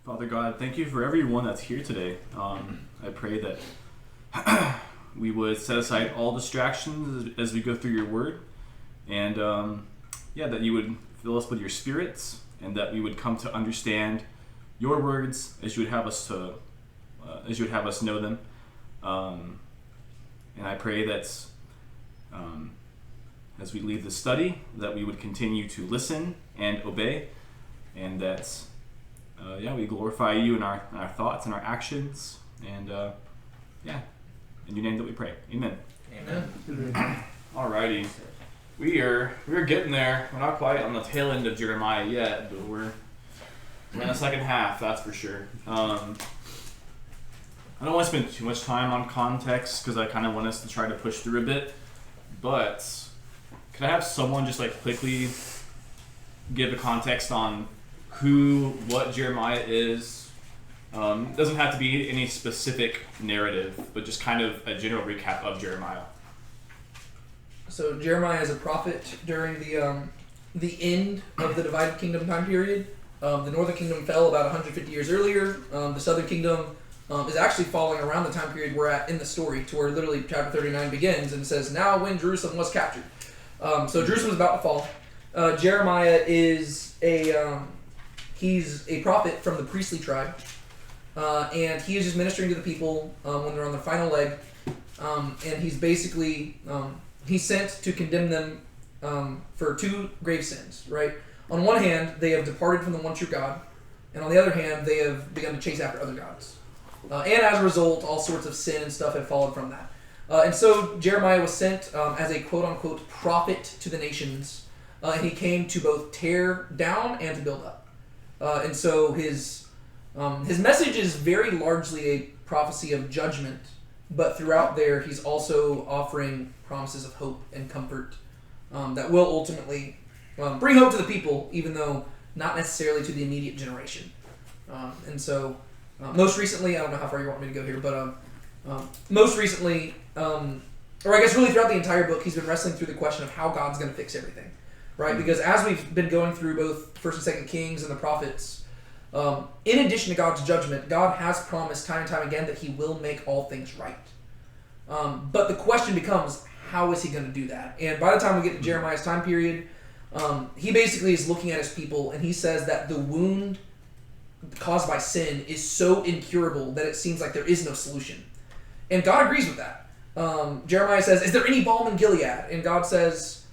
Father God, thank you for everyone that's here today. I pray that we would set aside all distractions as we go through your word, and that you would fill us with your spirits, and that we would come to understand your words as you would have us know them. And I pray that as we leave the study, that we would continue to listen and obey, and that we glorify you in our thoughts and our actions, and in your name that we pray. Amen. Amen. Alrighty, we're getting there. We're not quite on the tail end of Jeremiah yet, but we're in the second half, that's for sure. I don't want to spend too much time on context because I kind of want us to try to push through a bit, but could I have someone just quickly give a context on what Jeremiah is? It doesn't have to be any specific narrative, but just kind of a general recap of Jeremiah. So Jeremiah is a prophet during the end of the divided kingdom time period. The northern kingdom fell about 150 years earlier. The southern kingdom is actually falling around the time period we're at in the story, to where literally chapter 39 begins and says, now when Jerusalem was captured. So Jerusalem's about to fall. Jeremiah is he's a prophet from the priestly tribe. And he is just ministering to the people when they're on their final leg. And he's basically, he's sent to condemn them for two grave sins, right? On one hand, they have departed from the one true God. And on the other hand, they have begun to chase after other gods. And as a result, all sorts of sin and stuff have followed from that. And so Jeremiah was sent as a quote-unquote prophet to the nations. And he came to both tear down and to build up. And so his message is very largely a prophecy of judgment, but throughout there he's also offering promises of hope and comfort that will ultimately bring hope to the people, even though not necessarily to the immediate generation. And so most recently, I don't know how far you want me to go here, but most recently, or I guess really throughout the entire book, he's been wrestling through the question of how God's going to fix everything, right? Mm-hmm. Because as we've been going through both 1st and 2nd Kings and the prophets, in addition to God's judgment, God has promised time and time again that he will make all things right. But the question becomes, how is he going to do that? And by the time we get to Jeremiah's time period, he basically is looking at his people, and he says that the wound caused by sin is so incurable that it seems like there is no solution. And God agrees with that. Jeremiah says, is there any balm in Gilead? And God says,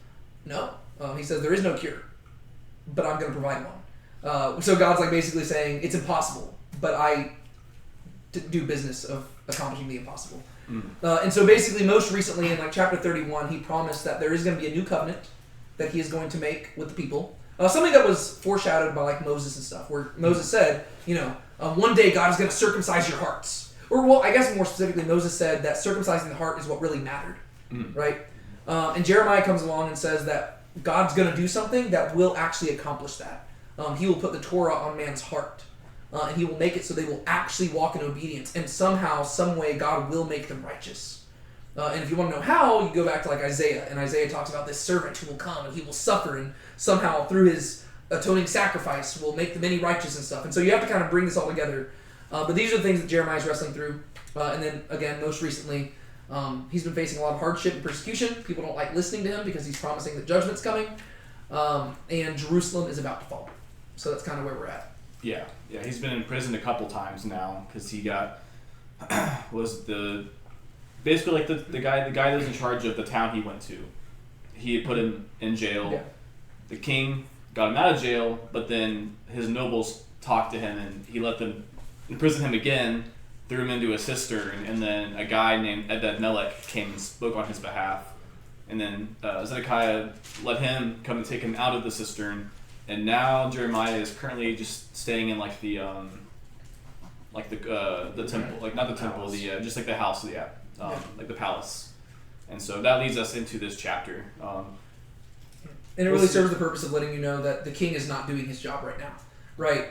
no. He says, there is no cure, but I'm going to provide one. So God's basically saying, it's impossible, but I do business of accomplishing the impossible. And so basically, most recently in chapter 31, he promised that there is going to be a new covenant that he is going to make with the people. Something that was foreshadowed by Moses and stuff, where Moses said, one day God is going to circumcise your hearts. Or, well, I guess more specifically, Moses said that circumcising the heart is what really mattered, right? And Jeremiah comes along and says that God's going to do something that will actually accomplish that. He will put the Torah on man's heart, and he will make it so they will actually walk in obedience, and somehow, some way, God will make them righteous. And if you want to know how, you go back to Isaiah, and Isaiah talks about this servant who will come, and he will suffer, and somehow through his atoning sacrifice will make the many righteous and stuff. And so you have to kind of bring this all together. But these are the things that Jeremiah is wrestling through. And then, again, most recently, he's been facing a lot of hardship and persecution. People don't like listening to him because he's promising that judgment's coming. And Jerusalem is about to fall. So that's kind of where we're at. Yeah, he's been in prison a couple times now because he got basically the guy that was in charge of the town he went to. He had put him in jail. Yeah. The king got him out of jail, but then his nobles talked to him and he let them imprison him again, threw him into a cistern, and then a guy named Ebed-Melech came and spoke on his behalf. And then Zedekiah let him come and take him out of the cistern. And now Jeremiah is currently just staying in the temple, not the temple, just the house, the palace. And so that leads us into this chapter. And it really serves the purpose of letting you know that the king is not doing his job right now, right?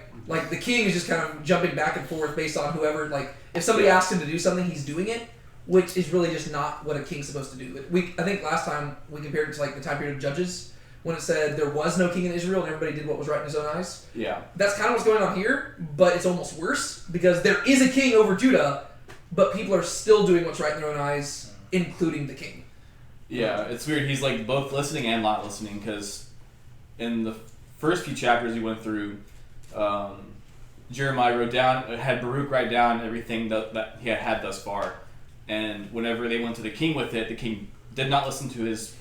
The king is just kind of jumping back and forth based on whoever, if somebody asks him to do something, he's doing it, which is really just not what a king's supposed to do. I think last time we compared it to the time period of Judges, when it said there was no king in Israel and everybody did what was right in his own eyes. Yeah. That's kind of what's going on here, but it's almost worse because there is a king over Judah, but people are still doing what's right in their own eyes, including the king. Yeah, it's weird. He's like both listening and not listening because in the first few chapters he went through, Jeremiah had Baruch write down everything that he had thus far. And whenever they went to the king with it, the king did not listen to his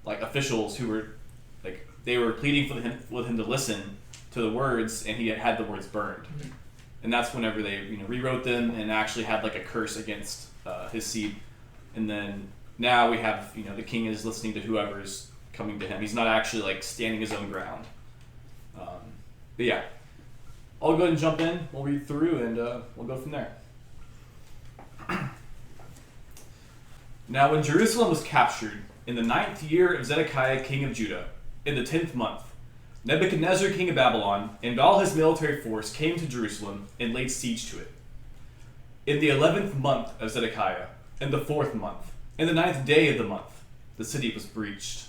officials who were they were pleading with him to listen to the words, and he had the words burned. Mm-hmm. And that's whenever they rewrote them and actually had a curse against his seed. And then now we have the king is listening to whoever's coming to him. He's not actually standing his own ground. But yeah, I'll go ahead and jump in. We'll read through and we'll go from there. Now when Jerusalem was captured in the 9th year of Zedekiah king of Judah, in the 10th month, Nebuchadnezzar king of Babylon and all his military force came to Jerusalem and laid siege to it. In the 11th month of Zedekiah, in the 4th month, in the 9th day of the month, the city was breached.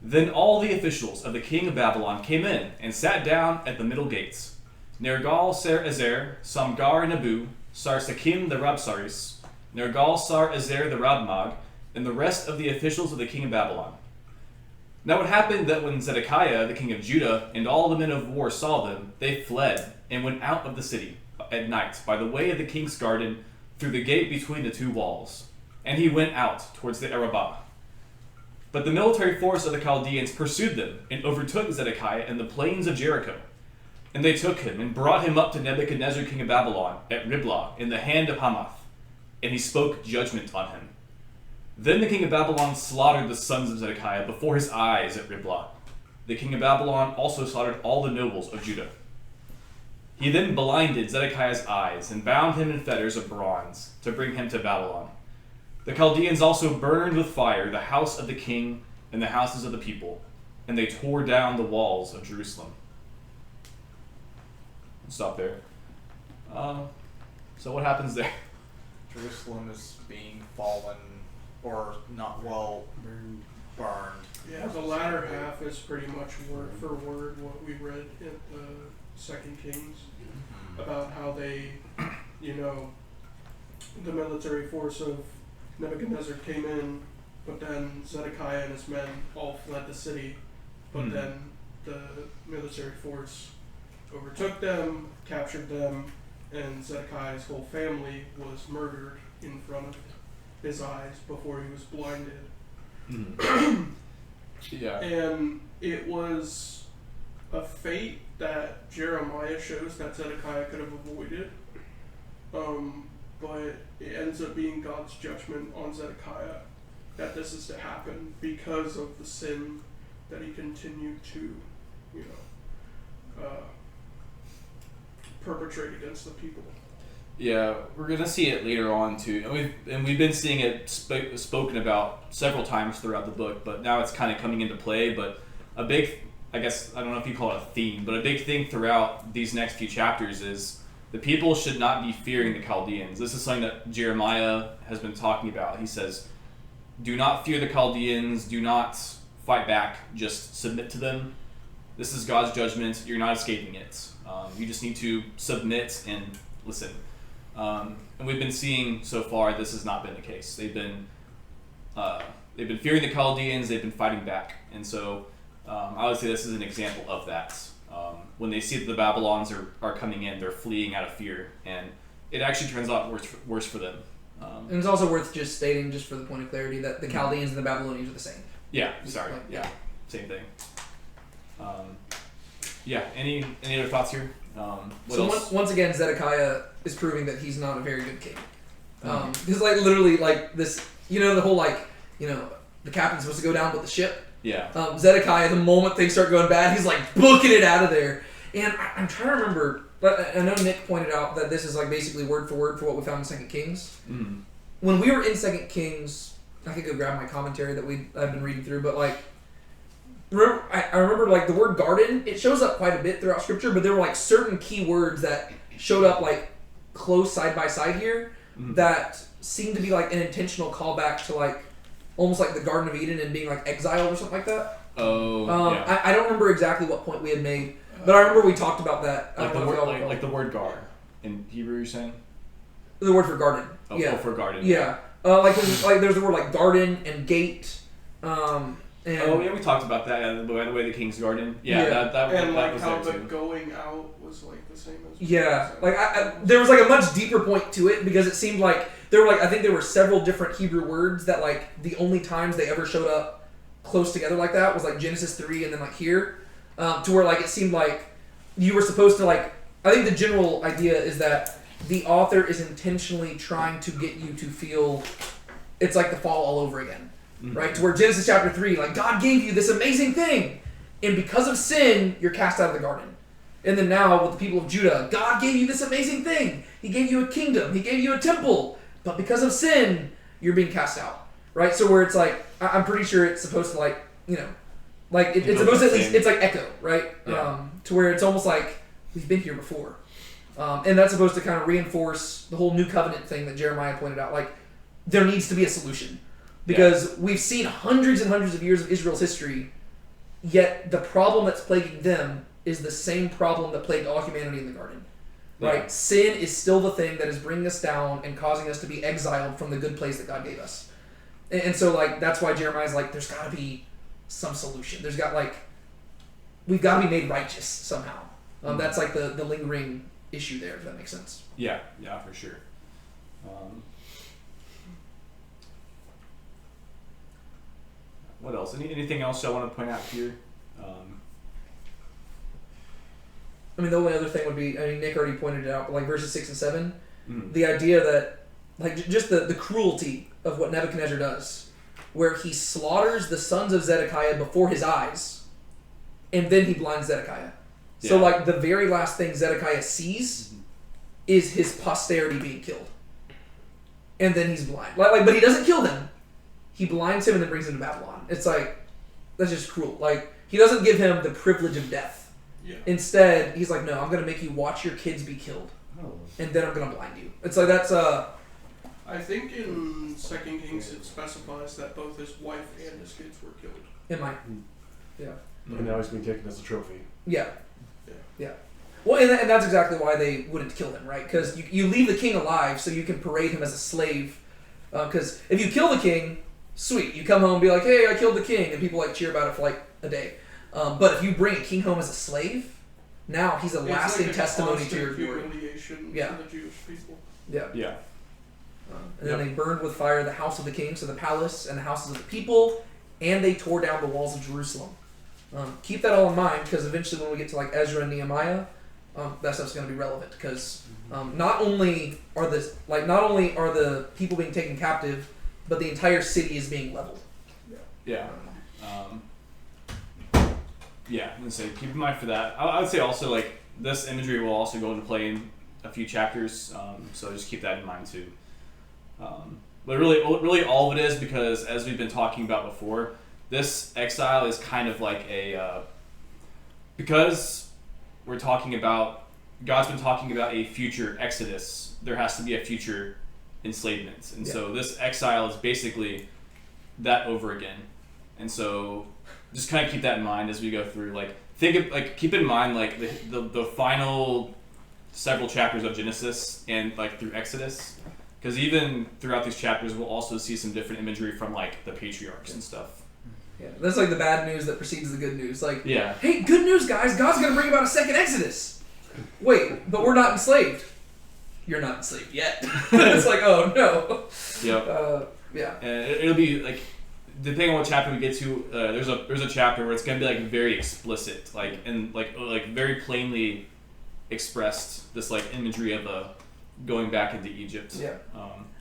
Then all the officials of the king of Babylon came in and sat down at the middle gates. Nergal-Sar-Ezer, Samgar-Nebu, Sar-Sakim the Rabsaris, Nergal-Sar-Ezer the Rabmag, and the rest of the officials of the king of Babylon. Now it happened that when Zedekiah, the king of Judah, and all the men of war saw them, they fled and went out of the city at night by the way of the king's garden through the gate between the two walls. And he went out towards the Arabah. But the military force of the Chaldeans pursued them and overtook Zedekiah in the plains of Jericho. And they took him and brought him up to Nebuchadnezzar king of Babylon at Riblah in the hand of Hamath. And he spoke judgment on him. Then the king of Babylon slaughtered the sons of Zedekiah before his eyes at Riblah. The king of Babylon also slaughtered all the nobles of Judah. He then blinded Zedekiah's eyes and bound him in fetters of bronze to bring him to Babylon. The Chaldeans also burned with fire the house of the king and the houses of the people, and they tore down the walls of Jerusalem. Stop there. So what happens there? Jerusalem is being fallen, or not well burned. Yeah, the latter half is pretty much word for word what we read in the Second Kings about how they, the military force of Nebuchadnezzar came in, but then Zedekiah and his men all fled the city, but then the military force overtook them, captured them, and Zedekiah's whole family was murdered in front of his eyes before he was blinded. Yeah. And it was a fate that Jeremiah shows that Zedekiah could have avoided. But it ends up being God's judgment on Zedekiah that this is to happen because of the sin that he continued to, perpetrate against the people. Yeah, we're gonna see it later on too, and we've been seeing it spoken about several times throughout the book, but now it's kind of coming into play. But a big, I guess I don't know if you call it a theme, but a big thing throughout these next few chapters is the people should not be fearing the Chaldeans. This is something that Jeremiah has been talking about. He says, "Do not fear the Chaldeans. Do not fight back. Just submit to them. This is God's judgment. You're not escaping it. You just need to submit and listen." And we've been seeing so far this has not been the case. They've been fearing the Chaldeans. They've been fighting back, and so I would say this is an example of that. When they see that the Babylons are coming in, they're fleeing out of fear, and it actually turns out worse for them. And it's also worth just stating, just for the point of clarity, that the Chaldeans and the Babylonians are the same. Yeah, sorry. Yeah, same thing. Yeah, any other thoughts here? Once again, Zedekiah is proving that he's not a very good king. Because literally this, the whole the captain's supposed to go down with the ship. Yeah. Zedekiah, the moment things start going bad, he's booking it out of there. And I'm trying to remember, but I know Nick pointed out that this is basically word for word for what we found in Second Kings. Mm-hmm. When we were in Second Kings, I could go grab my commentary that I've been reading through, but I remember the word garden, it shows up quite a bit throughout scripture, but there were certain key words that showed up close side by side here that seemed to be an intentional callback to almost the Garden of Eden and being exiled or something like that. Oh, yeah. I don't remember exactly what point we had made, but I remember we talked about that. I Like don't the know if word, y'all recall. like the word gar in Hebrew. You're saying? The word for garden. Oh, Yeah. oh, for garden. Yeah. Like there's the word like garden and gate. And Oh yeah, we talked about that. By the way, the King's Garden. Yeah, Yeah. that And that like was how there the too. going out was like the same as. Yeah, like there was like a much deeper point to it because it seemed like there were like I think there were several different Hebrew words that like the only times they ever showed up close together like that was like Genesis 3 and then like here, to where like it seemed like you were supposed to like I think the general idea is that the author is intentionally trying to get you to feel it's like the fall all over again, right? To where Genesis chapter 3 like God gave you this amazing thing, and because of sin you're cast out of the garden. And then now with the people of Judah, God gave you this amazing thing. He gave you a kingdom. He gave you a temple. But because of sin, you're being cast out. Right? So where it's like, I'm pretty sure it's supposed to like, like it's supposed to at least, it's like echo, right? Yeah. To where it's almost like, we've been here before. And that's supposed to kind of reinforce the whole new covenant thing that Jeremiah pointed out. Like, there needs to be a solution. Because we've seen hundreds and hundreds of years of Israel's history, yet the problem that's plaguing them is the same problem that plagued all humanity in the garden. Right? Yeah. Sin is still the thing that is bringing us down and causing us to be exiled from the good place that God gave us. And so, like, that's why Jeremiah's like, there's got to be some solution. We've got to be made righteous somehow. That's like the lingering issue there, if that makes sense. Yeah, for sure. What else? Anything else I want to point out here? I mean, the only other thing would be, I mean, Nick already pointed it out, but like verses 6 and 7, Mhm. the idea that, like, just the cruelty of what Nebuchadnezzar does, where he slaughters the sons of Zedekiah before his eyes, and then he blinds Zedekiah. So, Yeah. like, the very last thing Zedekiah sees is his posterity being killed. And then he's blind. Like, but he doesn't kill them. He blinds him and then brings him to Babylon. It's like, that's just cruel. Like, he doesn't give him the privilege of death. Yeah. Instead, he's like, no, I'm going to make you watch your kids be killed, Oh. and then I'm going to blind you. It's like, that's, I think in 2 Kings it specifies that both his wife and his kids were killed. in my, yeah. And now he's being taken as a trophy. Yeah. Yeah. Yeah. Well, and that's exactly why they wouldn't kill him, right? Because you leave the king alive so you can parade him as a slave. Because if you kill the king, sweet. You come home and be like, hey, I killed the king, and people like cheer about it for like a day. But if you bring a king home as a slave, now he's a lasting It's like a testimony to your constant glory. humiliation Yeah. to the Jewish people. Yeah. Yeah. And then they burned with fire the house of the king, so the palace and the houses of the people, and they tore down the walls of Jerusalem. Keep that all in mind, because eventually when we get to like Ezra and Nehemiah, that stuff's going to be relevant. Because not only are the people being taken captive, but the entire city is being leveled. Yeah. Yeah, I'm gonna say keep in mind for that. I would say also like this imagery will also go into play in a few chapters, so just keep that in mind too. But really all of it is because as we've been talking about before, this exile is kind of like a because we're talking about God's been talking about a future exodus. There has to be a future enslavement, and so this exile is basically that over again. And so just kind of keep that in mind as we go through. Like keep in mind like the final several chapters of Genesis and like through Exodus, because even throughout these chapters we'll also see some different imagery from like the patriarchs and stuff. Yeah, that's like the bad news that precedes the good news. Like, Yeah. hey, good news, guys! God's going to bring about a second Exodus. Wait, but we're not enslaved. You're not enslaved yet. It's like, oh no. Yep. Yeah. And it'll be like depending on what chapter we get to. There's a chapter where it's gonna be like very explicit, like and like very plainly expressed this like imagery of going back into Egypt. Yeah.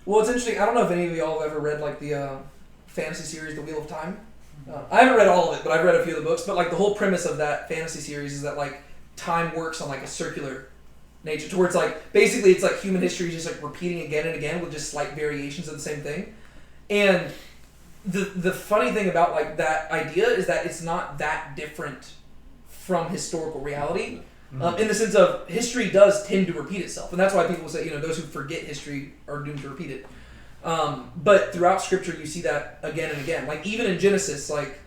Well, it's interesting. I don't know if any of y'all have ever read like the fantasy series, The Wheel of Time. I haven't read all of it, but I've read a few of the books. But like the whole premise of that fantasy series is that like time works on like a circular nature, to where it's like basically it's like human history is just like repeating again and again with just slight variations of the same thing. And the funny thing about like that idea is that it's not that different from historical reality. In the sense of history does tend to repeat itself, and that's why people say those who forget history are doomed to repeat it. But throughout Scripture, you see that again and again. Like even in Genesis, like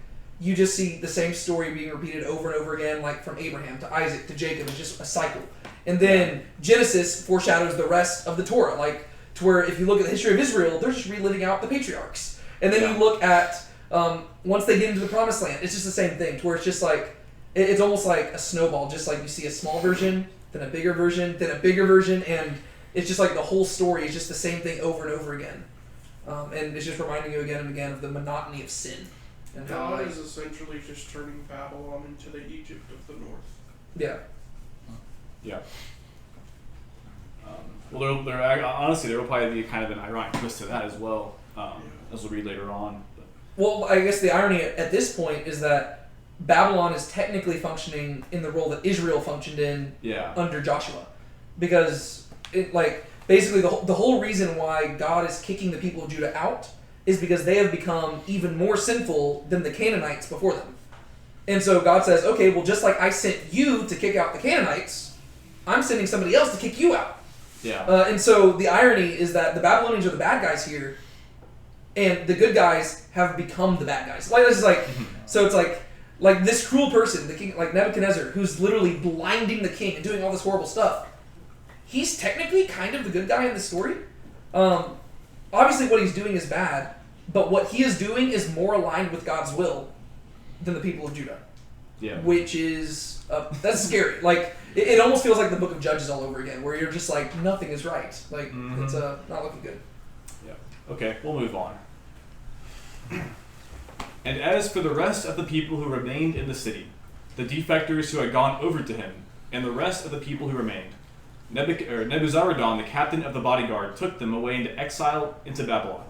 you just see the same story being repeated over and over again, like from Abraham to Isaac to Jacob. It's just a cycle. And then Genesis foreshadows the rest of the Torah, like to where if you look at the history of Israel, they're just reliving out the patriarchs. And then you look at once they get into the Promised Land, it's just the same thing, to where it's just like it's almost like a snowball, just like you see a small version, then a bigger version, then a bigger version, and it's just like the whole story is just the same thing over and over again. And it's just reminding you again and again of the monotony of sin. And how, God like, is essentially just turning Babylon into the Egypt of the north. yeah. Yeah. Well, honestly, there will probably be kind of an ironic twist to that as well, as we'll read later on. But. Well, I guess the irony at this point is that Babylon is technically functioning in the role that Israel functioned in under Joshua. Because, basically the whole reason why God is kicking the people of Judah out is because they have become even more sinful than the Canaanites before them. And so God says, okay, well, just like I sent you to kick out the Canaanites, I'm sending somebody else to kick you out. Yeah. And so the irony is that the Babylonians are the bad guys here, and the good guys have become the bad guys. Like, this is like, so it's like this cruel person, the king, like Nebuchadnezzar, who's literally blinding the king and doing all this horrible stuff. He's technically kind of the good guy in the story. Obviously, what he's doing is bad, but what he is doing is more aligned with God's will than the people of Judah. Yeah. Which is that's scary. Like it almost feels like the Book of Judges all over again, where you're just like nothing is right. Like it's not looking good. Yeah. Okay, we'll move on. And as for the rest of the people who remained in the city, the defectors who had gone over to him, and the rest of the people who remained, Nebuzaradan, the captain of the bodyguard, took them away into exile into Babylon.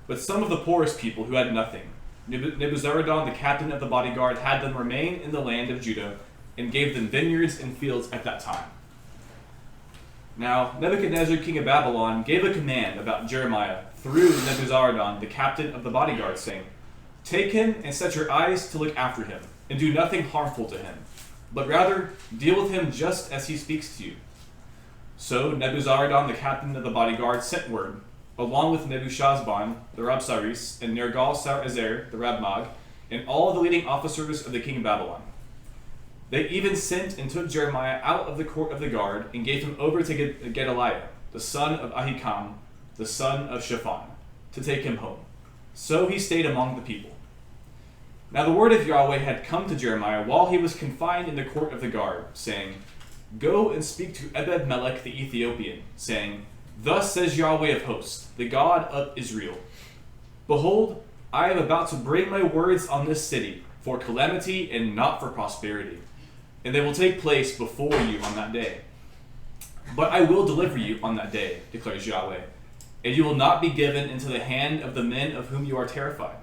But some of the poorest people who had nothing, Nebuzaradan, the captain of the bodyguard, had them remain in the land of Judah and gave them vineyards and fields at that time. Now, Nebuchadnezzar, king of Babylon, gave a command about Jeremiah through Nebuzaradan, the captain of the bodyguard, saying, "Take him and set your eyes to look after him, and do nothing harmful to him, but rather deal with him just as he speaks to you." So Nebuzaradan, the captain of the bodyguard, sent word, along with Nebuchadnezzar, the Rabsaris, and Nergal-Sarezer, the Rabmag, and all the leading officers of the king of Babylon. They even sent and took Jeremiah out of the court of the guard and gave him over to Gedaliah, the son of Ahikam, the son of Shaphan, to take him home. So he stayed among the people. Now the word of Yahweh had come to Jeremiah while he was confined in the court of the guard, saying, "Go and speak to Ebed-Melech the Ethiopian, saying, Thus says Yahweh of hosts, the God of Israel, Behold, I am about to bring my words on this city for calamity and not for prosperity, and they will take place before you on that day. But I will deliver you on that day, declares Yahweh, and you will not be given into the hand of the men of whom you are terrified.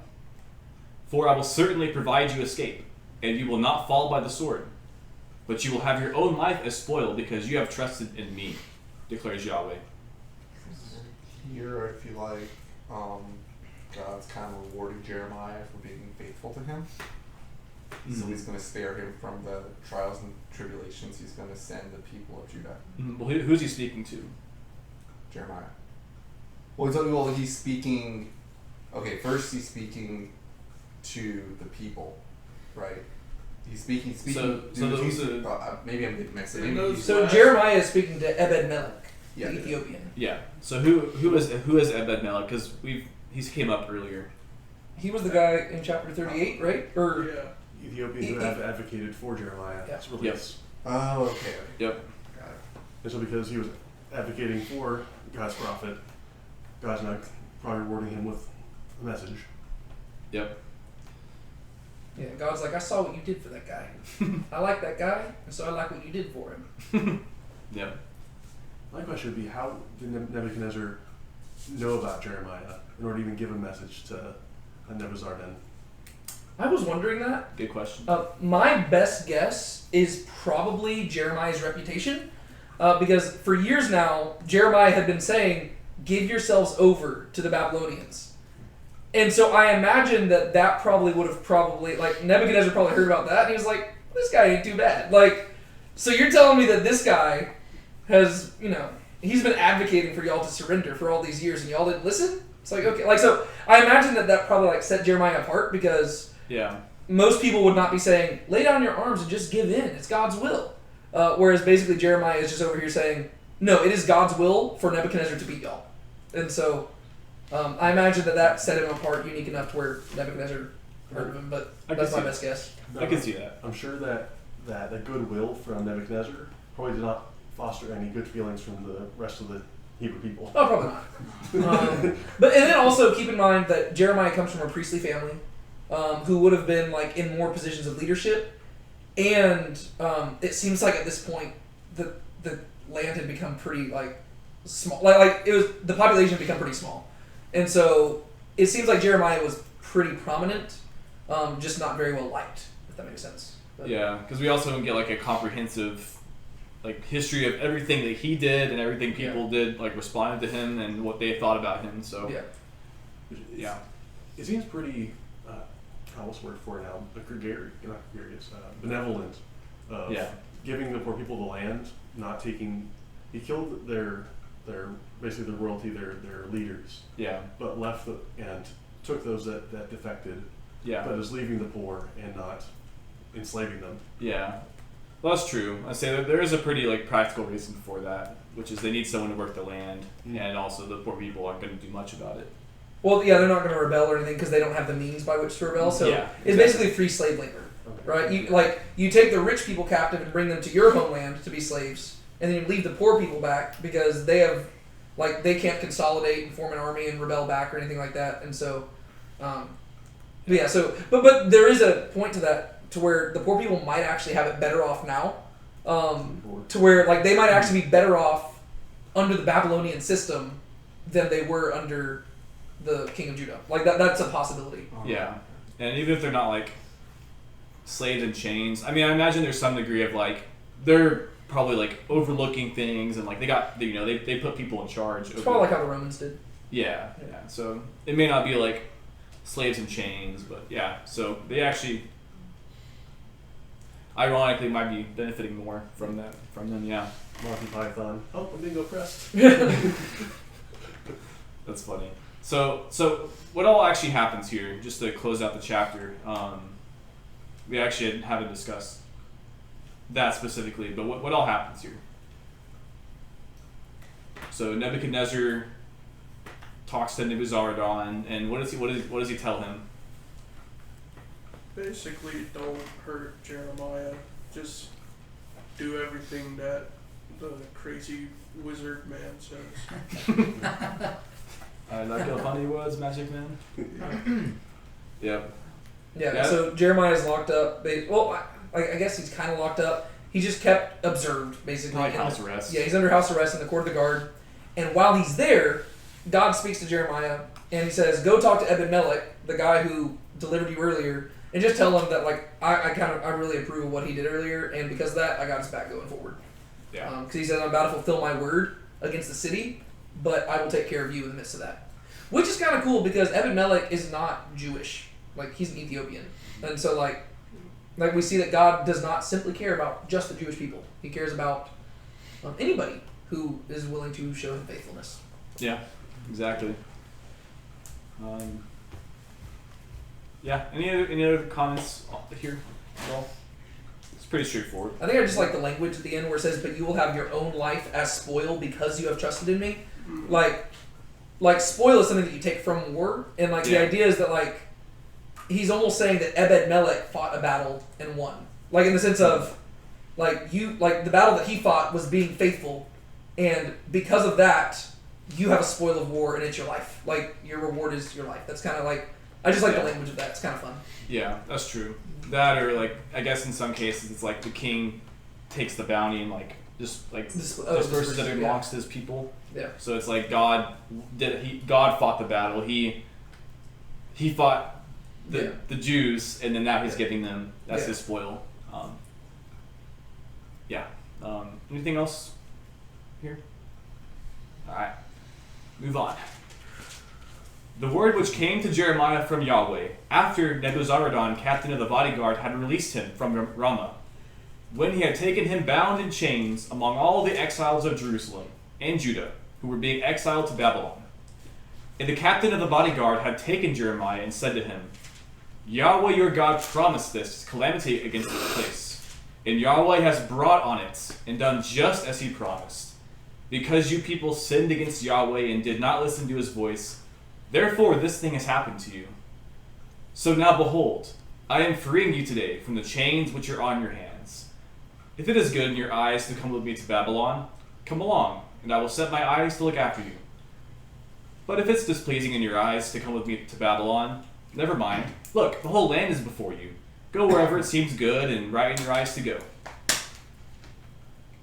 For I will certainly provide you escape, and you will not fall by the sword, but you will have your own life as spoil because you have trusted in me, declares Yahweh." Here, I feel like God's kind of rewarding Jeremiah for being faithful to him. So he's going to spare him from the trials and tribulations. He's going to send the people of Judah. Well, who's he speaking to? Jeremiah. Well, he's speaking. Okay, first he's speaking to the people, right? He's speaking. So those maybe I'm getting mixed up. So Jeremiah is speaking to Ebed-Melech, Yeah. the Ethiopian. Yeah. So who is Ebed-Melech? Because he's came up earlier. He was the guy in chapter 38, right? Or Yeah. Ethiopian who have advocated for Jeremiah's Yeah. release. Oh, okay. Yep. Got it. And so because he was advocating for God's prophet, God's not probably rewarding him with a message. Yep. yeah, God's like, I saw what you did for that guy. I like that guy, and so I like what you did for him. Yep. My question would be, how did Nebuchadnezzar know about Jeremiah in order to even give a message to Nebuzaradan? I was wondering that. Good question. My best guess is probably Jeremiah's reputation, because for years now, Jeremiah had been saying, "Give yourselves over to the Babylonians." And so I imagine that probably would have like, Nebuchadnezzar probably heard about that, and he was like, "This guy ain't too bad." Like, so you're telling me that this guy has, he's been advocating for y'all to surrender for all these years, and y'all didn't listen? It's like, okay. Like, so I imagine that probably, like, set Jeremiah apart, because Yeah. most people would not be saying, lay down your arms and just give in. It's God's will. Whereas basically Jeremiah is just over here saying, no, it is God's will for Nebuchadnezzar to beat y'all. And so I imagine that set him apart unique enough to where Nebuchadnezzar heard of him, but I that's can my see best guess. I can see that. I'm sure that the goodwill from Nebuchadnezzar probably did not foster any good feelings from the rest of the Hebrew people. Oh, probably not. But and then also keep in mind that Jeremiah comes from a priestly family, who would have been like in more positions of leadership, and it seems like at this point the land had become pretty like small. Like it was the population had become pretty small, and so it seems like Jeremiah was pretty prominent, just not very well liked. If that makes sense. But, Yeah, because we also don't get like a comprehensive like history of everything that he did and everything people did, like responded to him and what they thought about him. So Yeah. yeah. It seems pretty, what's the word for it now? Benevolent. Of Yeah. giving the poor people the land, not taking. He killed their basically their royalty, their leaders, Yeah. but left and took those that defected, Yeah. but is leaving the poor and not enslaving them. Yeah. Well, that's true. I say that there is a pretty like practical reason for that, which is they need someone to work the land, and also the poor people aren't going to do much about it. Well, yeah, they're not going to rebel or anything because they don't have the means by which to rebel. So Yeah, it's basically free slave labor, right? You take the rich people captive and bring them to your homeland to be slaves, and then you leave the poor people back because they have, like, they can't consolidate and form an army and rebel back or anything like that. And so, yeah. So, but there is a point to that to where the poor people might actually have it better off now, to where like they might actually be better off under the Babylonian system than they were under the king of Judah. Like that's a possibility. Yeah. And even if they're not like slaves in chains, I mean, I imagine there's some degree of like they're probably like overlooking things and like they got they put people in charge. It's probably like how the Romans did. Yeah. So it may not be like slaves in chains, but yeah. So they actually, ironically, might be benefiting more from that from them. Yeah. Monty Python. Oh, I'm being oppressed. That's funny. So what all actually happens here? Just to close out the chapter, we actually haven't discussed that specifically, but what all happens here? So Nebuchadnezzar talks to Nebuzaradan, and what does he tell him? Basically, don't hurt Jeremiah. Just do everything that the crazy wizard man says. Not kill funny words, magic man. Yep. Yeah. So Jeremiah's locked up. I guess he's kind of locked up. He just kept observed, basically. Like house arrest. Yeah, he's under house arrest in the court of the guard. And while he's there, God speaks to Jeremiah, and he says, "Go talk to Ebed-Melech, the guy who delivered you earlier, and just tell him that like I really approve of what he did earlier, and because of that, I got his back going forward." Yeah. Because he says, "I'm about to fulfill my word against the city, but I will take care of you in the midst of that." Which is kind of cool because Ebed-Melech is not Jewish. Like, he's an Ethiopian. And so, like we see that God does not simply care about just the Jewish people. He cares about anybody who is willing to show him faithfulness. Yeah, exactly. Yeah. Any other comments here at all? It's pretty straightforward. I think I just like the language at the end where it says, "But you will have your own life as spoil because you have trusted in me." Like spoil is something that you take from war, and like the idea is that like he's almost saying that Ebed-Melech fought a battle and won. Like in the sense of like the battle that he fought was being faithful, and because of that, you have a spoil of war and it's your life. Like your reward is your life. That's kind of like I just like the language of that. It's kind of fun. Yeah, that's true. That or like I guess in some cases it's like the king takes the bounty and like just disperses it amongst his people. Yeah. So it's like God fought the battle. He fought the Jews, and then now he's giving them that's his spoil. Anything else here? All right, move on. The word which came to Jeremiah from Yahweh after Nebuzaradan, captain of the bodyguard, had released him from Ramah, when he had taken him bound in chains among all the exiles of Jerusalem and Judah, who were being exiled to Babylon. And the captain of the bodyguard had taken Jeremiah and said to him, Yahweh your God promised this calamity against this place, and Yahweh has brought on it and done just as he promised. Because you people sinned against Yahweh and did not listen to his voice, therefore this thing has happened to you. So now behold, I am freeing you today from the chains which are on your hands. If it is good in your eyes to come with me to Babylon, come along, and I will set my eyes to look after you. But if it's displeasing in your eyes to come with me to Babylon, never mind. Look, the whole land is before you. Go wherever it seems good and right in your eyes to go.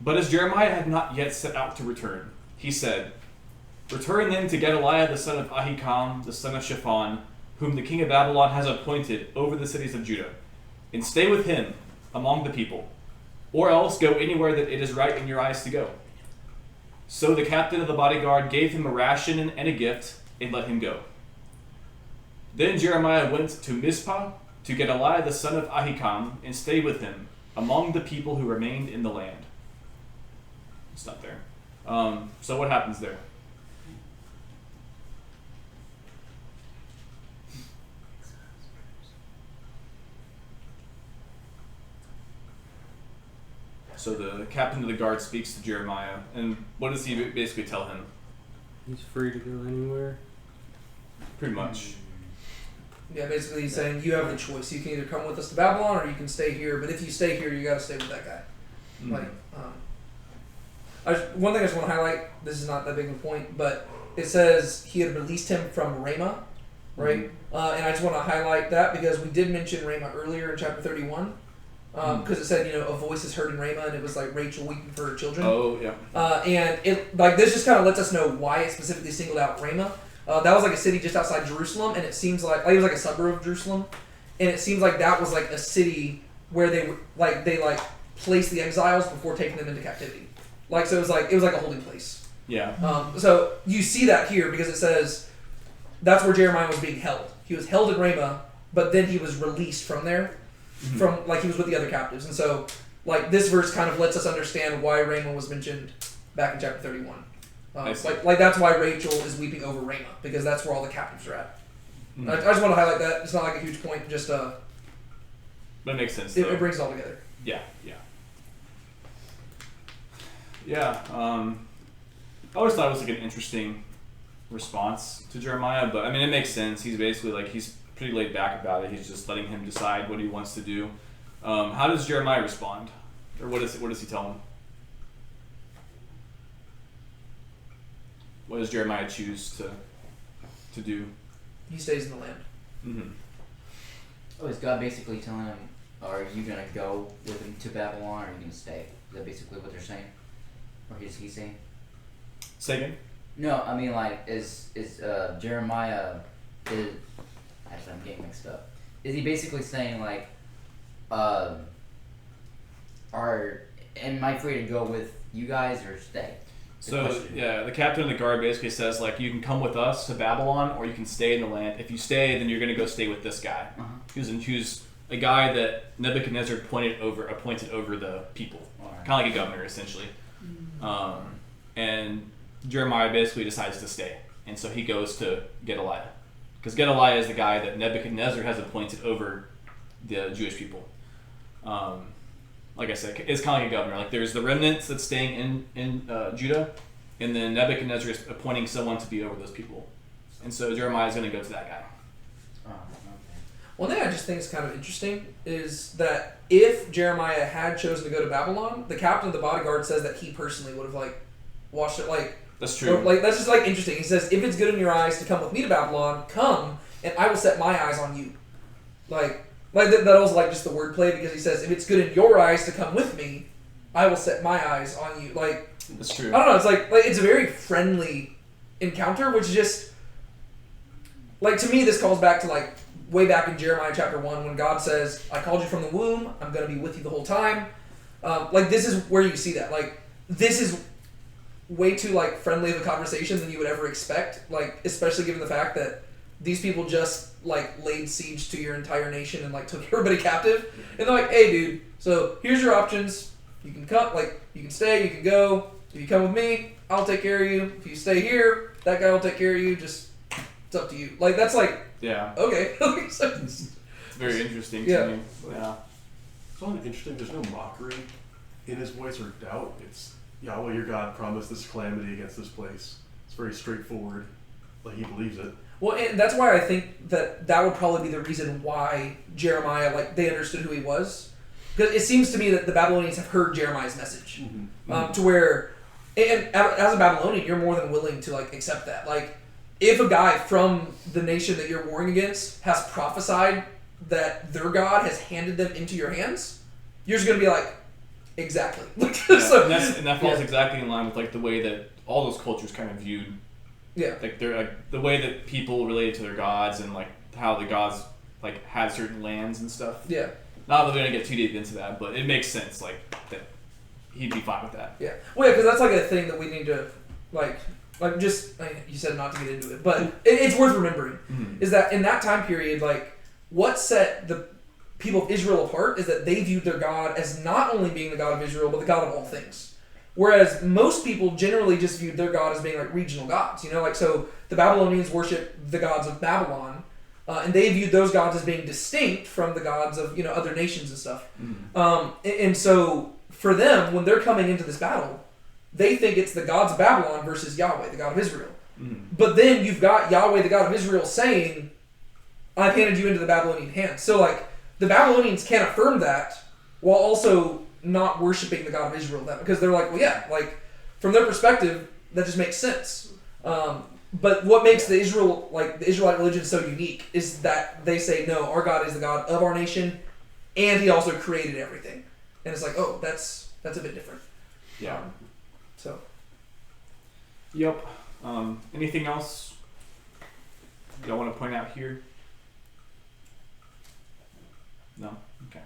But as Jeremiah had not yet set out to return, he said, Return then to Gedaliah the son of Ahikam, the son of Shaphan, whom the king of Babylon has appointed over the cities of Judah, and stay with him among the people, or else go anywhere that it is right in your eyes to go. So the captain of the bodyguard gave him a ration and a gift, and let him go. Then Jeremiah went to Mizpah to Gedaliah the son of Ahikam, and stayed with him among the people who remained in the land. It's not there. So what happens there? So the captain of the guard speaks to Jeremiah, and what does he basically tell him? He's free to go anywhere. Pretty much. Yeah, basically he's saying you have the choice. You can either come with us to Babylon or you can stay here. But if you stay here, you got to stay with that guy. Mm. Like, one thing I just want to highlight. This is not that big of a point, but it says he had released him from Ramah, right? And I just want to highlight that because we did mention Ramah earlier in chapter 31. Because it said, a voice is heard in Ramah, and it was like Rachel weeping for her children. Oh, yeah. And it this just kind of lets us know why it specifically singled out Ramah. That was like a city just outside Jerusalem, and it seems like it was like a suburb of Jerusalem, and it seems like that was like a city where they placed the exiles before taking them into captivity. So it was like a holding place. Yeah. So you see that here because it says that's where Jeremiah was being held. He was held in Ramah, but then he was released from there. From he was with the other captives, and so this verse kind of lets us understand why Ramah was mentioned back in chapter 31. That's why Rachel is weeping over Ramah because that's where all the captives are at. Mm-hmm. I just want to highlight that. It's not like a huge point, just But it makes sense. it brings it all together. Yeah. I always thought it was like an interesting response to Jeremiah, but I mean it makes sense. He's basically he's pretty laid back about it. He's just letting him decide what he wants to do. How does Jeremiah respond, or what does he tell him? What does Jeremiah choose to do? He stays in the land. Mm-hmm. Oh, is God basically telling him, are you going to go with him to Babylon or are you going to stay? Is that basically what they're saying? Or is he saying? Say again? No, I mean is Jeremiah, actually I'm getting mixed up. Is he basically saying am I free to go with you guys or stay? So yeah, the captain of the guard basically says you can come with us to Babylon or you can stay in the land. If you stay, then you're going to go stay with this guy, who's a guy that Nebuchadnezzar appointed over the people, kind of like a governor essentially. And Jeremiah basically decides to stay, and so he goes to Gedaliah, because Gedaliah is the guy that Nebuchadnezzar has appointed over the Jewish people. Like I said, it's kind of like a governor. There's the remnants that's staying in Judah, and then Nebuchadnezzar is appointing someone to be over those people. And so Jeremiah is going to go to that guy. One thing I just think is kind of interesting is that if Jeremiah had chosen to go to Babylon, the captain of the bodyguard says that he personally would have watched it That's true. That's just interesting. He says, if it's good in your eyes to come with me to Babylon, come, and I will set my eyes on you. That also just the wordplay, because he says, if it's good in your eyes to come with me, I will set my eyes on you. That's true. I don't know. It's it's a very friendly encounter, which just to me this calls back to way back in Jeremiah chapter 1 when God says, I called you from the womb. I'm going to be with you the whole time. This is where you see that. This is way too friendly of a conversation than you would ever expect. Especially given the fact that these people just laid siege to your entire nation and took everybody captive. And they're like, hey dude, so here's your options. You can come, you can stay, you can go. If you come with me, I'll take care of you. If you stay here, that guy will take care of you. Just, it's up to you. That's yeah. okay. very interesting Yeah. to me. Yeah. It's only interesting. There's no mockery in his voice or doubt. It's Yahweh, your God, promised this calamity against this place. It's very straightforward. Like he believes it. Well, and that's why I think that would probably be the reason why Jeremiah, like, they understood who he was. Because it seems to me that the Babylonians have heard Jeremiah's message. To where, and as a Babylonian, you're more than willing to, like, accept that. Like, if a guy from the nation that you're warring against has prophesied that their God has handed them into your hands, you're just going to be like, exactly. Yeah, So, and that falls yeah. exactly in line with like the way that all those cultures kind of viewed, Yeah. like they're like the way that people related to their gods and like how the gods like had certain lands and stuff. Yeah. Not that we're gonna get too deep into that, but it makes sense like that he'd be fine with that. Yeah. Well, yeah, because that's like a thing that we need to, like just, you said not to get into it, but it's worth remembering, is that in that time period, like, what set the people of Israel apart is that they viewed their God as not only being the God of Israel, but the God of all things. Whereas most people generally just viewed their God as being like regional gods, you know, like, so the Babylonians worship the gods of Babylon, and they viewed those gods as being distinct from the gods of, you know, other nations and stuff. And so for them, when they're coming into this battle, they think it's the gods of Babylon versus Yahweh, the God of Israel. But then you've got Yahweh, the God of Israel, saying, I've handed you into the Babylonian hands. So, like, the Babylonians can't affirm that while also not worshiping the God of Israel. That because they're like, well, yeah, like, from their perspective, that just makes sense. But what makes the Israelite religion so unique is that they say, no, our God is the God of our nation, and He also created everything. And it's like, oh, that's a bit different. Yeah. So. Yep. Anything else y'all want to point out here? No? Okay.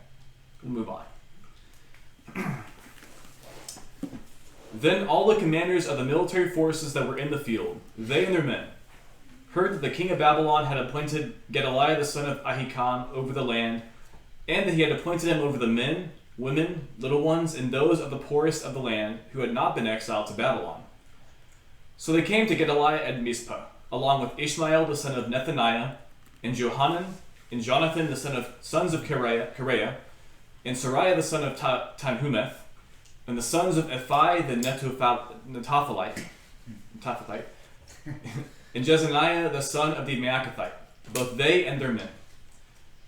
We'll move on. Then all the commanders of the military forces that were in the field, they and their men, heard that the king of Babylon had appointed Gedaliah the son of Ahikam over the land, and that he had appointed him over the men, women, little ones, and those of the poorest of the land who had not been exiled to Babylon. So they came to Gedaliah at Mizpah, along with Ishmael the son of Nethaniah, and Johanan, and Jonathan the sons of Kareah, and Sariah the son of Tanhumeth, and the sons of Ephi the Netophathite, and Jezaniah the son of the Maacathite, both they and their men.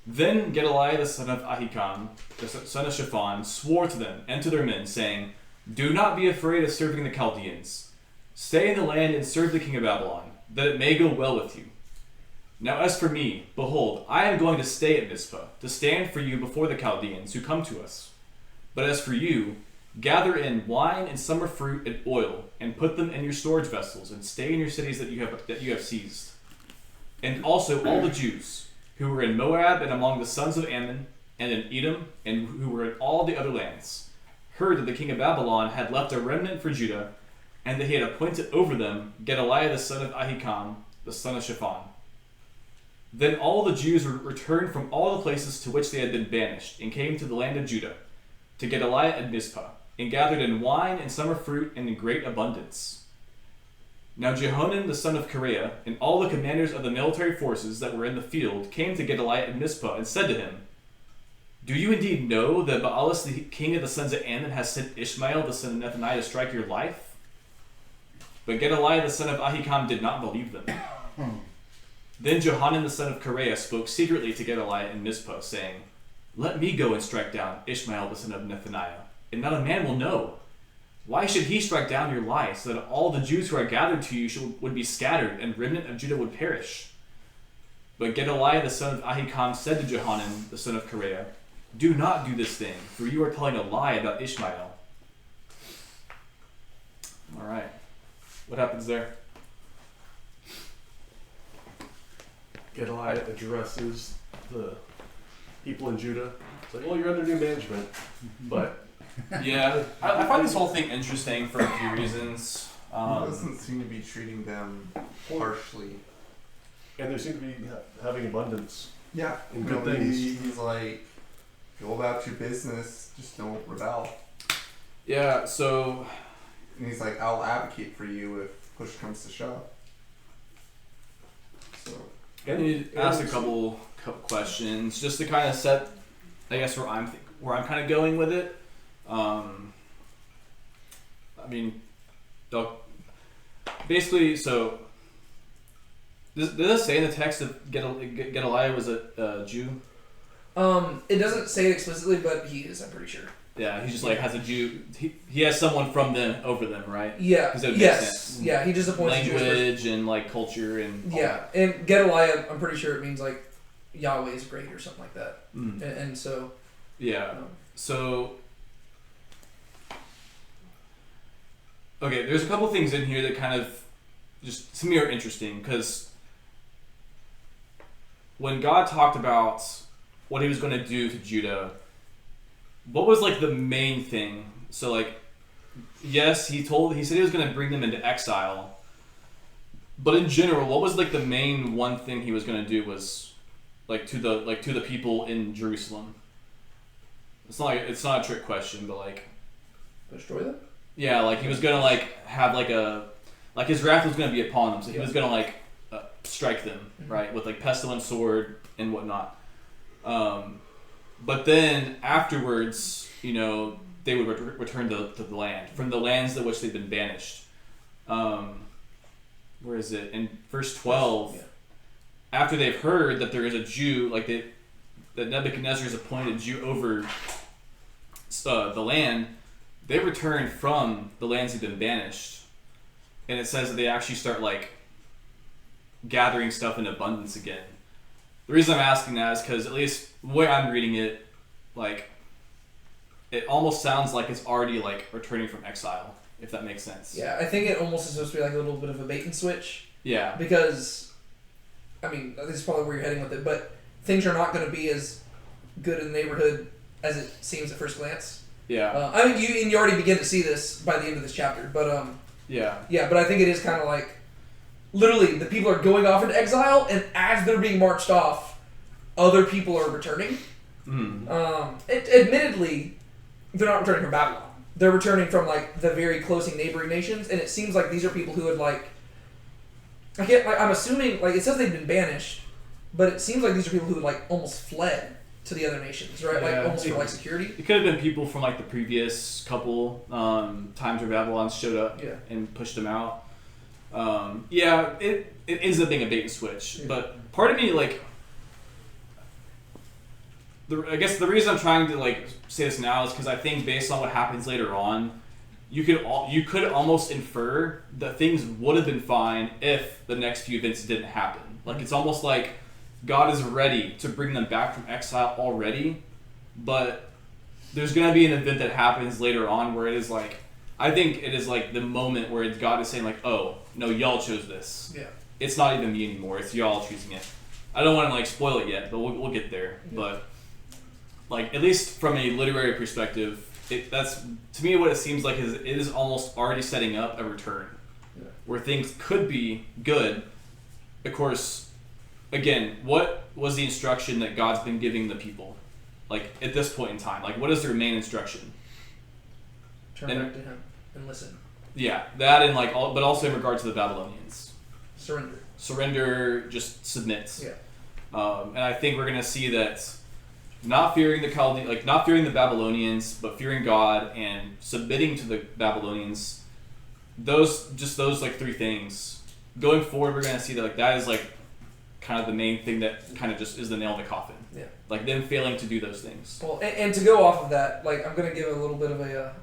Then Gedaliah the son of Ahikam, the son of Shaphan, swore to them and to their men, saying, Do not be afraid of serving the Chaldeans. Stay in the land and serve the king of Babylon, that it may go well with you. Now as for me, behold, I am going to stay at Mizpah, to stand for you before the Chaldeans who come to us. But as for you, gather in wine and summer fruit and oil, and put them in your storage vessels, and stay in your cities that you have seized. And also all the Jews who were in Moab and among the sons of Ammon, and in Edom, and who were in all the other lands, heard that the king of Babylon had left a remnant for Judah, and that he had appointed over them Gedaliah the son of Ahikam, the son of Shaphan. Then all the Jews returned from all the places to which they had been banished, and came to the land of Judah, to Gedaliah at Mizpah, and gathered in wine and summer fruit and in great abundance. Now Jehonan the son of Kareah, and all the commanders of the military forces that were in the field, came to Gedaliah at Mizpah, and said to him, Do you indeed know that Baalis the king of the sons of Ammon has sent Ishmael the son of Nethaniah to strike your life? But Gedaliah the son of Ahikam did not believe them. Then Johanan the son of Kareah spoke secretly to Gedaliah in Mizpah, saying, Let me go and strike down Ishmael the son of Nethaniah, and not a man will know. Why should he strike down your life, so that all the Jews who are gathered to you would be scattered, and remnant of Judah would perish? But Gedaliah the son of Ahikam said to Johanan the son of Kareah, Do not do this thing, for you are telling a lie about Ishmael. Alright. What happens there? Gedaliah addresses the people in Judah. It's like, well, you're under new management, but Yeah, I find this whole thing interesting for a few reasons. He doesn't seem to be treating them harshly. and they seem to be having abundance. Yeah, And good things. He's like, go about your business, just don't rebel. Yeah, so And he's like, I'll advocate for you if push comes to shove. So I need to ask a couple couple questions just to kind of set, I guess, where I'm kind of going with it. I mean, basically, so does it say in the text that Gedaliah was a Jew? It doesn't say it explicitly, but he is. I'm pretty sure. Yeah, he's just like has a Jew. He has someone from them over them, right? Yeah. 'Cause that would make Yes. sense. Yeah. He just appoints a Jewish person. Language and like culture and all Yeah, that. and Gedaliah, I'm pretty sure it means like Yahweh is great or something like that. Mm. And so. Yeah. So. Okay, there's a couple things in here that kind of just to me are interesting because when God talked about what He was going to do to Judah, what was like the main thing? So like, yes, he said he was going to bring them into exile, but in general, what was like the main one thing He was going to do was like to the people in Jerusalem. It's not a trick question, but like Destroy them? yeah, like He was gonna like have like His wrath was gonna be upon them, so He was gonna like strike them, right, with like pestilence, sword, and whatnot. But then afterwards, they would return to the land from the lands to which they'd been banished. Where is it in verse 12? Yeah. After they've heard that there is a Jew, that Nebuchadnezzar is appointed Jew over the land, they return from the lands they've been banished, and it says that they actually start like gathering stuff in abundance again. The reason I'm asking that is because at least the way I'm reading it, like it almost sounds like it's already like returning from exile, if that makes sense. Yeah, I think it almost is supposed to be like a little bit of a bait and switch. Yeah. Because, I mean, this is probably where you're heading with it, but things are not going to be as good in the neighborhood as it seems at first glance. Yeah. I mean, you already begin to see this by the end of this chapter, but Yeah. yeah, but I think it is kind of like, literally, the people are going off into exile, and as they're being marched off, other people are returning. Mm. Admittedly, they're not returning from Babylon. They're returning from like the very closing neighboring nations, and it seems like these are people who had like. I'm assuming like it says they've been banished, but it seems like these are people who had like almost fled to the other nations, right? Like Yeah. almost for like security. It could have been people from like the previous couple times where Babylon showed up Yeah. and pushed them out. Yeah, it ends up being a bait and switch. Yeah. But part of me like, I guess the reason I'm trying to like say this now is because I think based on what happens later on, you could almost infer that things would have been fine if the next few events didn't happen. Like it's almost like God is ready to bring them back from exile already, but there's gonna be an event that happens later on where it is like, I think it is like the moment where God is saying like, oh no, y'all chose this. Yeah. It's not even me anymore. It's y'all choosing it. I don't want to like spoil it yet, but we'll get there. Yeah. But like at least from a literary perspective, that's to me what it seems like is it is almost already setting up a return, Yeah. where things could be good. Of course, again, what was the instruction that God's been giving the people, like at this point in time? Like what is their main instruction? Turn And- back to Him and listen. Yeah, that and like all, but also in regard to the Babylonians. Surrender, just submit. Yeah. And I think we're gonna see that not fearing not fearing the Babylonians, but fearing God and submitting to the Babylonians. Those like three things. Going forward, we're gonna see that like that is like kind of the main thing that kind of just is the nail in the coffin. Yeah. Like them failing to do those things. Well, and to go off of that, like I'm gonna give a little bit of a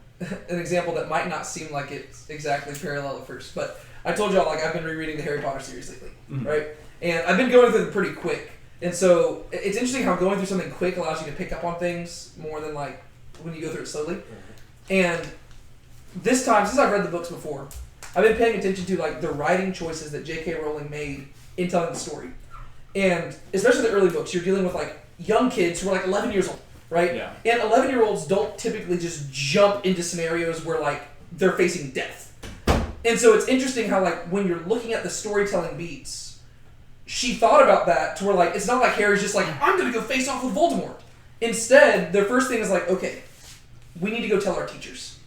an example that might not seem like it's exactly parallel at first, but I told y'all like I've been rereading the Harry Potter series lately, Mhm. right? And I've been going through them pretty quick, and so it's interesting how going through something quick allows you to pick up on things more than like when you go through it slowly. And this time, since I've read the books before, I've been paying attention to like the writing choices that J.K. Rowling made in telling the story, and especially the early books, you're dealing with like young kids who are like 11 years old. Right? Yeah. And 11-year-olds don't typically just jump into scenarios where like they're facing death. And so it's interesting how like when you're looking at the storytelling beats, she thought about that to where like it's not like Harry's just like, I'm gonna go face off with Voldemort. Instead, their first thing is like, okay, we need to go tell our teachers.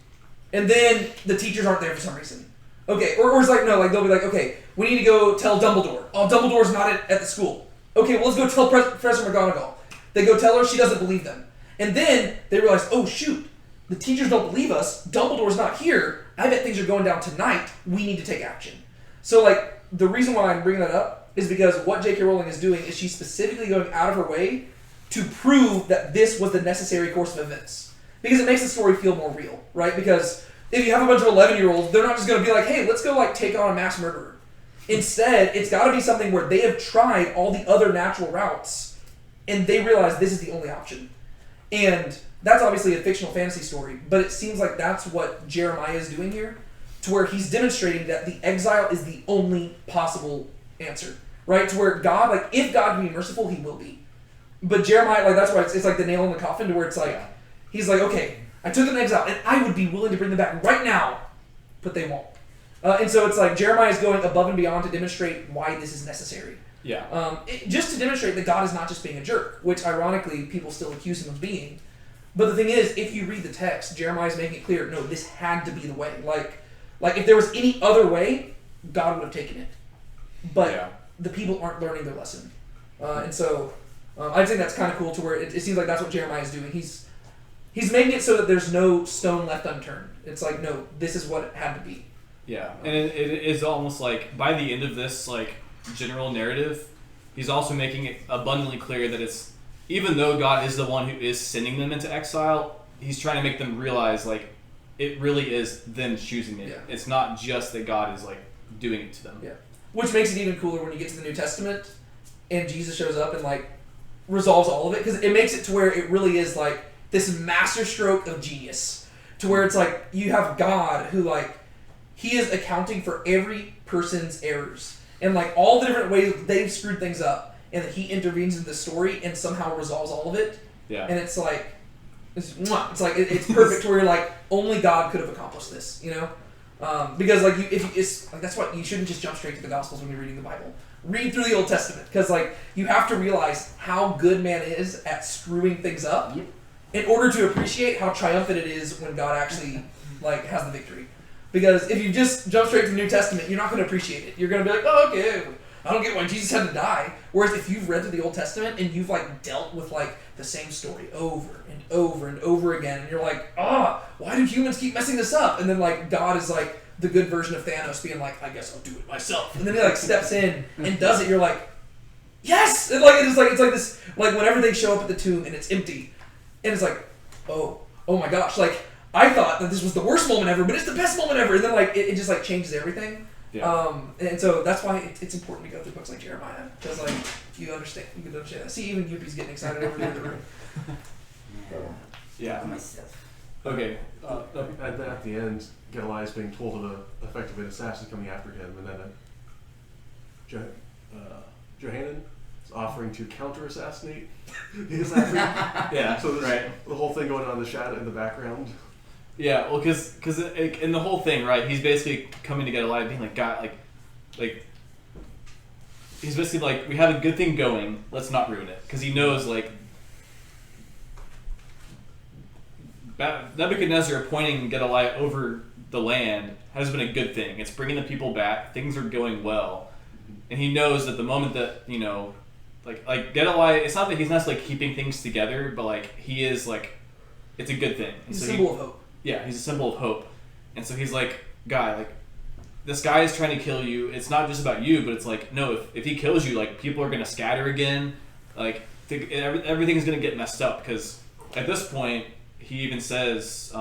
And then the teachers aren't there for some reason. Okay, or it's like no, like they'll be like, okay, we need to go tell Dumbledore. Oh, Dumbledore's not at the school. Okay, well, let's go tell Professor McGonagall. They go tell her, she doesn't believe them. And then they realize, oh shoot, the teachers don't believe us, Dumbledore's not here, I bet things are going down tonight, we need to take action. So like, the reason why I'm bringing that up is because what J.K. Rowling is doing is she's specifically going out of her way to prove that this was the necessary course of events. Because it makes the story feel more real, right? Because if you have a bunch of 11-year-olds, they're not just going to be like, hey, let's go like take on a mass murderer. Instead, it's got to be something where they have tried all the other natural routes and they realize this is the only option. And that's obviously a fictional fantasy story, but it seems like that's what Jeremiah is doing here, to where he's demonstrating that the exile is the only possible answer, right? To where God, like, if God can be merciful, he will be. But Jeremiah, like, that's why it's like the nail in the coffin, to where it's like, he's like, okay, I took them to exile, and I would be willing to bring them back right now, but they won't. And so it's like Jeremiah is going above and beyond to demonstrate why this is necessary. Yeah. Just to demonstrate that God is not just being a jerk, which ironically people still accuse him of being. But the thing is, if you read the text, Jeremiah's making it clear, no, this had to be the way. Like if there was any other way, God would have taken it. But the people aren't learning their lesson. And so I think that's kind of cool to where it seems like that's what Jeremiah is doing. He's making it so that there's no stone left unturned. It's like, no, this is what it had to be. Yeah, and it is almost like by the end of this like general narrative, he's also making it abundantly clear that it's, even though God is the one who is sending them into exile, he's trying to make them realize like it really is them choosing it. Yeah. It's not just that God is like doing it to them. Yeah. Which makes it even cooler when you get to the New Testament and Jesus shows up and like resolves all of it, because it makes it to where it really is like this masterstroke of genius, to where it's like you have God who like he is accounting for every person's errors and like all the different ways they've screwed things up, and that he intervenes in the story and somehow resolves all of it. Yeah. And it's like it's like it's perfect to where you're like only God could have accomplished this, you know? Because like it's like that's what you shouldn't just jump straight to the Gospels when you're reading the Bible. Read through the Old Testament, because like you have to realize how good man is at screwing things up in order to appreciate how triumphant it is when God actually like has the victory. Because if you just jump straight to the New Testament, you're not going to appreciate it. You're going to be like, oh, okay, I don't get why Jesus had to die. Whereas if you've read through the Old Testament and you've like dealt with like the same story over and over and over again, and you're like, why do humans keep messing this up? And then like God is like the good version of Thanos being like, I guess I'll do it myself. And then he like steps in and does it. You're like, yes! And like it's like this, like whenever they show up at the tomb and it's empty, and it's like, oh my gosh, like I thought that this was the worst moment ever, but it's the best moment ever. And then like it just like changes everything. Yeah. And so that's why it's important to go through books like Jeremiah, because like you can understand that. See, even Yuppie's getting excited over there in the room. Yeah. Myself. Okay. At the end, Gedaliah is being told of the effect of an assassin coming after him, and then Johanan is offering to counter-assassinate the assassin. Yeah. So there's right. the whole thing going on in the shadow in the background. Yeah, well, because in the whole thing, right, he's basically coming to get alive, being like, God, like, he's basically like, we have a good thing going, let's not ruin it. Because he knows, like, Nebuchadnezzar appointing Gedaliah over the land has been a good thing. It's bringing the people back, things are going well. And he knows that the moment that, you know, like Gedaliah, it's not that he's not, like, keeping things together, but, like, he is, like, it's a good thing. He's a symbol of hope. Yeah, he's a symbol of hope. And so he's like, guy, like, this guy is trying to kill you. It's not just about you, but it's like, no, if he kills you, like, people are going to scatter again. Like, everything's going to get messed up. Because at this point, he even says,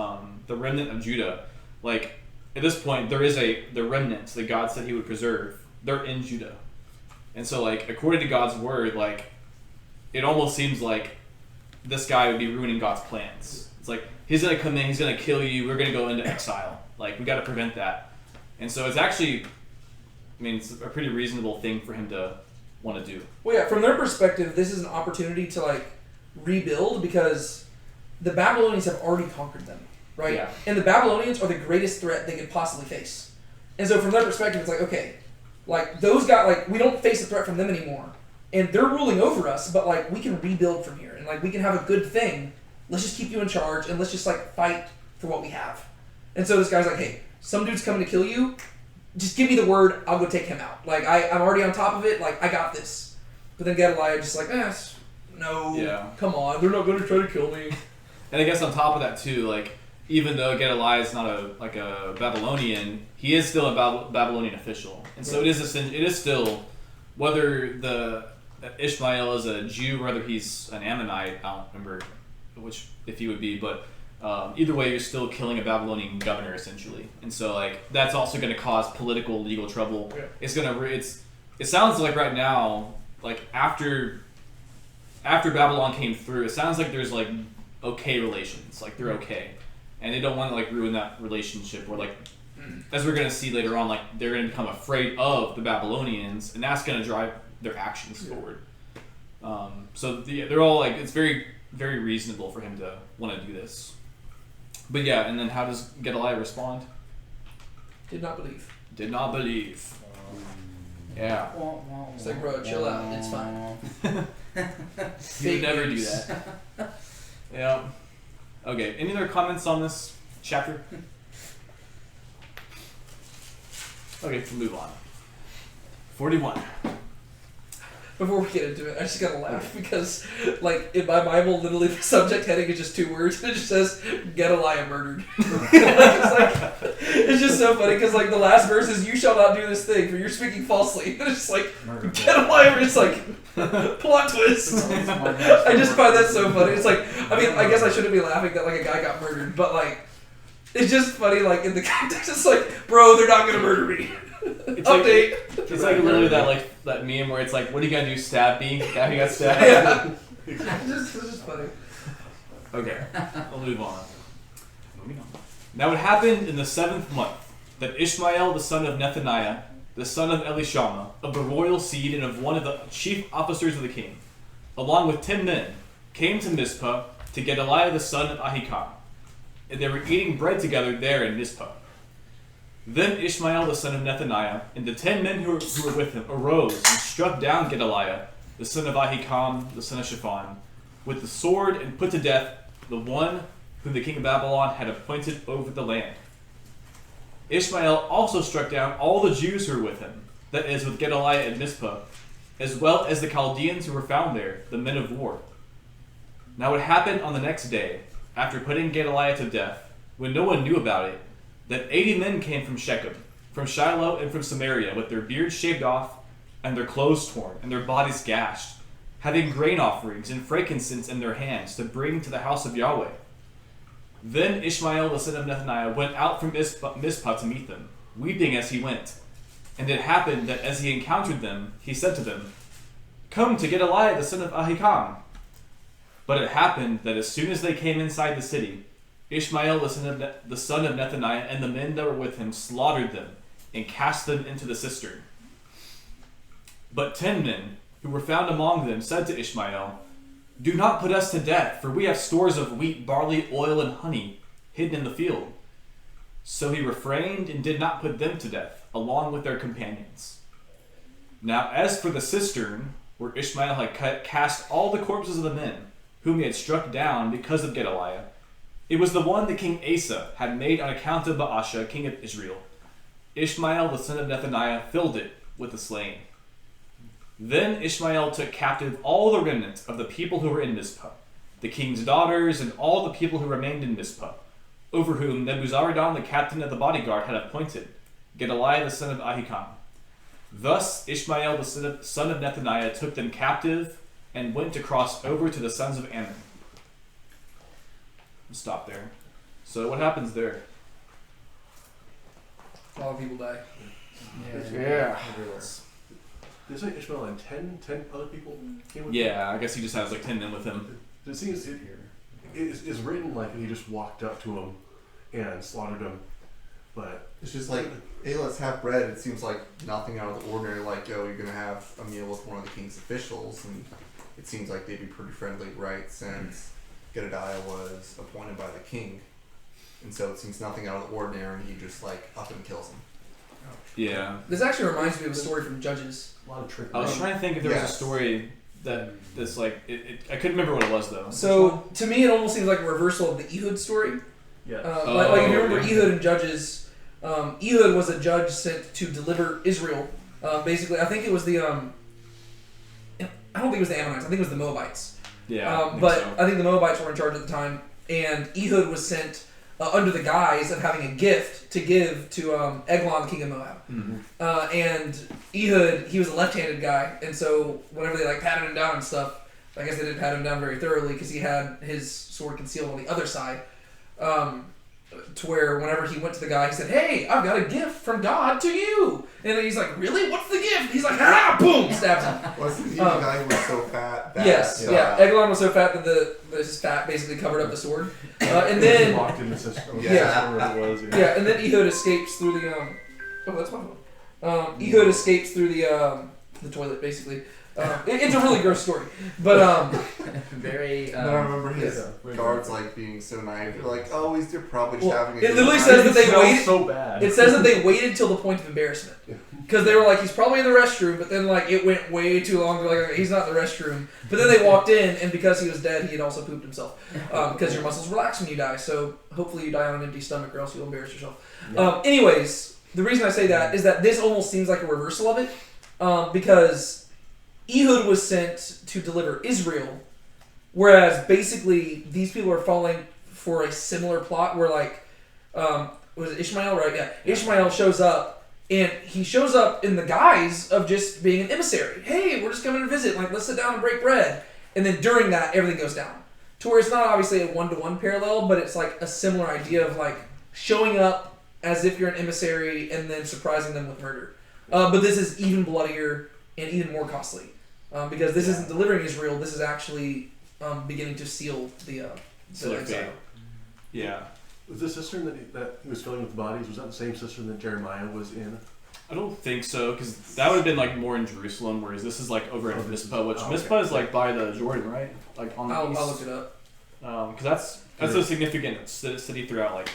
the remnant of Judah. Like, at this point, there is the remnants that God said he would preserve. They're in Judah. And so, like, according to God's word, like, it almost seems like this guy would be ruining God's plans. It's like, he's going to come in, he's going to kill you, we're going to go into exile. Like, we got to prevent that. And so it's actually, I mean, it's a pretty reasonable thing for him to want to do. Well, yeah, from their perspective, this is an opportunity to, like, rebuild, because the Babylonians have already conquered them, right? Yeah. And the Babylonians are the greatest threat they could possibly face. And so from their perspective, it's like, okay, like, those guys, like, we don't face a threat from them anymore. And they're ruling over us, but, like, we can rebuild from here. And, like, we can have a good thing. Let's just keep you in charge, and let's just, like, fight for what we have. And so this guy's like, hey, some dude's coming to kill you. Just give me the word. I'll go take him out. Like, I'm already on top of it. Like, I got this. But then Gedaliah just like, no, Yeah. come on, they're not gonna try to kill me. And I guess on top of that too, like even though Gedaliah is not a Babylonian, he is still a Babylonian official, and so it is still whether the Ishmael is a Jew, whether he's an Ammonite. I don't remember which if he would be, but either way, you're still killing a Babylonian governor essentially, and so like that's also going to cause political legal trouble. Yeah. It sounds like right now, like after Babylon came through, it sounds like there's like okay relations, like they're okay, and they don't want to like ruin that relationship. Or like, as we're gonna see later on, like they're gonna become afraid of the Babylonians, and that's gonna drive their actions forward. So they're all like, it's very, very reasonable for him to want to do this. But yeah, and then how does Gedaliah respond? Did not believe. Did not believe. Yeah. It's like, bro, chill out. It's fine. You would never do that. Yeah. Okay. Any other comments on this chapter? Okay, we'll move on. 41. Before we get into it, I just gotta laugh because, like, in my Bible, literally the subject heading is just 2 words. It just says, Gedaliah murdered. It's just so funny because, like, the last verse is, you shall not do this thing, for you're speaking falsely. And it's just like, Gedaliah, it's like, plot twist. I just find that so funny. It's like, I mean, I guess I shouldn't be laughing that, like, a guy got murdered, but, like, it's just funny, like, in the context, it's like, bro, they're not gonna murder me. It's Update. It's like literally that meme where it's like, what are you gonna do, stab me? Guy who got stabbed. Yeah. It's just funny. Okay, we'll move on. Moving on. Now it happened in the 7th month that Ishmael the son of Nethaniah, the son of Elishama, of the royal seed and of one of the chief officers of the king, along with 10 men, came to Mizpah to Gedaliah the son of Ahikam, and they were eating bread together there in Mizpah. Then Ishmael the son of Nethaniah and the 10 men who were with him arose and struck down Gedaliah the son of Ahikam the son of Shaphan with the sword, and put to death the one whom the king of Babylon had appointed over the land. Ishmael also struck down all the Jews who were with him, that is, with Gedaliah at Mizpah, as well as the Chaldeans who were found there, the men of war. Now it happened on the next day, after putting Gedaliah to death, when no one knew about it, that 80 men came from Shechem, from Shiloh, and from Samaria, with their beards shaved off, and their clothes torn, and their bodies gashed, having grain offerings and frankincense in their hands to bring to the house of Yahweh. Then Ishmael the son of Nethaniah went out from Mizpah to meet them, weeping as he went. And it happened that as he encountered them, he said to them, "Come to Gedaliah the son of Ahikam." But it happened that as soon as they came inside the city, Ishmael the son of Nethaniah and the men that were with him slaughtered them and cast them into the cistern. But 10 men who were found among them said to Ishmael, "Do not put us to death, for we have stores of wheat, barley, oil, and honey hidden in the field." So he refrained and did not put them to death, along with their companions. Now as for the cistern, where Ishmael had cast all the corpses of the men whom he had struck down because of Gedaliah, it was the one that King Asa had made on account of Baasha, king of Israel. Ishmael the son of Nethaniah filled it with the slain. Then Ishmael took captive all the remnant of the people who were in Mizpah, the king's daughters and all the people who remained in Mizpah, over whom Nebuzaradan the captain of the bodyguard had appointed, Gedaliah the son of Ahikam. Thus Ishmael the son of Nethaniah took them captive and went to cross over to the sons of Ammon. Stop there. So what happens there? A lot of people die. Yeah. Did you say Ishmael and 10 other people came with him? Yeah, I guess he just has like 10 men with him. It seems it's written like he just walked up to him and slaughtered him, but It's just like, hey, let's have bread. It seems like nothing out of the ordinary. Like, yo, you're gonna have a meal with one of the king's officials, and it seems like they'd be pretty friendly, right? Since Gedaliah was appointed by the king, and so it seems nothing out of the ordinary. And he just like up and kills him. Yeah. This actually reminds me of a story from Judges. a lot of trickery. I was trying to think if there was a Yes. story that's like, I couldn't remember what it was though. So to me, it almost seems like a reversal of the Ehud story. Yeah. Like if you remember yeah. Ehud in Judges, Ehud was a judge sent to deliver Israel. Basically, I think it was the I don't think it was the Ammonites. I think it was the Moabites. Yeah. I think But so. I think the Moabites were in charge at the time, and Ehud was sent under the guise of having a gift to give to Eglon, the king of Moab. Mhm. And Ehud, he was a left-handed guy, and so whenever they like patted him down and stuff, I guess they didn't pat him down very thoroughly because he had his sword concealed on the other side. To where whenever he went to the guy, he said, "Hey, I've got a gift from God to you." And then he's like, "Really? What's the gift?" He's like, "Ah!" Boom! Stabs him. Wasn't he the guy who was so fat that Yes, yeah. Eglon was so fat that his fat basically covered up the sword. And then locked in the system. Yeah. Where it was. yeah, and then Ehud escapes through the oh, that's my phone. Ehud escapes through the toilet basically. It's a really gross story, but Very. And I remember his yeah. guards like being so naive. They're like, "Oh, they're probably just Well, having a it good literally time." says that they smells waited- so bad. it says that they waited till the point of embarrassment because they were like, he's probably in the restroom, but then like it went way too long. They're like, okay, he's not in the restroom, but then they walked in, and because he was dead, he had also pooped himself because your muscles relax when you die. So hopefully you die on an empty stomach, or else you'll embarrass yourself. Anyways, the reason I say that is that this almost seems like a reversal of it because Ehud was sent to deliver Israel, whereas basically these people are falling for a similar plot where like was it Ishmael, right? Yeah. Ishmael shows up, and he shows up in the guise of just being an emissary. Hey, we're just coming to visit. Like, let's sit down and break bread. And then during that, everything goes down. To where it's not obviously a one-to-one parallel, but it's like a similar idea of like showing up as if you're an emissary and then surprising them with murder. But this is even bloodier and even more costly because this isn't delivering Israel. This is actually beginning to seal the Seal their exile. fate. Yeah. Was this cistern that he was filling with bodies, was that the same cistern that Jeremiah was in? I don't think so, because that would have been like more in Jerusalem, whereas this is like over in Mizpah, which okay. Mizpah is like by the Jordan, right? Like on the I'll east. look it up. Because that's a significant city throughout like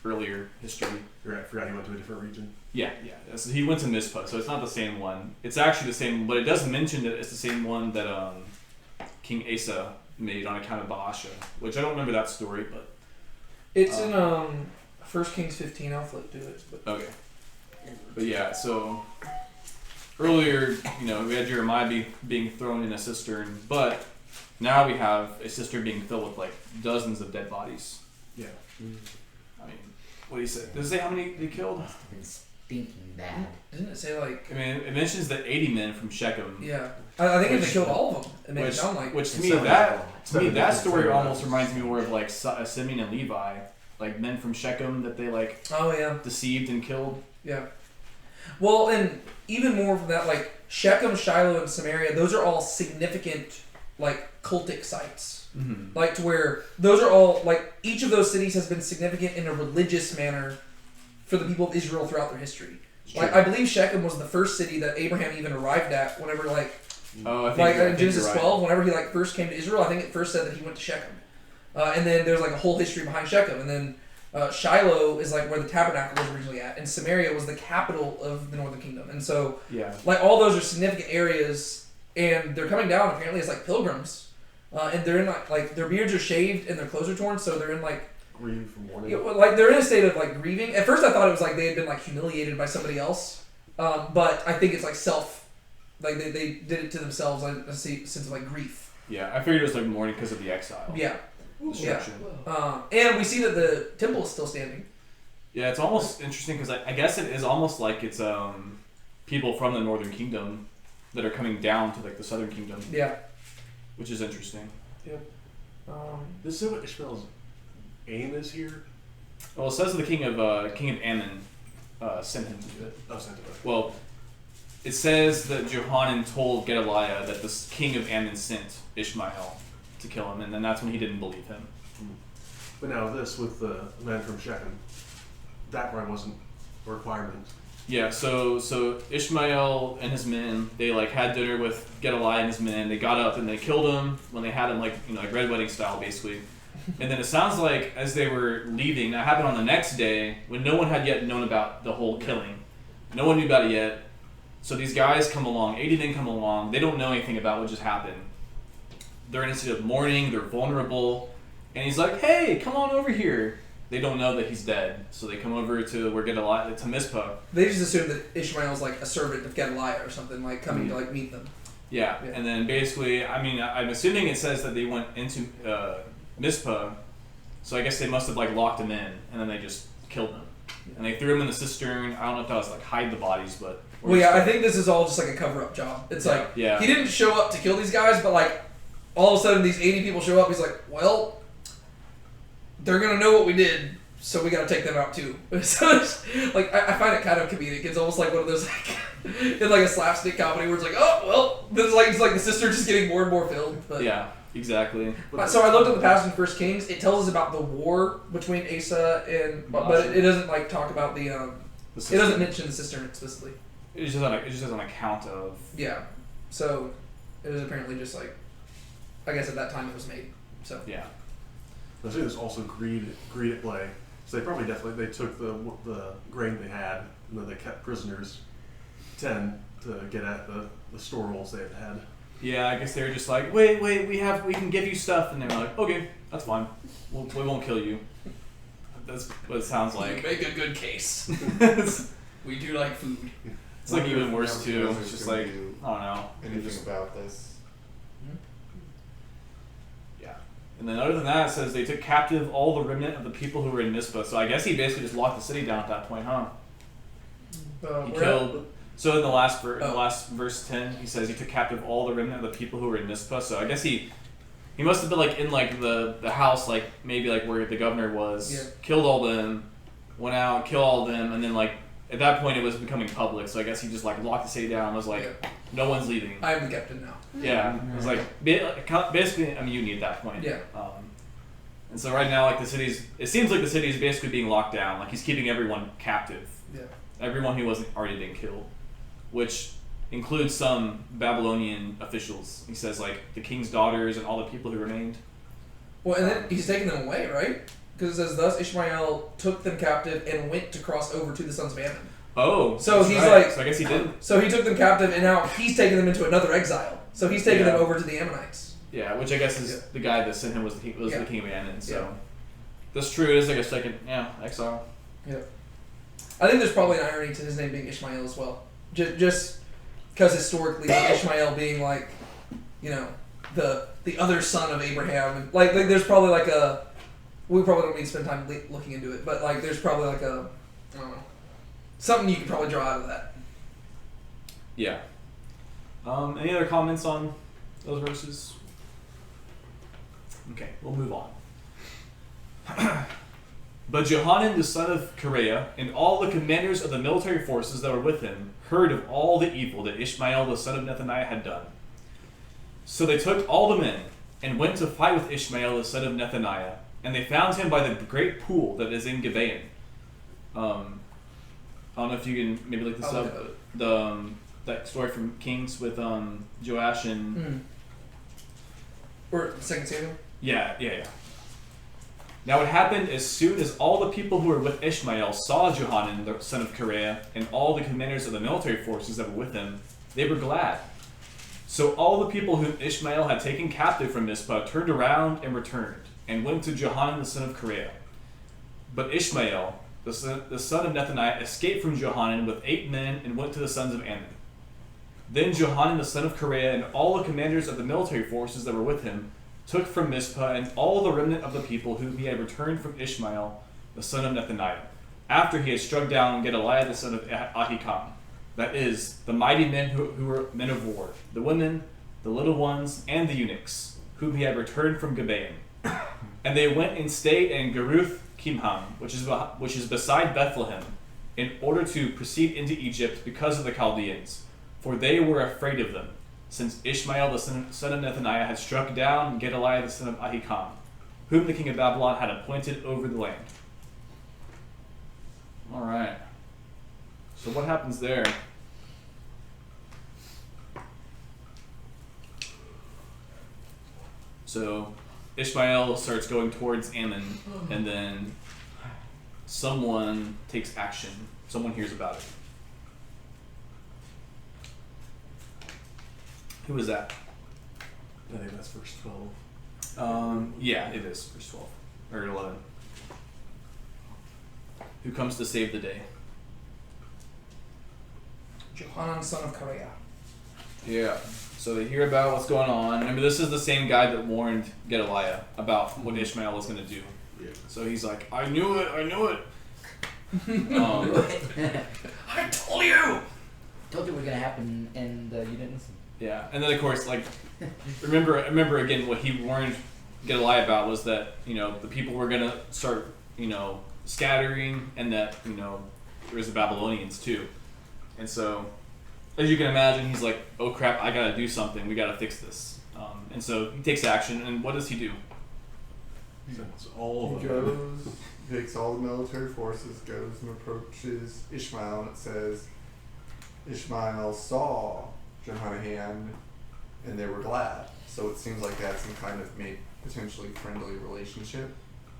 earlier history. You're right, I forgot he went to a different region. Yeah. So he went to Mizpah, so it's not the same one. It's actually the same, but it does mention that it's the same one that King Asa made on account of Baasha, which I don't remember that story, but It's in 1 Kings 15. I'll flip to it. But okay. But yeah, so earlier, we had Jeremiah being thrown in a cistern, but now we have a cistern being filled with like dozens of dead bodies. Yeah. I mean, what do you say? Does it say how many they killed? It's stinking bad. didn't it say like? I mean, it mentions that 80 men from Shechem. Yeah, I think Which- they killed all of them. It made it Which, sound like. which to It's me seven that people. to me Seven that people, story three almost others. reminds me more of like Simeon and Levi, like men from Shechem that they like Oh yeah, deceived and killed. yeah. Well, and even more from that, like Shechem, Shiloh, and Samaria, those are all significant, like cultic sites. Mm-hmm. Like to where those are all like each of those cities has been significant in a religious manner for the people of Israel throughout their history. Like I believe Shechem was the first city that Abraham even arrived at. Whenever like Oh, I think like you're- I in think Genesis you're right. 12, whenever he like first came to Israel, I think it first said that he went to Shechem, and then there's like a whole history behind Shechem, and then Shiloh is like where the tabernacle was originally at, and Samaria was the capital of the northern kingdom, and so Yeah. like all those are significant areas, and they're coming down apparently as like pilgrims, and they're in like their beards are shaved and their clothes are torn, so they're in like Grieving for mourning. like they're in a state of like grieving. At first, I thought it was like they had been like humiliated by somebody else, but I think it's like like they did it to themselves. I see a sense of like grief. Yeah, I figured it was like mourning because of the exile. Yeah, Destruction. and we see that the temple is still standing. Yeah, it's almost interesting because I guess it is almost like it's people from the northern kingdom that are coming down to like the southern kingdom, Yeah. which is interesting. This is what Ishmael's aim is here. Well, it says the king of Ammon sent him to do it. Oh, sent it. Well, it says that Johanan told Gedaliah that the king of Ammon sent Ishmael to kill him, and then that's when he didn't believe him. But now this with the man from Shechem, that probably wasn't a requirement. Yeah, so Ishmael and his men, they like had dinner with Gedaliah and his men. They got up and they killed him when they had him like like red wedding style basically. And then it sounds like as they were leaving, that happened on the next day when no one had yet known about the whole killing. No one knew about it yet. So these guys come along, 80 men come along. They don't know anything about what just happened. They're in a state of mourning. They're vulnerable. And he's like, "Hey, come on over here." They don't know that he's dead, so they come over to where Gedaliah, to Mizpah. They just assume that Ishmael's like a servant of Gedaliah or something, like coming to like meet them. Yeah. Yeah. And then basically, I mean, I'm assuming it says that they went into Mizpah, so I guess they must have like locked him in, and then they just killed him, and they threw him in the cistern. I don't know if that was like hide the bodies, but Well, yeah, I think this is all just like a cover-up job. It's like Yeah. he didn't show up to kill these guys, but like all of a sudden these 80 people show up. He's like, well, they're gonna know what we did, so we gotta take them out too. So it's, like I find it kind of comedic. It's almost like one of those like in like a slapstick comedy where it's like, oh well, this is like it's like the sister just getting more and more filled. But yeah, exactly. So I looked at the past in First Kings. It tells us about the war between Asa and, but it doesn't like talk about the. It doesn't mention the cistern explicitly. It's just on account of. Yeah, so it was apparently just like, I guess at that time it was made. So Yeah. I think there's also greed at play. So they probably definitely they took the grain they had and then they kept prisoners 10 to get at the store rolls they had. Yeah, I guess they were just like, wait, we can give you stuff, and they were like, okay, that's fine, we won't kill you. That's what it sounds like. make a good case. it's We do like food. like even worse too. Nebuchadnezzar's It's just gonna like do I don't know. anything Just- about this. yeah. And then other than that, it says they took captive all the remnant of the people who were in Mizpah. So I guess he basically just locked the city down at that point, huh? He We're killed. So in the last Oh. verse 10, he says he took captive all the remnant of the people who were in Mizpah. So I guess he must have been like in like the house, like maybe like where the governor was. Yeah. Killed all them, went out, killed all them, and then like at that point it was becoming public. So I guess he just like locked the city down. And was like, Yeah. no one's leaving. I am the captain now. Yeah, it was like basically a mutiny at that point. Yeah. And so right now, like it seems like the city is basically being locked down. Like he's keeping everyone captive. Yeah. Everyone who wasn't already been killed, which includes some Babylonian officials. He says like the king's daughters and all the people who remained. Well, and then he's taking them away, right? Because it says, thus Ishmael took them captive and went to cross over to the sons of Ammon. Oh, So that's he's right. like- So I guess he did. So he took them captive, and now he's taking them into another exile. So he's taking Yeah. them over to the Ammonites. Yeah, which I guess is Yeah. the guy that sent him was the Yeah. king of Ammon. So Yeah. that's true. It is like a second exile. I think there's probably an irony to his name being Ishmael as well. Just because historically, Ishmael being like, you know, the other son of Abraham, and like there's probably like a, we probably don't need to spend time looking into it, but like there's probably like a, I don't know, something you could probably draw out of that. Yeah. Any other comments on those verses? Okay, we'll move on. But Johanan the son of Kareah and all the commanders of the military forces that were with him heard of all the evil that Ishmael the son of Nethaniah had done. So they took all the men and went to fight with Ishmael the son of Nethaniah, and they found him by the great pool that is in Gibeon. I don't know if you can maybe look this I'll up. look it That story from Kings with Joash and Or 2 Samuel. yeah. Now it happened as soon as all the people who were with Ishmael saw Johanan the son of Kareah and all the commanders of the military forces that were with him, they were glad. So all the people whom Ishmael had taken captive from Mizpah turned around and returned, and went to Johanan the son of Kareah. But Ishmael, the son of Nethaniah, escaped from Johanan with 8 men and went to the sons of Ammon. Then Johanan the son of Kareah and all the commanders of the military forces that were with him took from Mizpah and all the remnant of the people whom he had returned from Ishmael the son of Nethaniah, after he had struck down Gedaliah the son of Ahikam. That is, the mighty men who were men of war, the women, the little ones, and the eunuchs, whom he had returned from Gibeon. And they went and stayed in Geruth Kimham, which is beside Bethlehem, in order to proceed into Egypt because of the Chaldeans, for they were afraid of them, since Ishmael the son of Nethaniah had struck down Gedaliah the son of Ahikam, whom the king of Babylon had appointed over the land. All right. So what happens there? So Ishmael starts going towards Ammon, and then someone takes action. Someone hears about it. Who is that? I think that's verse 12. Yeah, it is verse 12 or 11. Who comes to save the day? Johanan son of Kareah. Yeah. So they hear about what's going on. Remember, this is the same guy that warned Gedaliah about what Ishmael was going to do. Yeah. So he's like, I knew it. I told you. Told you it was gonna happen, and you didn't listen. Yeah, and then of course, like, remember again what he warned Gedaliah about was that the people were gonna start scattering, and that there was the Babylonians too, and so as you can imagine, he's like, oh crap, I gotta do something. We gotta fix this, and so he takes action. And what does he do? It's all He of them. goes, takes all the military forces, goes and approaches Ishmael, and it says, Ishmael saw Johanan, and they were glad. So it seems like they had some kind of potentially friendly relationship.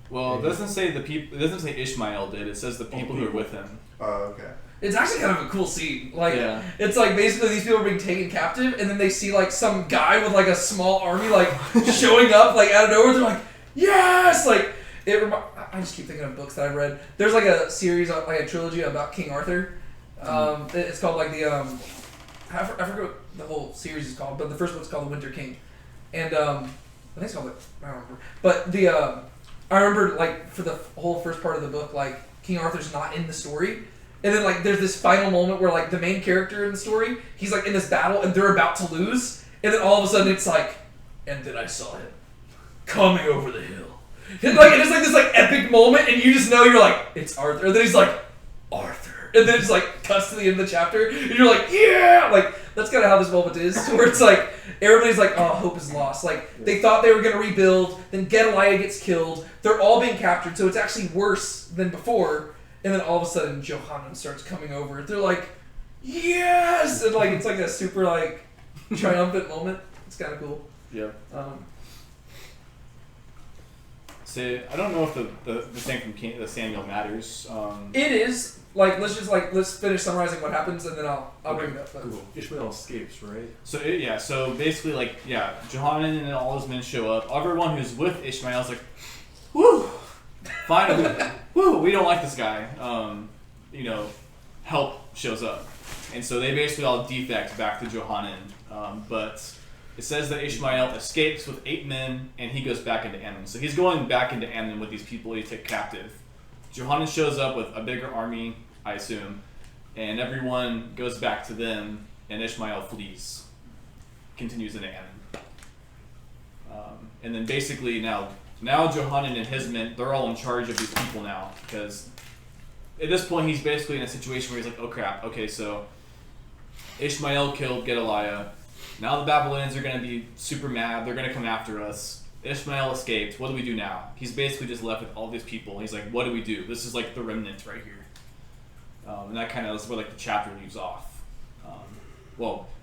Well, it doesn't say the people. It doesn't say Ishmael did. It says the people who are with him. Oh, okay. It's actually kind of a cool scene. Like, Yeah. it's like basically these people are being taken captive, and then they see like some guy with like a small army like showing up like out of nowhere. They're like, yes! Like I just keep thinking of books that I read. There's like a series, like a trilogy about King Arthur. It's called like the I forget what the whole series is called, but the first one's called The Winter King, and I think it's called I don't remember. But the I remember like for the whole first part of the book, like King Arthur's not in the story, and then like there's this final moment where like the main character in the story, he's like in this battle and they're about to lose, and then all of a sudden it's like, and then I saw him coming over the hill. And like it's like this like epic moment, and you just know you're like, it's Arthur. And then he's like, Arthur. And then it's like cuts to the end of the chapter, and you're like, yeah! Like that's kind of how this moment is, where it's like everybody's like, oh, hope is lost. Like they thought they were gonna rebuild, then Gedaliah gets killed. They're all being captured, so it's actually worse than before. And then all of a sudden, Johanan starts coming over. They're like, yes! And like it's like a super like triumphant moment. It's kind of cool. Yeah. See, I don't know if the thing from the Samuel matters. It is like let's finish summarizing what happens, and then I'll bring it up. But. Cool. Ishmael escapes, right? So basically, Johanan and all his men show up. Everyone who's with Ishmael is like, whoo, finally, whoo, we don't like this guy. Help shows up, and so they basically all defect back to Johanan. But it says that Ishmael escapes with 8 men, and he goes back into Ammon. So he's going back into Ammon with these people he took captive. Johanan shows up with a bigger army, I assume, and everyone goes back to them, and Ishmael flees, continues into Ammon. And then basically now Johanan and his men, they're all in charge of these people now, because at this point he's basically in a situation where he's like, oh crap, okay, so Ishmael killed Gedaliah. Now the Babylonians are going to be super mad. They're going to come after us. Ishmael escaped. What do we do now? He's basically just left with all these people. He's like, what do we do? This is like the remnant right here. And that kind of is where like the chapter leaves off.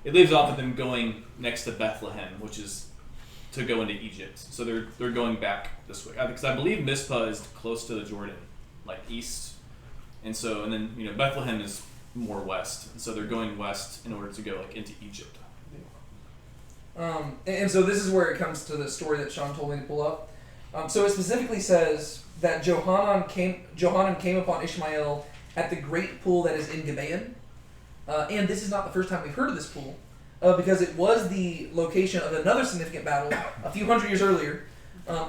It leaves off with them going next to Bethlehem, which is to go into Egypt. So they're going back this way. Because I believe Mizpah is close to the Jordan, like east. And then Bethlehem is more west. And so they're going west in order to go like into Egypt. And so this is where it comes to the story that Sean told me to pull up. So it specifically says that Johanan came upon Ishmael at the great pool that is in Gibeon. And this is not the first time we've heard of this pool, because it was the location of another significant battle a few hundred years earlier.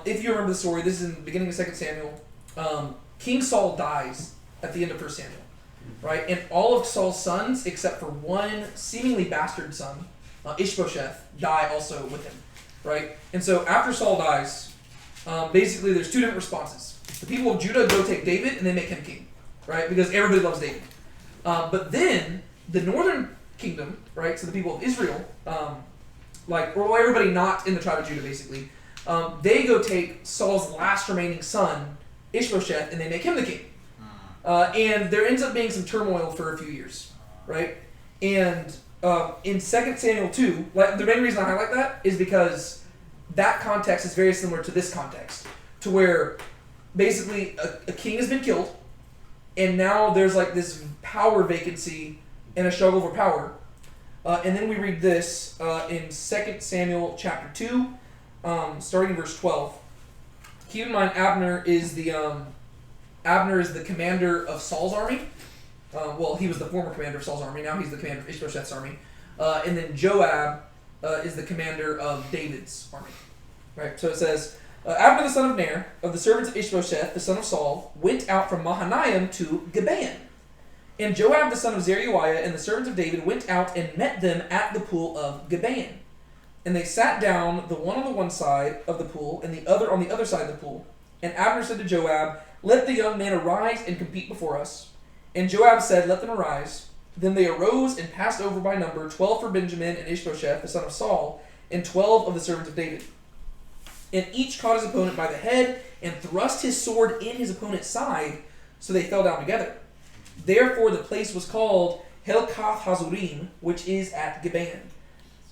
If you remember the story, this is in the beginning of 2 Samuel. King Saul dies at the end of 1 Samuel, right? And all of Saul's sons, except for one seemingly bastard son, Ishbosheth, die also with him, right? And so after Saul dies, basically there's 2 different responses. The people of Judah go take David and they make him king, right? Because everybody loves David. But then the northern kingdom, right? So the people of Israel, everybody not in the tribe of Judah, basically, they go take Saul's last remaining son, Ishbosheth, and they make him the king. And there ends up being some turmoil for a few years, right? And in 2 Samuel 2, the main reason I highlight that is because that context is very similar to this context, to where basically a king has been killed, and now there's like this power vacancy and a struggle for power. And then we read this in 2 Samuel chapter 2, starting in verse 12. Keep in mind, Abner is the commander of Saul's army. He was the former commander of Saul's army. Now he's the commander of Ishbosheth's army. and then Joab is the commander of David's army. Right. So it says, Abner the son of Ner, of the servants of Ishbosheth, the son of Saul, went out from Mahanaim to Gibeon. And Joab the son of Zeruiah and the servants of David went out and met them at the pool of Gibeon. And they sat down, the one on the one side of the pool, and the other on the other side of the pool. And Abner said to Joab, "Let the young men arise and compete before us." And Joab said, "Let them arise." Then they arose and passed over by number 12 for Benjamin and Ishbosheth, the son of Saul, and 12 of the servants of David. And each caught his opponent by the head and thrust his sword in his opponent's side, so they fell down together. Therefore the place was called Helkath Hazurim, which is at Gibeon.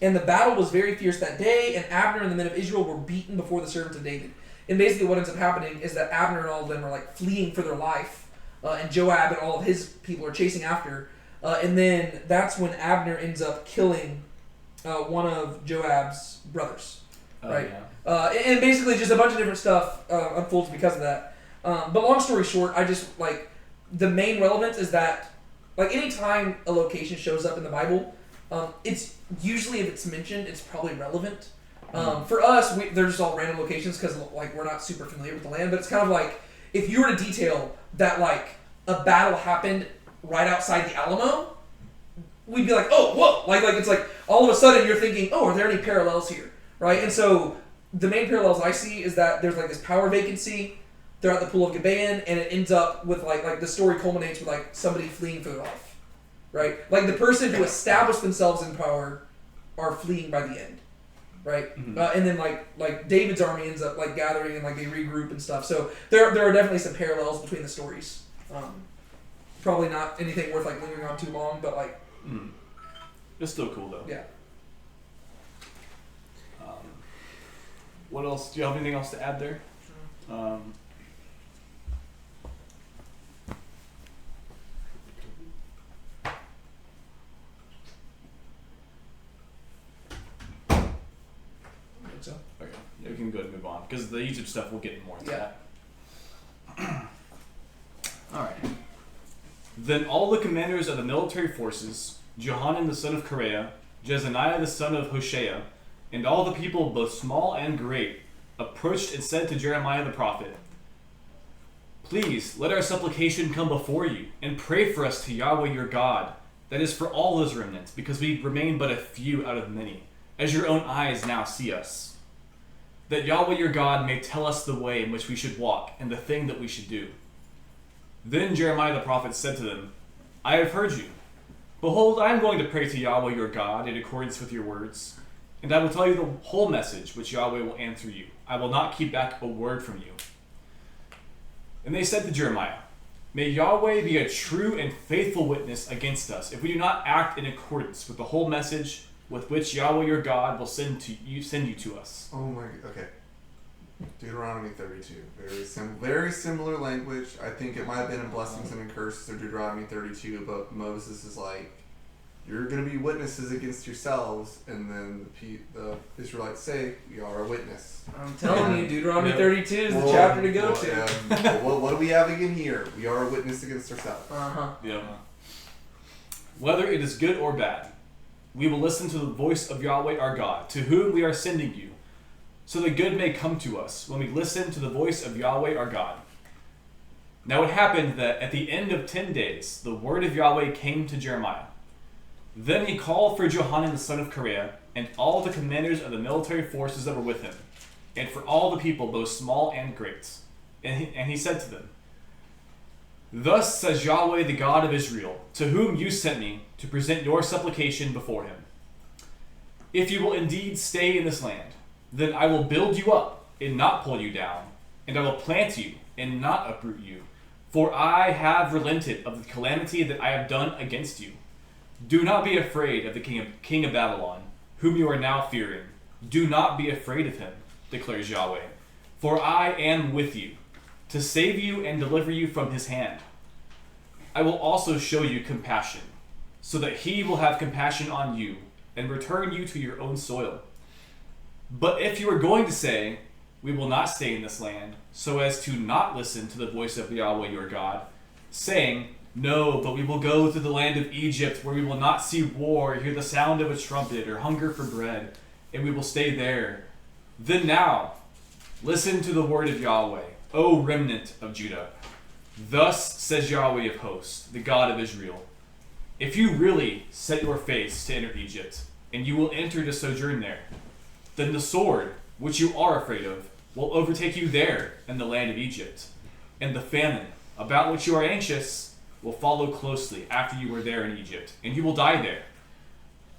And the battle was very fierce that day, and Abner and the men of Israel were beaten before the servants of David. And basically what ends up happening is that Abner and all of them are like fleeing for their life, and Joab and all of his people are chasing after. And then that's when Abner ends up killing one of Joab's brothers. Right. Yeah. And basically just a bunch of different stuff unfolds because of that. But long story short, I just, like, the main relevance is that, like, anytime a location shows up in the Bible, it's usually, if it's mentioned, it's probably relevant. For us, they're just all random locations because, like, we're not super familiar with the land, but it's kind of like, if you were to detail that, like, a battle happened right outside the Alamo, we'd be like, oh, whoa! Like it's like, all of a sudden you're thinking, oh, are there any parallels here? Right? And so, the main parallels I see is that there's, like, this power vacancy, they're at the pool of Gibeon, and it ends up with, like the story culminates with, like, somebody fleeing for their life. Right? Like, the person who established themselves in power are fleeing by the end. Right? Mm-hmm. And then, like David's army ends up, like, gathering and, like, they regroup and stuff. So, there are definitely some parallels between the stories. Probably not anything worth, like, lingering on too long, but, like... It's still cool, though. Yeah. What else? Do you have anything else to add there? So. Okay. Yeah, we can go ahead and move on because the YouTube stuff we'll get in more into that. All right. Then all the commanders of the military forces, Johanan the son of Kareah, Jezaniah the son of Hoshea, and all the people, both small and great, approached and said to Jeremiah the prophet, "Please let our supplication come before you, and pray for us to Yahweh your God, that is for all his remnants, because we remain but a few out of many, as your own eyes now see us. That Yahweh your God may tell us the way in which we should walk, and the thing that we should do." Then Jeremiah the prophet said to them, "I have heard you. Behold, I am going to pray to Yahweh your God in accordance with your words, and I will tell you the whole message which Yahweh will answer you. I will not keep back a word from you." And they said to Jeremiah, "May Yahweh be a true and faithful witness against us if we do not act in accordance with the whole message with which Yahweh your God will send you to us." Oh my, okay. Deuteronomy 32. Very similar language. I think it might have been in Blessings and in Curses or Deuteronomy 32, but Moses is like, you're going to be witnesses against yourselves, and then the Israelites say, we are a witness. I'm telling you, Deuteronomy Yeah. 32 is the chapter to go to. What do we have again here? We are a witness against ourselves. Uh-huh. Yeah. "Whether it is good or bad, we will listen to the voice of Yahweh our God, to whom we are sending you, so that good may come to us when we listen to the voice of Yahweh our God." Now it happened that at the end of 10 days, the word of Yahweh came to Jeremiah. Then he called for Johanan the son of Kareah, and all the commanders of the military forces that were with him, and for all the people, both small and great. And he said to them, "Thus says Yahweh the God of Israel, to whom you sent me to present your supplication before him. If you will indeed stay in this land, then I will build you up and not pull you down, and I will plant you and not uproot you, for I have relented of the calamity that I have done against you. Do not be afraid of the king of Babylon, whom you are now fearing. Do not be afraid of him, declares Yahweh, for I am with you, to save you and deliver you from his hand. I will also show you compassion, so that he will have compassion on you, and return you to your own soil. But if you are going to say, 'We will not stay in this land,' so as to not listen to the voice of Yahweh your God, saying, No, but we will go to the land of Egypt, where we will not see war, hear the sound of a trumpet, or hunger for bread, and we will stay there. Then now, listen to the word of Yahweh, O remnant of Judah. Thus says Yahweh of hosts, the God of Israel. If you really set your face to enter Egypt, and you will enter to sojourn there, then the sword, which you are afraid of, will overtake you there in the land of Egypt, and the famine, about which you are anxious, will follow closely after you are there in Egypt, and you will die there.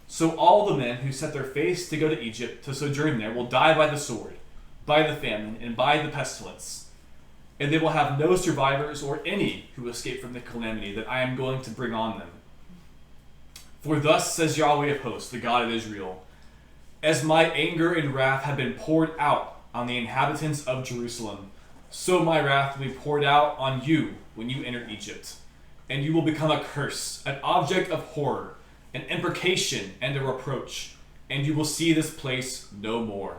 So all the men who set their face to go to Egypt to sojourn there will die by the sword, by the famine, and by the pestilence. And they will have no survivors or any who escape from the calamity that I am going to bring on them. For thus says Yahweh of hosts, the God of Israel, as my anger and wrath have been poured out on the inhabitants of Jerusalem, so my wrath will be poured out on you when you enter Egypt. And you will become a curse, an object of horror, an imprecation and a reproach, and you will see this place no more.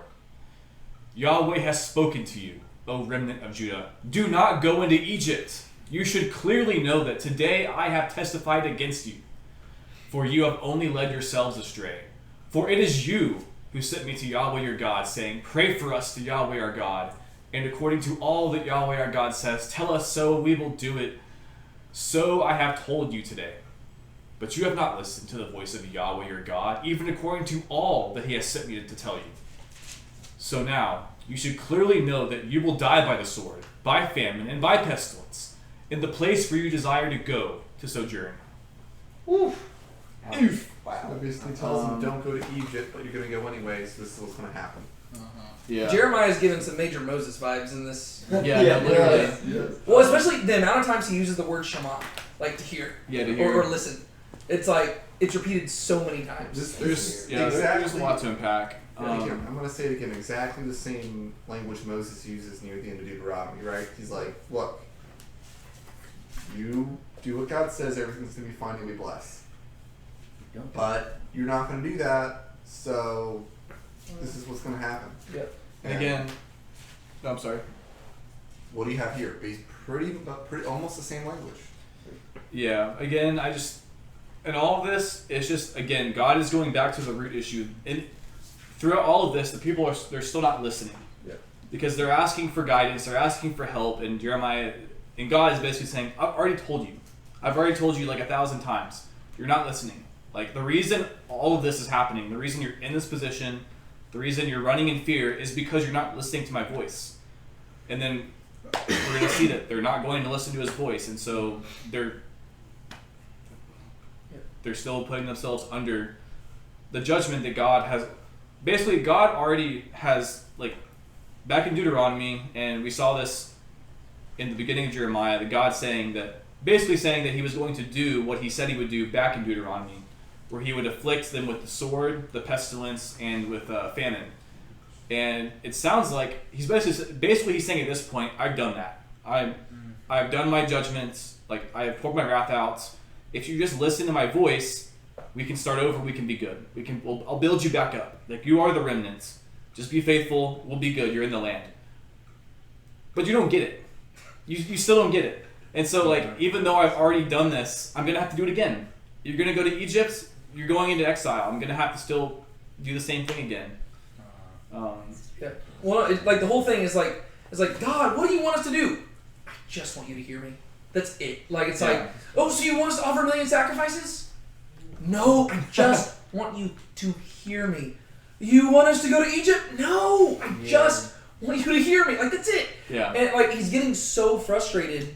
Yahweh has spoken to you, O remnant of Judah. Do not go into Egypt. You should clearly know that today I have testified against you, for you have only led yourselves astray. For it is you who sent me to Yahweh your God, saying, pray for us to Yahweh our God, and according to all that Yahweh our God says, tell us so, we will do it. So I have told you today. But you have not listened to the voice of Yahweh your God, even according to all that he has sent me to tell you. So now, you should clearly know that you will die by the sword, by famine, and by pestilence, in the place where you desire to go to sojourn. Oof. Wow. That basically tells them don't go to Egypt, but you're going to go anyway, so this is what's going to happen. Yeah. Jeremiah's given some major Moses vibes in this. Yeah, literally. Yes. Well, especially the amount of times he uses the word Shema, like to hear, Yeah, to hear. or listen. It's like it's repeated so many times. There's a lot to unpack. Again, I'm going to say it again, exactly the same language Moses uses near the end of Deuteronomy, right? He's like, look, you do what God says, everything's going to be fine, you'll be blessed. But you're not going to do that, so this is what's going to happen. Yep. And again, no, I'm sorry. What do you have here? Pretty almost the same language. Yeah, again, and all of this, it's just, again, God is going back to the root issue. And throughout all of this, the people they're still not listening. Yeah. Because they're asking for guidance, they're asking for help, and Jeremiah, and God is basically saying, I've already told you like 1,000 times. You're not listening. Like, the reason all of this is happening, the reason you're in this position, the reason you're running in fear is because you're not listening to my voice. And then we're going to see that they're not going to listen to his voice, and so they're still putting themselves under the judgment that God has. Basically, God already has, like, back in Deuteronomy, and we saw this in the beginning of Jeremiah, that God basically saying that he was going to do what he said he would do back in Deuteronomy, where he would afflict them with the sword, the pestilence, and with famine. And it sounds like he's basically he's saying at this point, I've done that. I've done my judgments. Like, I have poured my wrath out. If you just listen to my voice, we can start over. We can be good. I'll build you back up. Like, you are the remnants. Just be faithful. We'll be good. You're in the land. But you don't get it. You still don't get it. And so, like, even though I've already done this, I'm gonna have to do it again. You're gonna go to Egypt. You're going into exile. I'm gonna have to still do the same thing again. Yeah. Well, like the whole thing is like, God, what do you want us to do? I just want you to hear me. That's it. Like, it's like, oh, so you want us to offer 1,000,000 sacrifices? No, I just want you to hear me. You want us to go to Egypt? No, I just want you to hear me. Like, that's it. Yeah. And like, he's getting so frustrated.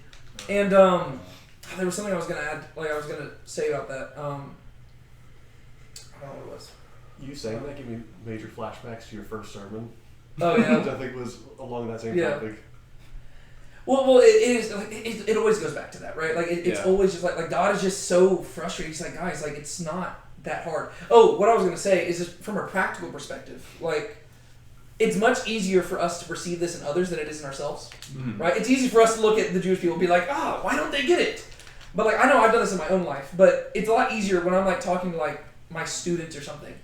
And there was something I was gonna add. Like, I was gonna say about that. I don't know what it was. You saying that gave me major flashbacks to your first sermon. Oh yeah. Which I think was along that same Yeah. topic. Well, it is. Like, it always goes back to that, right? Like, it's always just like God is just so frustrated. He's like, guys, like, it's not that hard. Oh, what I was gonna say is just from a practical perspective, like, it's much easier for us to perceive this in others than it is in ourselves, right? It's easy for us to look at the Jewish people and be like, why don't they get it? But like, I know I've done this in my own life, but it's a lot easier when I'm like talking to like my students or something,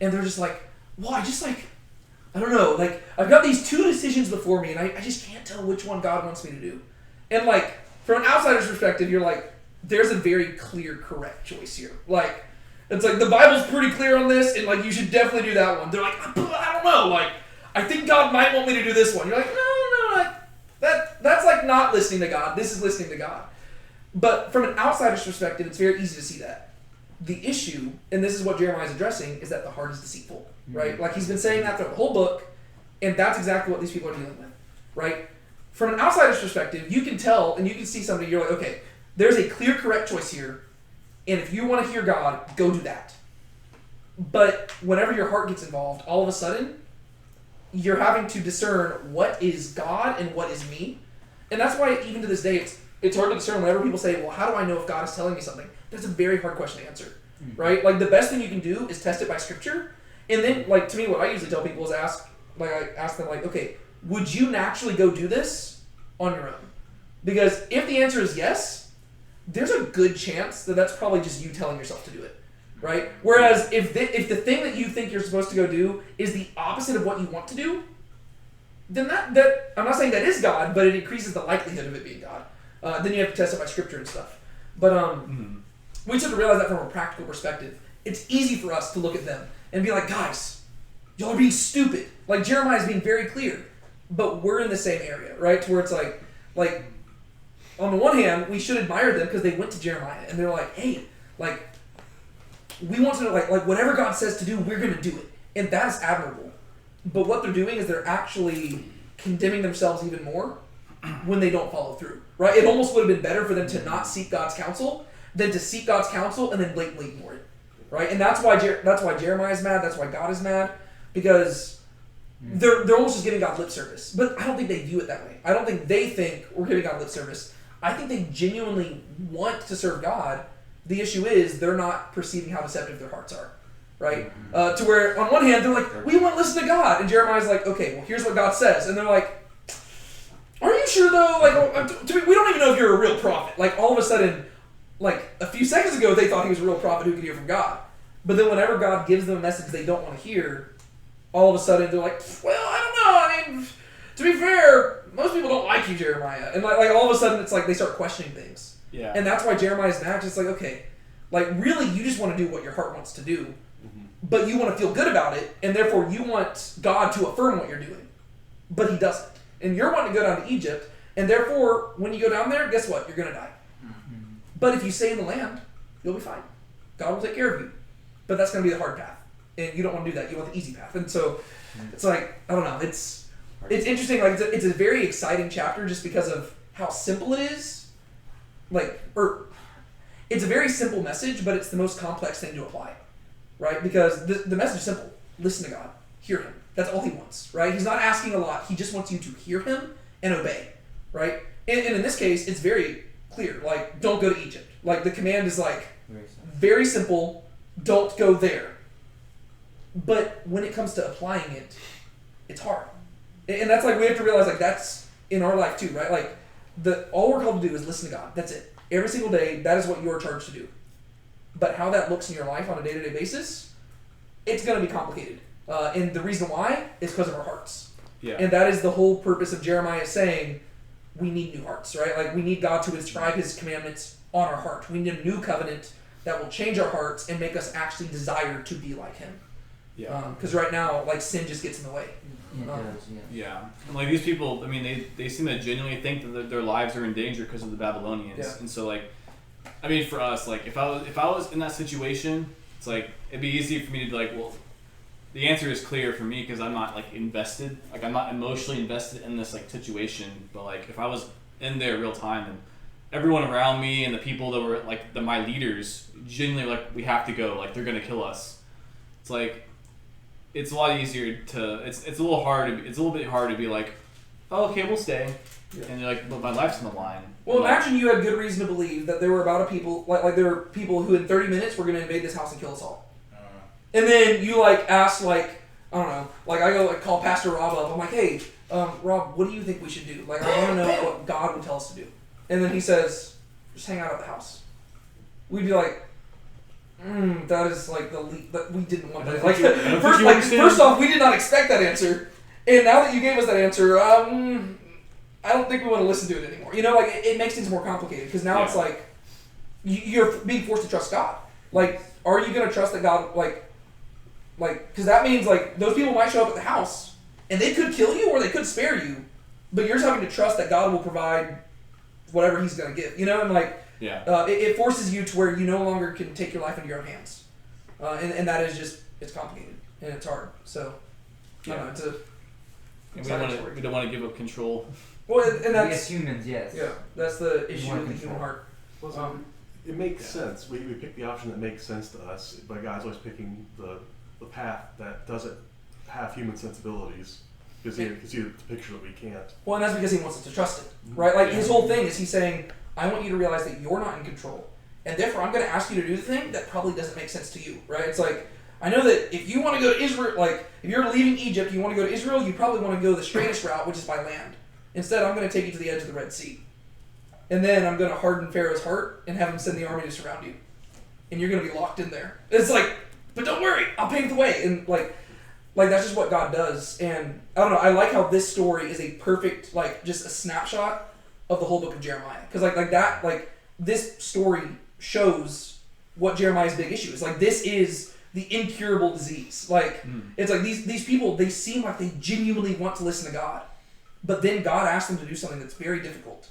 and they're just like, well, I don't know, like, I've got these two decisions before me, and I just can't tell which one God wants me to do. And like, from an outsider's perspective, you're like, there's a very clear, correct choice here. Like, it's like the Bible's pretty clear on this, and like you should definitely do that one. They're like, I don't know, like I think God might want me to do this one. You're like, no, like, that's like not listening to God. This is listening to God. But from an outsider's perspective, it's very easy to see that. The issue, and this is what Jeremiah is addressing, is that the heart is deceitful, right? Like he's been saying that throughout the whole book, and that's exactly what these people are dealing with, right? From an outsider's perspective, you can tell and you can see somebody, you're like, okay, there's a clear, correct choice here, and if you want to hear God, go do that. But whenever your heart gets involved, all of a sudden, you're having to discern what is God and what is me. And that's why even to this day, it's hard to discern whenever people say, well, how do I know if God is telling me something? That's a very hard question to answer, right? Like the best thing you can do is test it by scripture. And then, like, to me, what I usually tell people is I ask them, like, okay, would you naturally go do this on your own? Because if the answer is yes, there's a good chance that that's probably just you telling yourself to do it, right? Whereas if the thing that you think you're supposed to go do is the opposite of what you want to do, then that I'm not saying that is God, but it increases the likelihood of it being God. Then you have to test it by scripture and stuff. But we just have to realize that from a practical perspective. It's easy for us to look at them and be like, guys, y'all are being stupid. Like Jeremiah is being very clear, but we're in the same area, right? To where it's like on the one hand, we should admire them because they went to Jeremiah and they're like, hey, like we want to know, like whatever God says to do, we're going to do it, and that is admirable. But what they're doing is they're actually condemning themselves even more when they don't follow through, right? It almost would have been better for them to not seek God's counsel than to seek God's counsel and then blatantly ignore it, right? And that's why Jeremiah is mad. That's why God is mad, because they're almost just giving God lip service. But I don't think they view it that way. I don't think they think we're giving God lip service. I think they genuinely want to serve God. The issue is they're not perceiving how deceptive their hearts are, right? To where on one hand they're like, we want to listen to God, and Jeremiah's like, okay, well here's what God says, and they're like, are you sure though? Like, we don't even know if you're a real prophet. Like all of a sudden, like a few seconds ago they thought he was a real prophet who could hear from God, but then whenever God gives them a message they don't want to hear, all of a sudden they're like, well, I don't know. I mean, to be fair, most people don't like you, Jeremiah, and like all of a sudden it's like they start questioning things. Yeah. And that's why Jeremiah's mad. It's like, okay, like really you just want to do what your heart wants to do, but you want to feel good about it, and therefore you want God to affirm what you're doing, but he doesn't. And you're wanting to go down to Egypt, and therefore when you go down there, guess what? You're going to die. But if you stay in the land, you'll be fine. God will take care of you. But that's going to be the hard path, and you don't want to do that. You want the easy path. And so it's like, I don't know. It's interesting. Like it's a very exciting chapter just because of how simple it is. It's a very simple message, but it's the most complex thing to apply, right? Because the message is simple. Listen to God. Hear him. That's all he wants, right? He's not asking a lot. He just wants you to hear him and obey, right? And in this case, it's very clear. Like, don't go to Egypt. Like, the command is like, very simple. Don't go there. But when it comes to applying it, it's hard. And that's like, we have to realize, like, that's in our life too, right? Like, all we're called to do is listen to God. That's it. Every single day, that is what you are charged to do. But how that looks in your life on a day-to-day basis, it's going to be complicated. And the reason why is because of our hearts. Yeah. And that is the whole purpose of Jeremiah saying we need new hearts, right? Like we need God to inscribe his commandments on our heart. We need a new covenant that will change our hearts and make us actually desire to be like him. Yeah. Because right now, like sin just gets in the way. Yeah. And like these people, I mean, they seem to genuinely think that their lives are in danger because of the Babylonians. Yeah. And so like, I mean, for us, like if I was in that situation, it's like it'd be easy for me to be like, well, the answer is clear for me because I'm not like invested, like I'm not emotionally invested in this like situation. But like if I was in there real time and everyone around me and the people that were like my leaders genuinely like we have to go, like they're gonna kill us. It's like it's a lot easier to it's a little hard. It's a little bit hard to be like, oh, okay, we'll stay, and you're like, but my life's on the line. Well, imagine you had good reason to believe that there were about a people like there were people who in 30 minutes were gonna invade this house and kill us all. And then you like ask like, I don't know, like I go like call Pastor Rob up. I'm like, hey, Rob, what do you think we should do? Like I want to know what God would tell us to do. And then he says, just hang out at the house. We'd be like, that is like that we didn't want that. Like first off, we did not expect that answer, and now that you gave us that answer, I don't think we want to listen to it anymore. You know, like it makes things more complicated because now it's like, you're being forced to trust God. Like, are you gonna trust that God because that means like those people might show up at the house and they could kill you or they could spare you, but you're just having to trust that God will provide whatever He's gonna give. You know, and like it forces you to where you no longer can take your life into your own hands, and that is just it's complicated and it's hard. So I don't know, it's a And we don't want to give up control. well, and We that's as humans, yes. yeah, that's the We issue want with the control. human heart. Well, it makes sense. We pick the option that makes sense to us, but God's always picking the path that doesn't have human sensibilities because He sees the picture that we can't. Well, and that's because He wants us to trust it, right? Like Yeah. His whole thing is He's saying, I want you to realize that you're not in control, and therefore I'm going to ask you to do the thing that probably doesn't make sense to you, right? It's like, I know that if you want to go to Israel, like if you're leaving Egypt, you want to go to Israel, you probably want to go the straightest route, which is by land. Instead, I'm going to take you to the edge of the Red Sea, and then I'm going to harden Pharaoh's heart and have him send the army to surround you, and you're going to be locked in there. It's like, but don't worry, I'll pave the way, and like that's just what God does. And I don't know, I like how this story is a perfect, like, just a snapshot of the whole book of Jeremiah, because like this story shows what Jeremiah's big issue is. Like, this is the incurable disease. Like, it's like these people, they seem like they genuinely want to listen to God, but then God asks them to do something that's very difficult.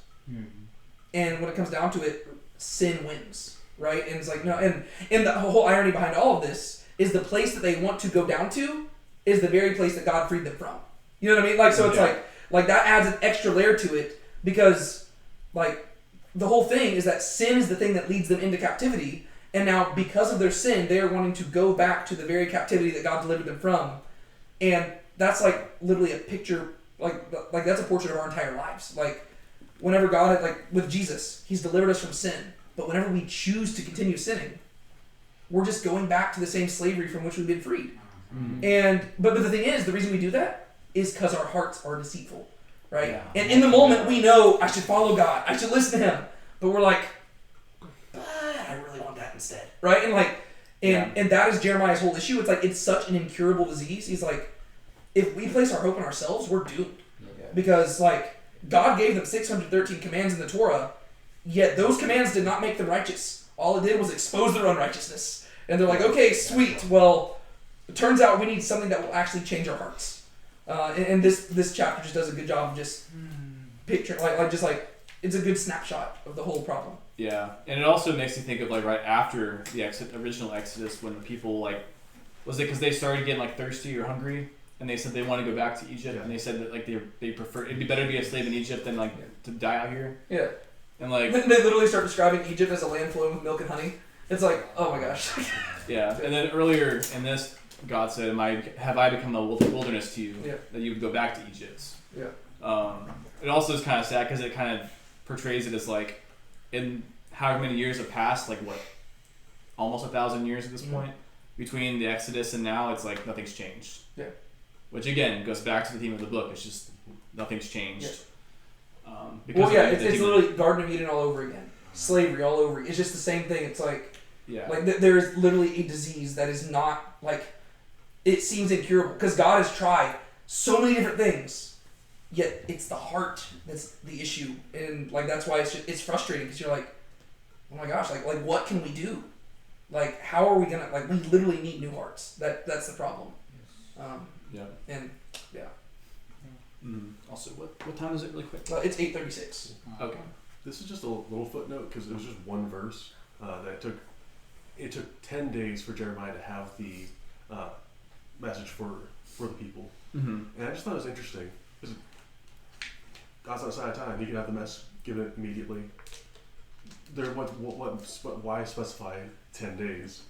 And when it comes down to it, sin wins, right? And it's like, no, and the whole irony behind all of this is the place that they want to go down to is the very place that God freed them from. You know what I mean? Like, so it's like that adds an extra layer to it, because like the whole thing is that sin is the thing that leads them into captivity. And now, because of their sin, they are wanting to go back to the very captivity that God delivered them from. And that's like literally a picture, like that's a portrait of our entire lives. Like, whenever God had, like with Jesus, He's delivered us from sin. But whenever we choose to continue sinning, we're just going back to the same slavery from which we've been freed. And but the thing is, the reason we do that is because our hearts are deceitful, right? Yeah. And in the moment, we know I should follow God, I should listen to Him, but we're like, but I really want that instead, right? And like, and that is Jeremiah's whole issue. It's like it's such an incurable disease. He's like, if we place our hope in ourselves, we're doomed, because like God gave them 613 commands in the Torah, yet those commands did not make them righteous. All it did was expose their unrighteousness. And they're like, okay, sweet. Well, it turns out we need something that will actually change our hearts. And this chapter just does a good job of just picturing, like it's a good snapshot of the whole problem. Yeah, and it also makes you think of like right after the original Exodus, when the people like, was it because they started getting like thirsty or hungry, and they said they want to go back to Egypt, and they said that like they prefer, it'd be better to be a slave in Egypt than like to die out here. Yeah. And like they literally start describing Egypt as a land flowing with milk and honey. It's like, oh my gosh. yeah, and then earlier in this, God said, have I become a wilderness to you, that you would go back to Egypt? Yeah. It also is kind of sad because it kind of portrays it as like, in however many years have passed, like what, almost 1,000 years at this point, between the Exodus and now, it's like nothing's changed. Yeah. Which again goes back to the theme of the book. It's just nothing's changed. Well, yeah, it's literally Garden of Eden all over again. Slavery all over. It's just the same thing. It's like, like there is literally a disease that is not like, it seems incurable because God has tried so many different things, yet it's the heart that's the issue, and like that's why it's frustrating, because you're like, oh my gosh, like what can we do? Like, how are we gonna, like, we literally need new hearts. That's the problem. And yeah. Also, what time is it really quick? It's 8:36. Okay. This is just a little footnote because it was just one verse that it took 10 days for Jeremiah to have the message for the people. And I just thought it was interesting because God's outside of time. You can have the message given immediately. Why specify 10 days?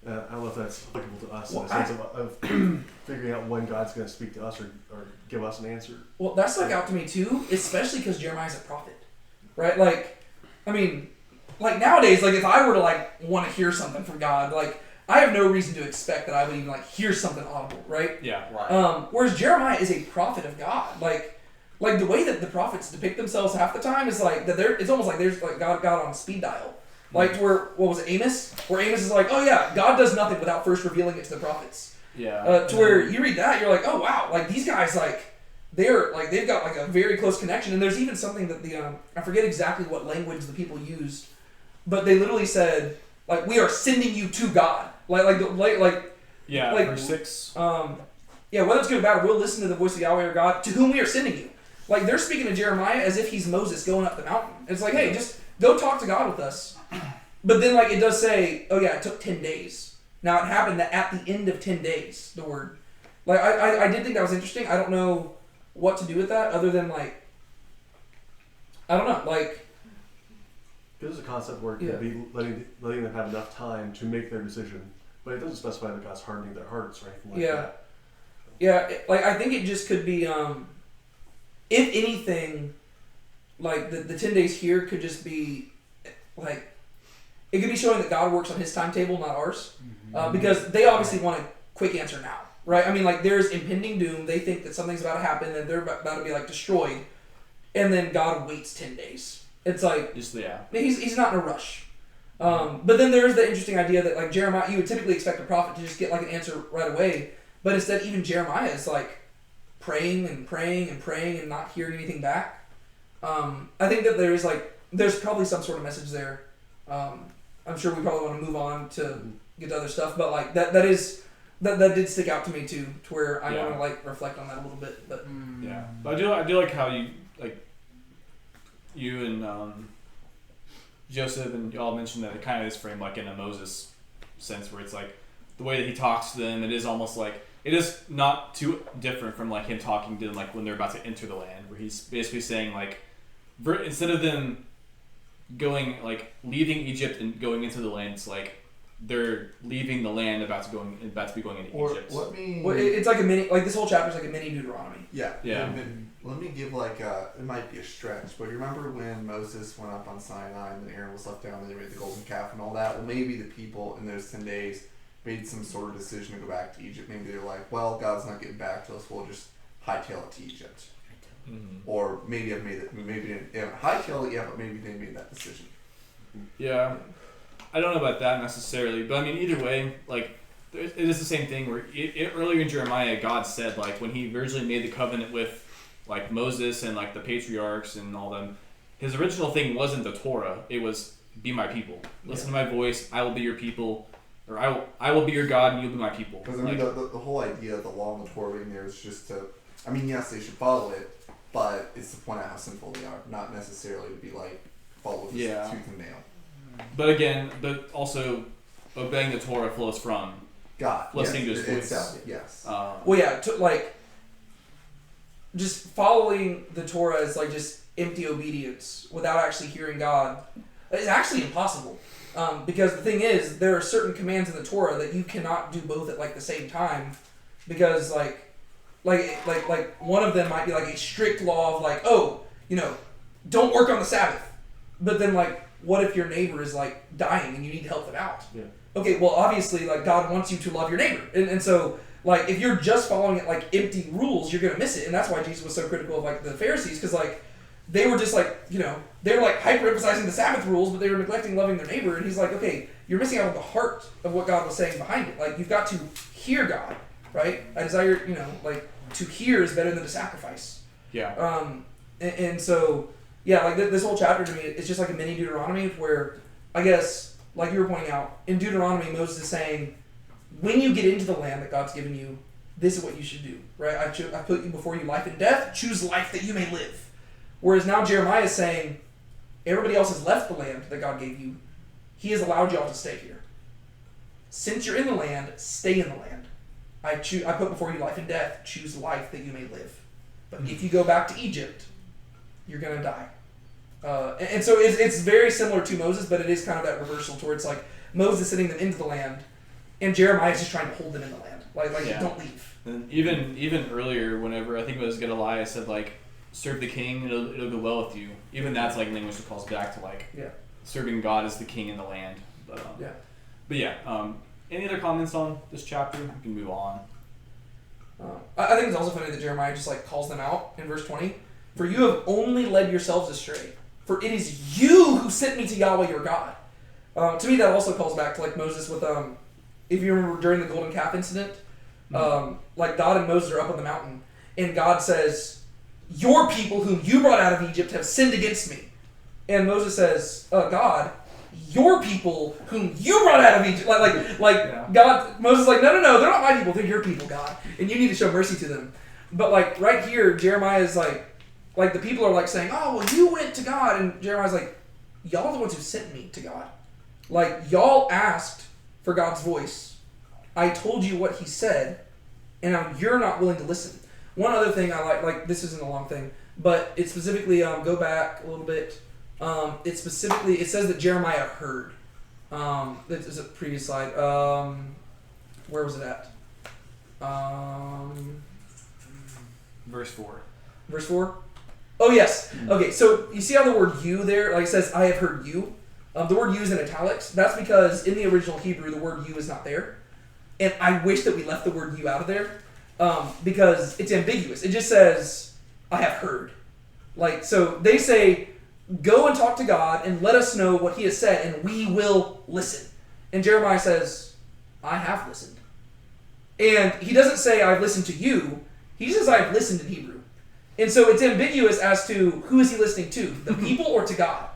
I don't know if that's applicable to us in the sense of figuring out when God's going to speak to us or give us an answer. Well, that stuck out to me too, especially because Jeremiah's a prophet, right? Like, I mean, like nowadays, like if I were to like want to hear something from God, like I have no reason to expect that I would even like hear something audible, right? Yeah, right. Whereas Jeremiah is a prophet of God, like the way that the prophets depict themselves half the time is like that it's almost like there's like God on speed dial. Like where, what was it, Amos? Where Amos is like, oh yeah, God does nothing without first revealing it to the prophets. Yeah. To where you read that, you're like, oh wow, like these guys, like they've got like a very close connection. And there's even something that I forget exactly what language the people used, but they literally said like we are sending you to God. Yeah, like, verse 6. Yeah, whether it's good or bad, we'll listen to the voice of Yahweh or God, to whom we are sending you. Like, they're speaking to Jeremiah as if he's Moses going up the mountain. It's like, hey, just go talk to God with us. But then, like, it does say, oh yeah, it took 10 days. Now, it happened that at the end of 10 days, the word. Like, I did think that was interesting. I don't know what to do with that, other than, like, I don't know, like... There's a concept where it Yeah. could be letting them have enough time to make their decision, but it doesn't specify that God's hardening their hearts or anything like Yeah. that. Yeah, like, I think it just could be, if anything, like, the 10 days here could just be, like, it could be showing that God works on his timetable, not ours. Because they obviously want a quick answer now, right? I mean, like, there's impending doom. They think that something's about to happen and they're about to be, like, destroyed. And then God waits 10 days. It's like, Just, yeah. he's not in a rush. But then there's the interesting idea that, like, Jeremiah, you would typically expect a prophet to just get, like, an answer right away. But instead, even Jeremiah is, like, praying and praying and praying and not hearing anything back. I think that there's probably some sort of message there. I'm sure we probably want to move on to get to other stuff, but like that did stick out to me too, to where I want to like reflect on that a little bit. But Yeah, but I do like how you and Joseph and y'all mentioned that it kind of is framed like in a Moses sense, where it's like the way that he talks to them. It is almost like it is not too different from like him talking to them like when they're about to enter the land, where he's basically saying like instead of them going like leaving Egypt and going into the land, it's like they're leaving the land about to be going into Egypt. it's like a mini, like this whole chapter is like a mini Deuteronomy. Yeah. Yeah. Let me give like it might be a stretch, but you remember when Moses went up on Sinai and then Aaron was left down and they made the golden calf and all that? Well, maybe the people in those 10 days made some sort of decision to go back to Egypt. Maybe they're like, well, God's not getting back to us. We'll just hightail it to Egypt. Mm-hmm. Or maybe I've made it. Maybe didn't hightail it. Yeah, but maybe they made that decision. Yeah, I don't know about that necessarily, but I mean either way, like it is the same thing where earlier in Jeremiah, God said like when he originally made the covenant with like Moses and like the patriarchs and all them, his original thing wasn't the Torah. It was be my people, listen to my voice. I will be your people, or I will be your God and you'll be my people. Because I mean the whole idea of the law and the Torah being there is just to. I mean, yes, they should follow it, but it's to point out how sinful they are, not necessarily to be like follow this tooth and nail. But again, also obeying the Torah flows from God, listening to his voice. Itself, yes. Well, yeah, like just following the Torah is like just empty obedience without actually hearing God. It's actually impossible. Because the thing is, there are certain commands in the Torah that you cannot do both at like the same time, because like one of them might be like a strict law of like, oh, don't work on the Sabbath. But then like, what if your neighbor is like dying and you need to help them out? Yeah. Okay, well obviously like God wants you to love your neighbor. And so like if you're just following it like empty rules, you're going to miss it. And that's why Jesus was so critical of like the Pharisees, because like they were just like, they were like hyper-emphasizing the Sabbath rules, but they were neglecting loving their neighbor. And he's like, okay, you're missing out on the heart of what God was saying behind it. Like you've got to hear God, right? I desire, like to hear is better than to sacrifice. Yeah. And so, yeah, like this whole chapter to me, it's just like a mini Deuteronomy where, I guess, like you were pointing out, in Deuteronomy, Moses is saying, when you get into the land that God's given you, this is what you should do, right? I put you before you life and death. Choose life that you may live. Whereas now Jeremiah is saying, everybody else has left the land that God gave you. He has allowed y'all to stay here. Since you're in the land, stay in the land. I put before you life and death. Choose life that you may live. But if you go back to Egypt, you're going to die. And so it's very similar to Moses, but it is kind of that reversal towards like Moses sending them into the land, and Jeremiah is just trying to hold them in the land. Like don't leave. And even earlier, whenever I think it was Gedaliah said like, serve the king, it'll go well with you. Even that's like language that calls back to like serving God as the king in the land. But any other comments on this chapter? We can move on. I think it's also funny that Jeremiah just like calls them out in verse 20. For you have only led yourselves astray. For it is you who sent me to Yahweh your God. To me, that also calls back to like Moses with if you remember during the golden calf incident, like God and Moses are up on the mountain, and God says, "Your people whom you brought out of Egypt have sinned against me." And Moses says, "God, your people whom you brought out of Egypt. Yeah. God, Moses is like, no, they're not my people, they're your people, God. And you need to show mercy to them. But like right here, Jeremiah is like the people are like saying, oh, well, you went to God. And Jeremiah's like, y'all are the ones who sent me to God. Like, y'all asked for God's voice. I told you what he said, and now you're not willing to listen. One other thing I like this isn't a long thing, but it specifically, go back a little bit. It says that Jeremiah heard. This is a previous slide. Where was it at? Verse 4. Verse 4? Oh, yes. Okay, so you see how the word you there, like it says, I have heard you? The word you is in italics. That's because in the original Hebrew, the word you is not there. And I wish that we left the word you out of there because it's ambiguous. It just says, I have heard. Like, so they say, go and talk to God and let us know what he has said and we will listen. And Jeremiah says, I have listened. And he doesn't say, I've listened to you. He says, I've listened in Hebrew. And so it's ambiguous as to who is he listening to, the people or to God.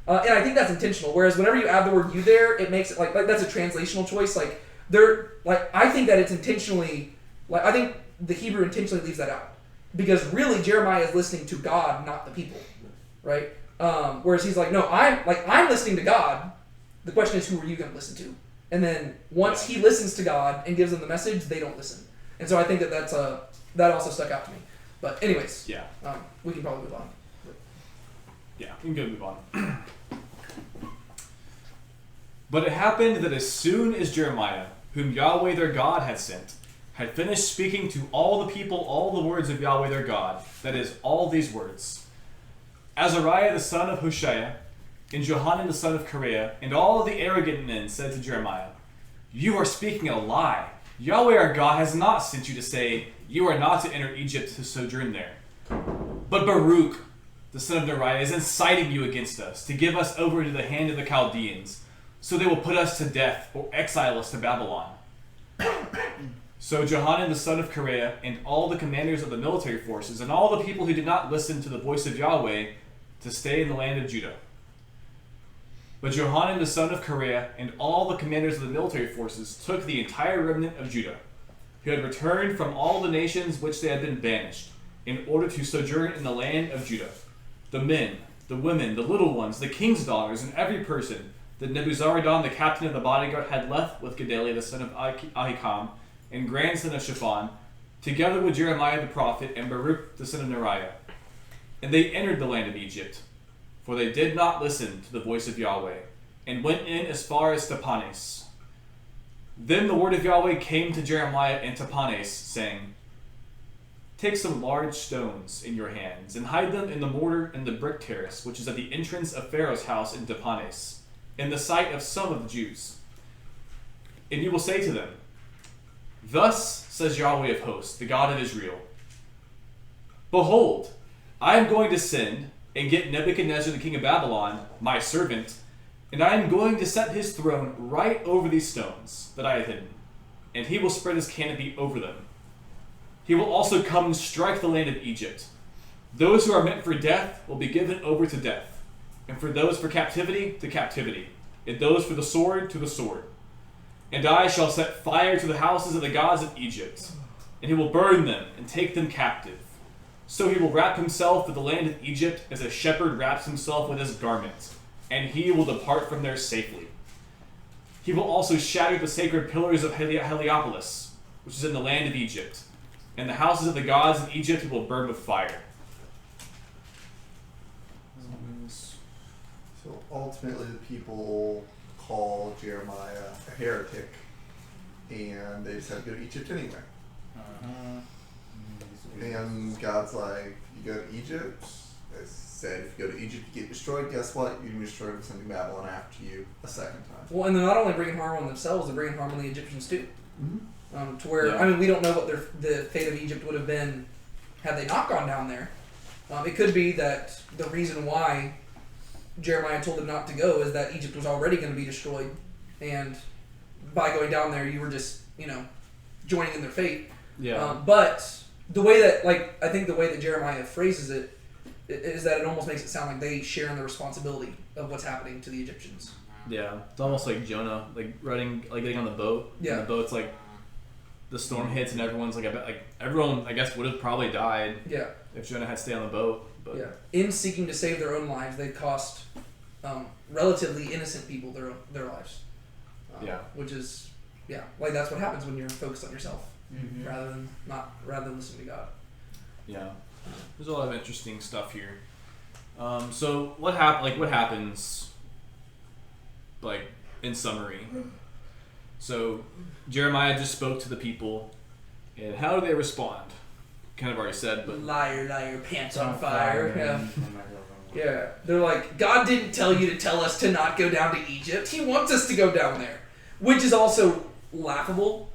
And I think that's intentional. Whereas whenever you add the word you there, it makes it like that's a translational choice. I think that it's intentionally, I think the Hebrew intentionally leaves that out. Because really Jeremiah is listening to God, not the people. Right? Whereas he's like, no, I'm listening to God. The question is, who are you going to listen to? And then once he listens to God and gives them the message, they don't listen. And so I think that also stuck out to me. But anyways, we can probably move on. Yeah, we can go move on. But it happened that as soon as Jeremiah, whom Yahweh their God had sent, had finished speaking to all the people all the words of Yahweh their God, that is, all these words, Azariah the son of Hoshea, and Johanan the son of Kareah, and all the arrogant men said to Jeremiah, you are speaking a lie. Yahweh our God has not sent you to say, you are not to enter Egypt to sojourn there. But Baruch, the son of Neriah, is inciting you against us, to give us over into the hand of the Chaldeans, so they will put us to death or exile us to Babylon. So Johanan the son of Kareah, and all the commanders of the military forces, and all the people who did not listen to the voice of Yahweh, to stay in the land of Judah. But Johanan the son of Kareah, and all the commanders of the military forces, took the entire remnant of Judah, who had returned from all the nations which they had been banished, in order to sojourn in the land of Judah. The men, the women, the little ones, the king's daughters, and every person that Nebuzaradan, the captain of the bodyguard, had left with Gedaliah the son of Ahikam, and grandson of Shaphan, together with Jeremiah the prophet, and Baruch the son of Neriah. And they entered the land of Egypt, for they did not listen to the voice of Yahweh, and went in as far as Tapanes. Then the word of Yahweh came to Jeremiah in Tapanes, saying, take some large stones in your hands, and hide them in the mortar and the brick terrace, which is at the entrance of Pharaoh's house in Tapanes, in the sight of some of the Jews. And you will say to them, thus says Yahweh of hosts, the God of Israel, behold, I am going to send and get Nebuchadnezzar the king of Babylon, my servant, and I am going to set his throne right over these stones that I have hidden, and he will spread his canopy over them. He will also come and strike the land of Egypt. Those who are meant for death will be given over to death, and for those for captivity to captivity, and those for the sword to the sword. And I shall set fire to the houses of the gods of Egypt, and he will burn them and take them captive. So he will wrap himself with the land of Egypt as a shepherd wraps himself with his garment, and he will depart from there safely. He will also shatter the sacred pillars of Heliopolis, which is in the land of Egypt, and the houses of the gods of Egypt he will burn with fire. So ultimately the people call Jeremiah a heretic, and they just have to go to Egypt anyway. And God's like, you go to Egypt, as said, if you go to Egypt you get destroyed, guess what? You're going to be destroyed with sending Babylon after you a second time. Well, and they're not only bringing harm on themselves, they're bringing harm on the Egyptians too. Mm-hmm. To where, I mean, we don't know what the fate of Egypt would have been had they not gone down there. It could be that the reason why Jeremiah told them not to go is that Egypt was already going to be destroyed, and by going down there, you were just, joining in their fate. Yeah. But the way that, I think the way that Jeremiah phrases it is that it almost makes it sound like they share in the responsibility of what's happening to the Egyptians. Yeah, it's almost like Jonah, like running, like getting on the boat. Yeah. And the boat's like, the storm hits and everyone's like, everyone, I guess, would have probably died Yeah. if Jonah had stayed on the boat. But Yeah. In seeking to save their own lives, they cost relatively innocent people their lives. Yeah. Which is, like that's what happens when you're focused on yourself Mm-hmm. rather than listening to God. yeah, there's a lot of interesting stuff here. So what happens? Like in summary, so Jeremiah just spoke to the people, and how do they respond? Kind of already said, but Liar, liar, pants on fire. Yeah. Yeah. Yeah, they're like, God didn't tell you to tell us to not go down to Egypt. He wants us to go down there, which is also laughable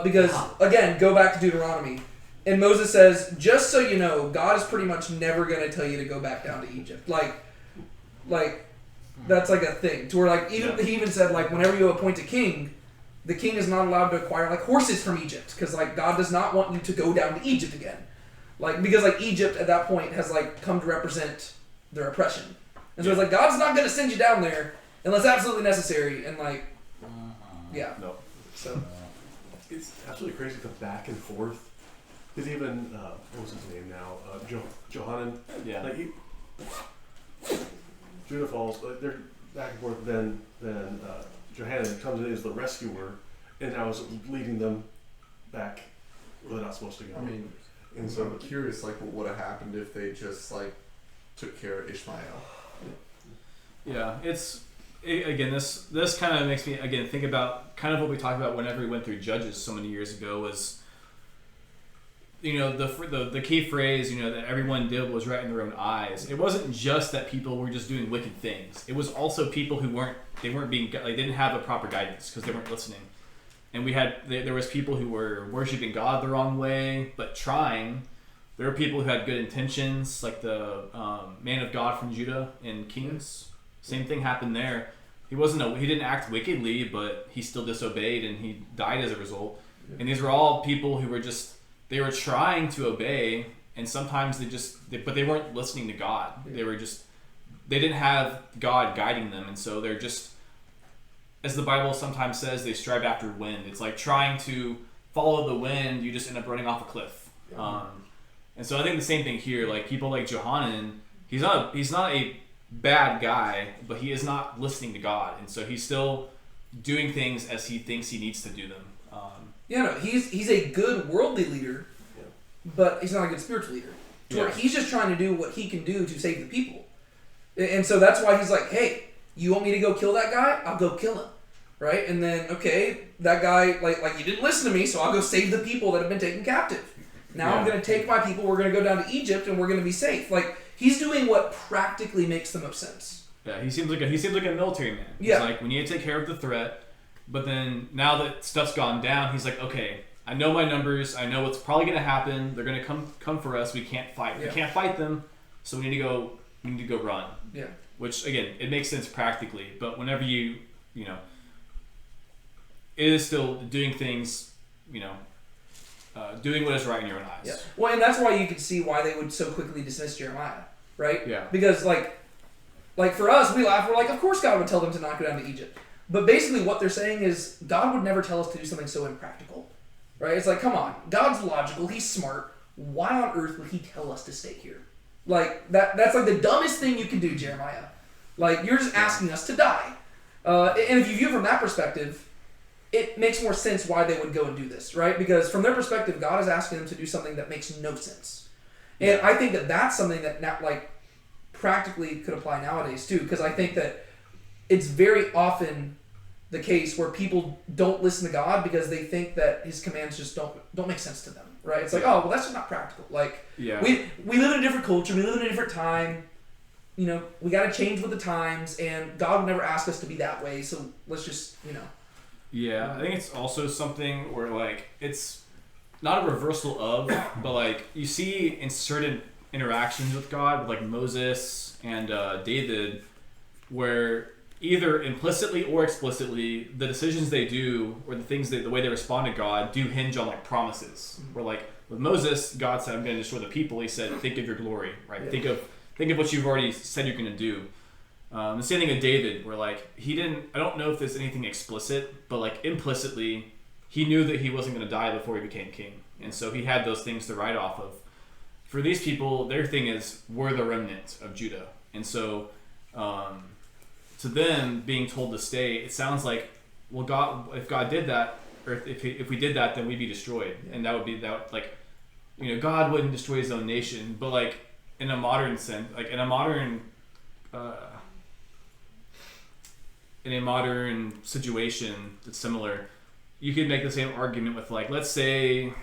because, again, go back to Deuteronomy. And Moses says, just so you know, God is pretty much never going to tell you to go back down to Egypt. Like that's like a thing. To where, like, he even said, like, whenever you appoint a king, the king is not allowed to acquire, like, horses from Egypt. Because, like, God does not want you to go down to Egypt again. Like, because, like, Egypt at that point has, like, come to represent their oppression. And so it's like, God's not going to send you down there unless absolutely necessary. And like, yeah. no. So, It's absolutely crazy the back and forth. Because even, what was his name now? Johanan. Yeah. Like, Judah falls, like, they're back and forth, then Johanan comes in as the rescuer, and now is leading them back where they're not supposed to go. I mean, and so so, I'm curious, like, what would have happened if they just, like, took care of Ishmael? Yeah, again, this kind of makes me again think about kind of what we talked about whenever we went through Judges so many years ago was, the key phrase, that everyone did was right in their own eyes. It wasn't just that people were just doing wicked things. It was also people who weren't being, like, they didn't have a proper guidance because they weren't listening. And there was people who were worshiping God the wrong way, but trying. There were people who had good intentions, like the man of God from Judah in Kings. Same thing happened there. He didn't act wickedly, but he still disobeyed and he died as a result. And these were all people who were they were trying to obey, and sometimes but they weren't listening to God. They didn't have God guiding them, and so they're just, as the Bible sometimes says, they strive after wind. It's like trying to follow the wind, you just end up running off a cliff. And so I think the same thing here, like people like Johanan, he's not a bad guy, but he is not listening to God, and so he's still doing things as he thinks he needs to do them. he's a good worldly leader, but he's not a good spiritual leader. To where he's just trying to do what he can do to save the people. And so that's why he's like, hey, you want me to go kill that guy? I'll go kill him. Right? And then, okay, that guy, like you didn't listen to me, so I'll go save the people that have been taken captive. Now I'm going to take my people, we're going to go down to Egypt, and we're going to be safe. Like, he's doing what practically makes the most sense. Yeah, he seems like a military man. He's like, we need to take care of the threat, but then now that stuff's gone down, he's like, okay, I know my numbers, I know what's probably going to happen, they're going to come for us, we can't fight. We can't fight them, so we need to go run. Yeah. Which, again, it makes sense practically, but whenever it is still doing things, doing what is right in your own eyes. Yeah. Well, and that's why you can see why they would so quickly dismiss Jeremiah, right? Yeah. Because like for us, we laugh. We're like, of course God would tell them to not go down to Egypt. But basically, what they're saying is God would never tell us to do something so impractical, right? It's like, come on, God's logical. He's smart. Why on earth would He tell us to stay here? Like that's like the dumbest thing you can do, Jeremiah. Like you're just asking us to die. And if you view it from that perspective, it makes more sense why they would go and do this, right? Because from their perspective, God is asking them to do something that makes no sense. And I think that that's something that practically could apply nowadays too, because I think that it's very often the case where people don't listen to God because they think that His commands just don't make sense to them, right? It's like, oh, well, that's just not practical. Like, we live in a different culture, we live in a different time. We got to change with the times, and God would never ask us to be that way. So let's just, Yeah, I think it's also something where, like, it's not a reversal of, but, like, you see in certain interactions with God, like Moses and David, where either implicitly or explicitly, the decisions they do or the way they respond to God do hinge on, like, promises. Where, like, with Moses, God said, I'm going to destroy the people. He said, think of your glory, right? Yeah. Think of what you've already said you're going to do. The same thing with David, where like he didn't. I don't know if there's anything explicit, but like implicitly, he knew that he wasn't going to die before he became king, and so he had those things to write off of. For these people, their thing is we're the remnant of Judah, and so to them being told to stay, it sounds like, well, God, if God did that, or if we did that, then we'd be destroyed, and that would be that like, God wouldn't destroy His own nation, but like in a modern sense, like in a modern situation that's similar, you could make the same argument with like, let's say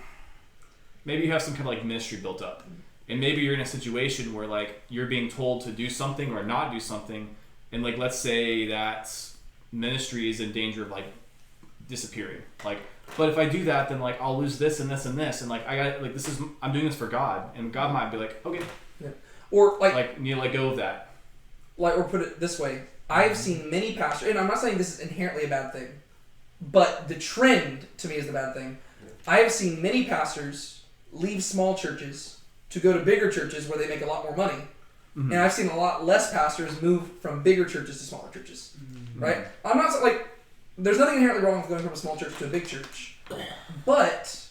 maybe you have some kind of like ministry built up, and maybe you're in a situation where like you're being told to do something or not do something, and like let's say that ministry is in danger of like disappearing, like, but if I do that, then like I'll lose this and this and this, and like I got like I'm doing this for God, and God might be like, okay, Yeah. Or like you let go of that. Like, or put it this way, I've seen many pastors, and I'm not saying this is inherently a bad thing, but the trend to me is the bad thing. I have seen many pastors leave small churches to go to bigger churches where they make a lot more money. Mm-hmm. And I've seen a lot less pastors move from bigger churches to smaller churches. Mm-hmm. Right? I'm not like, there's nothing inherently wrong with going from a small church to a big church. But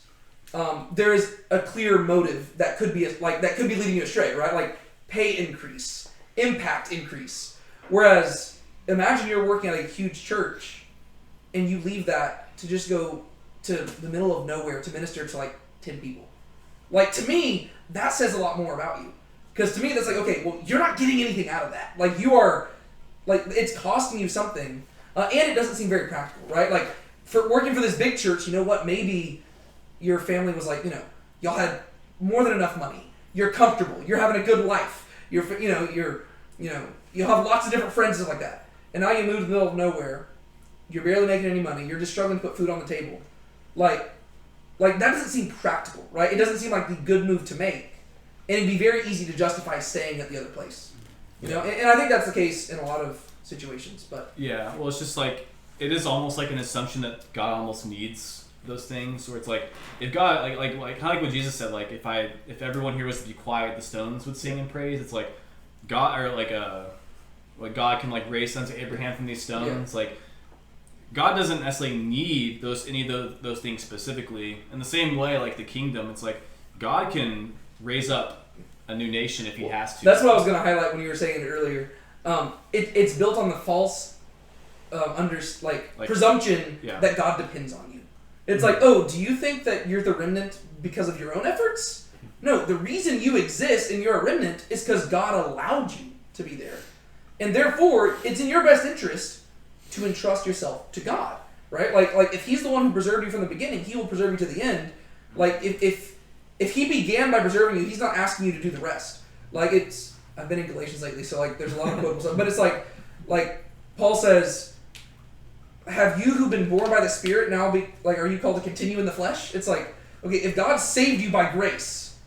there is a clear motive that could be leading you astray, right? Like pay increase, impact increase. Whereas imagine you're working at a huge church and you leave that to just go to the middle of nowhere to minister to like 10 people. Like, to me, that says a lot more about you. Because to me, that's like, okay, well, you're not getting anything out of that. Like, you are, like, it's costing you something. And it doesn't seem very practical, right? Like, for working for this big church, you know what? Maybe your family was like, y'all had more than enough money. You're comfortable. You're having a good life. You have lots of different friends and stuff like that. And now you move to the middle of nowhere. You're barely making any money. You're just struggling to put food on the table. Like that doesn't seem practical, right? It doesn't seem like the good move to make. And it'd be very easy to justify staying at the other place. And I think that's the case in a lot of situations. But yeah, well, it's just like, it is almost like an assumption that God almost needs those things, where it's like, if God, like kind of like what Jesus said, like if everyone here was to be quiet, the stones would sing and praise. It's like God, or like God can like raise sons of Abraham from these stones. Yeah. Like, God doesn't necessarily need any of those things specifically. In the same way, like the kingdom, it's like God can raise up a new nation if He has to. That's what I was going to highlight when you were saying it earlier. It's built on the false presumption that God depends on you. It's like, oh, do you think that you're the remnant because of your own efforts? No, the reason you exist and you're a remnant is because God allowed you to be there. And therefore, it's in your best interest to entrust yourself to God, right? Like if He's the one who preserved you from the beginning, He will preserve you to the end. Like if He began by preserving you, He's not asking you to do the rest. Like I've been in Galatians lately, so like there's a lot of quotable stuff, but it's like Paul says, have you who've been born by the Spirit now be like, are you called to continue in the flesh? It's like, okay, if God saved you by grace,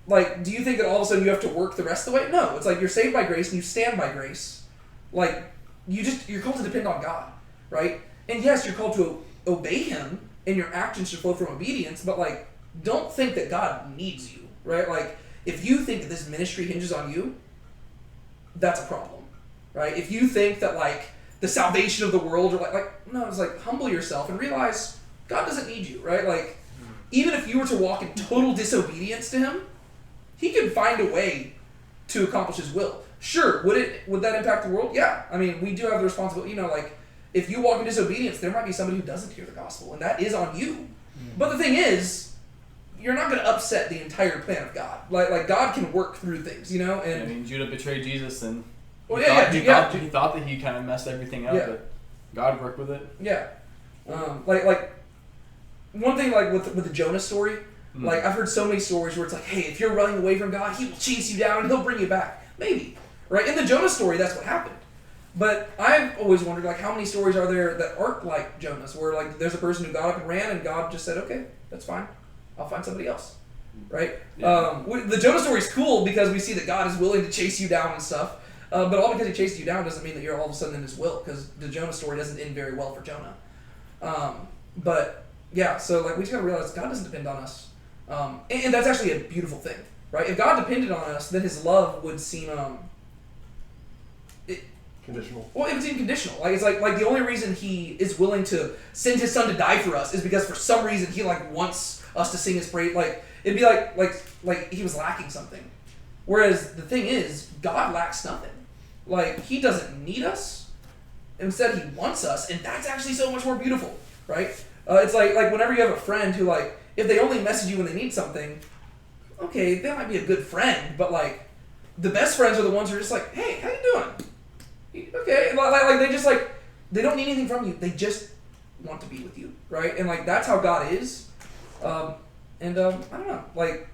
like, do you think that all of a sudden you have to work the rest of the way? No, it's like you're saved by grace and you stand by grace. Like, you're called to depend on God, right? And yes, you're called to obey Him, and your actions should flow from obedience, but like, don't think that God needs you, right? Like, if you think that this ministry hinges on you, that's a problem, right? If you think that like the salvation of the world, or like no, it's like humble yourself and realize God doesn't need you, right? Like, even if you were to walk in total disobedience to Him, He can find a way to accomplish His will. Sure, would that impact the world? Yeah. I mean, we do have the responsibility, like, if you walk in disobedience, there might be somebody who doesn't hear the gospel, and that is on you. Mm-hmm. But the thing is, you're not going to upset the entire plan of God. Like God can work through things, and... I mean, Judah betrayed Jesus, and he thought that he kind of messed everything up, but God worked with it. Yeah. Like one thing, like, with the Jonah story, like, I've heard so many stories where it's like, hey, if you're running away from God, He will chase you down, and He'll bring you back. Maybe. Right? In the Jonah story, that's what happened. But I've always wondered, like, how many stories are there that aren't like Jonah's, where, like, there's a person who got up and ran, and God just said, okay, that's fine. I'll find somebody else. Right? Yeah. The Jonah story is cool because we see that God is willing to chase you down and stuff. But all because He chases you down doesn't mean that you're all of a sudden in His will, because the Jonah story doesn't end very well for Jonah. But, yeah, so, like, we just gotta realize God doesn't depend on us. And that's actually a beautiful thing. Right? If God depended on us, then His love would seem conditional. Well, it's conditional. Like it's like the only reason he is willing to send his son to die for us is because for some reason he like wants us to sing his praise. Like it'd be like he was lacking something. Whereas the thing is, God lacks nothing. Like he doesn't need us. Instead, he wants us, and that's actually so much more beautiful, right? It's like whenever you have a friend who like if they only message you when they need something, okay, that might be a good friend, but like the best friends are the ones who are just like, hey, how you doing? Okay, like they just like they don't need anything from you. They just want to be with you, right? And like that's how God is. I don't know, like,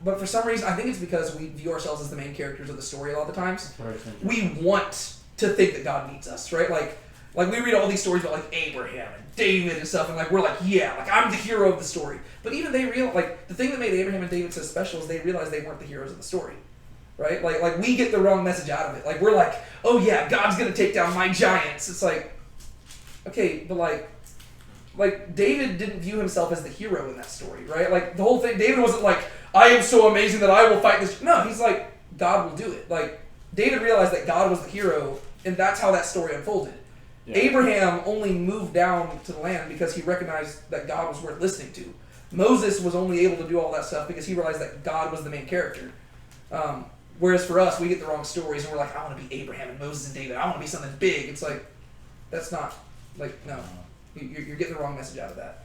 but for some reason I think it's because we view ourselves as the main characters of the story a lot of the times. We want to think that God needs us, right? Like we read all these stories about like Abraham and David and stuff, and like we're like, yeah, like I'm the hero of the story. But even they like the thing that made Abraham and David so special is they realized they weren't the heroes of the story. Right? Like we get the wrong message out of it. Like we're like, oh yeah, God's gonna take down my giants. It's like, okay, but like David didn't view himself as the hero in that story, right? Like the whole thing, David wasn't like, I am so amazing that I will fight this. No, he's like, God will do it. Like David realized that God was the hero, and that's how that story unfolded. Yeah. Abraham only moved down to the land because he recognized that God was worth listening to. Moses was only able to do all that stuff because he realized that God was the main character. Whereas for us, we get the wrong stories and we're like, I want to be Abraham and Moses and David. I want to be something big. It's like, that's not, like, no. You're getting the wrong message out of that.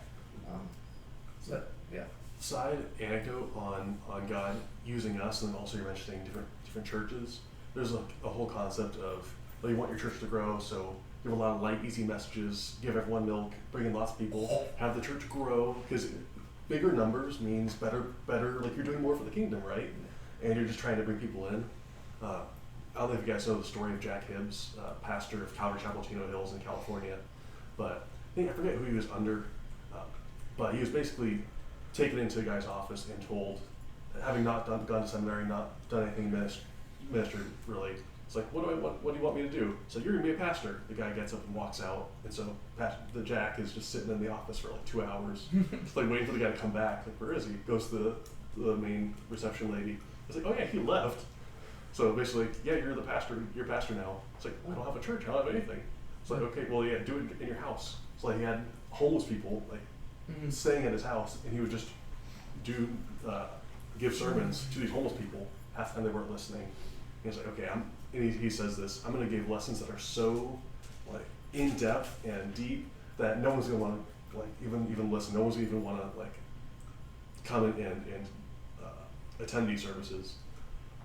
But, yeah. Side anecdote on God using us, and then also you're mentioning different churches. There's a whole concept of, well, you want your church to grow, so give a lot of light, easy messages, give everyone milk, bring in lots of people, have the church grow, because bigger numbers means better, like you're doing more for the kingdom, right? And you're just trying to bring people in. I don't know if you guys know the story of Jack Hibbs, pastor of Calvary Chapel, Chino Hills in California. But I forget who he was under, but he was basically taken into a guy's office and told, having not gone to seminary, not done anything ministry really, it's like, what do you want me to do? So you're gonna be a pastor. The guy gets up and walks out, and so the Jack is just sitting in the office for like 2 hours, just like waiting for the guy to come back. Like, where is he? Goes to the main reception lady. It's like, oh yeah, he left. So basically, yeah, you're the pastor. You're pastor now. It's like, I don't have a church. I don't have anything. It's like, okay, well, yeah, do it in your house. So like, he had homeless people like staying at his house, and he would just give sermons to these homeless people. Half the time they weren't listening. And he's like, okay, and he says this, I'm going to give lessons that are so like in depth and deep that no one's going to want to like even listen. No one's even want to like come in and attend these services,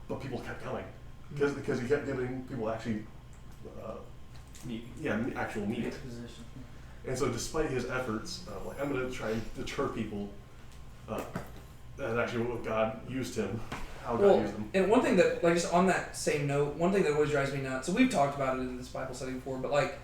but people kept coming because he kept giving people actually actual meat. And so despite his efforts, like I'm going to try and deter people, that's actually what God used him, how God used him. And one thing that, like, just on that same note, one thing that always drives me nuts, so we've talked about it in this Bible study before, but like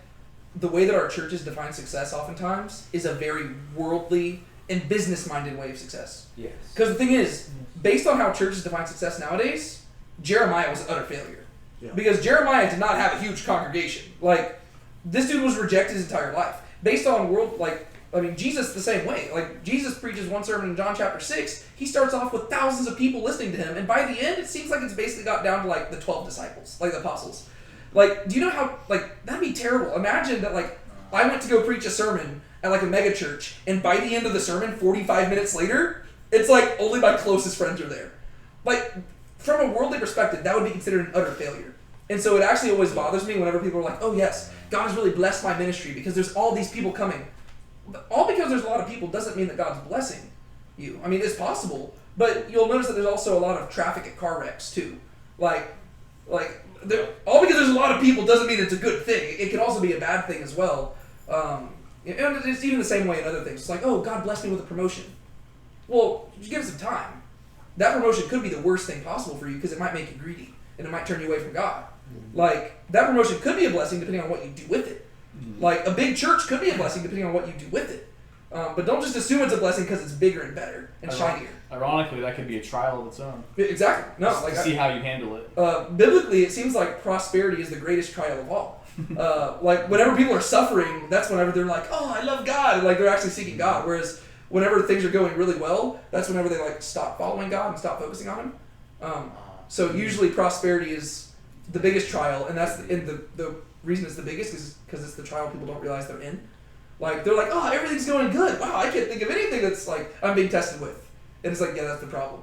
the way that our churches define success oftentimes is a very worldly and business-minded way of success. Yes. Because the thing is, based on how churches define success nowadays, Jeremiah was an utter failure. Yeah. Because Jeremiah did not have a huge congregation. Like, this dude was rejected his entire life. Based on Jesus the same way. Like, Jesus preaches one sermon in John chapter 6. He starts off with thousands of people listening to him, and by the end, it seems like it's basically got down to, like, the 12 disciples, like the apostles. Like, do you know how, like, that'd be terrible. Imagine that, like, I went to go preach a sermon at, like, a mega church, and by the end of the sermon, 45 minutes later, it's like only my closest friends are there. Like, from a worldly perspective, that would be considered an utter failure. And so it actually always bothers me whenever people are like, oh yes, God has really blessed my ministry because there's all these people coming. All because there's a lot of people doesn't mean that God's blessing you. I mean, it's possible, but you'll notice that there's also a lot of traffic at car wrecks too. All because there's a lot of people doesn't mean it's a good thing. It can also be a bad thing as well. And it's even the same way in other things. It's like, oh, God blessed me with a promotion. Well, just give it some time. That promotion could be the worst thing possible for you because it might make you greedy and it might turn you away from God. Mm-hmm. Like, that promotion could be a blessing depending on what you do with it. Mm-hmm. Like, a big church could be a blessing depending on what you do with it. But don't just assume it's a blessing because it's bigger and better and shinier. Ironically, that could be a trial of its own. Exactly. No, to see how you handle it. Biblically, it seems like prosperity is the greatest trial of all. Like, whenever people are suffering, that's whenever they're like, oh, I love God. And, like, they're actually seeking God. Whereas whenever things are going really well, that's whenever they, like, stop following God and stop focusing on Him. So usually prosperity is the biggest trial, and the reason it's the biggest is because it's the trial people don't realize they're in. Like they're like, oh, everything's going good. Wow, I can't think of anything that's like I'm being tested with, and it's like, yeah, that's the problem.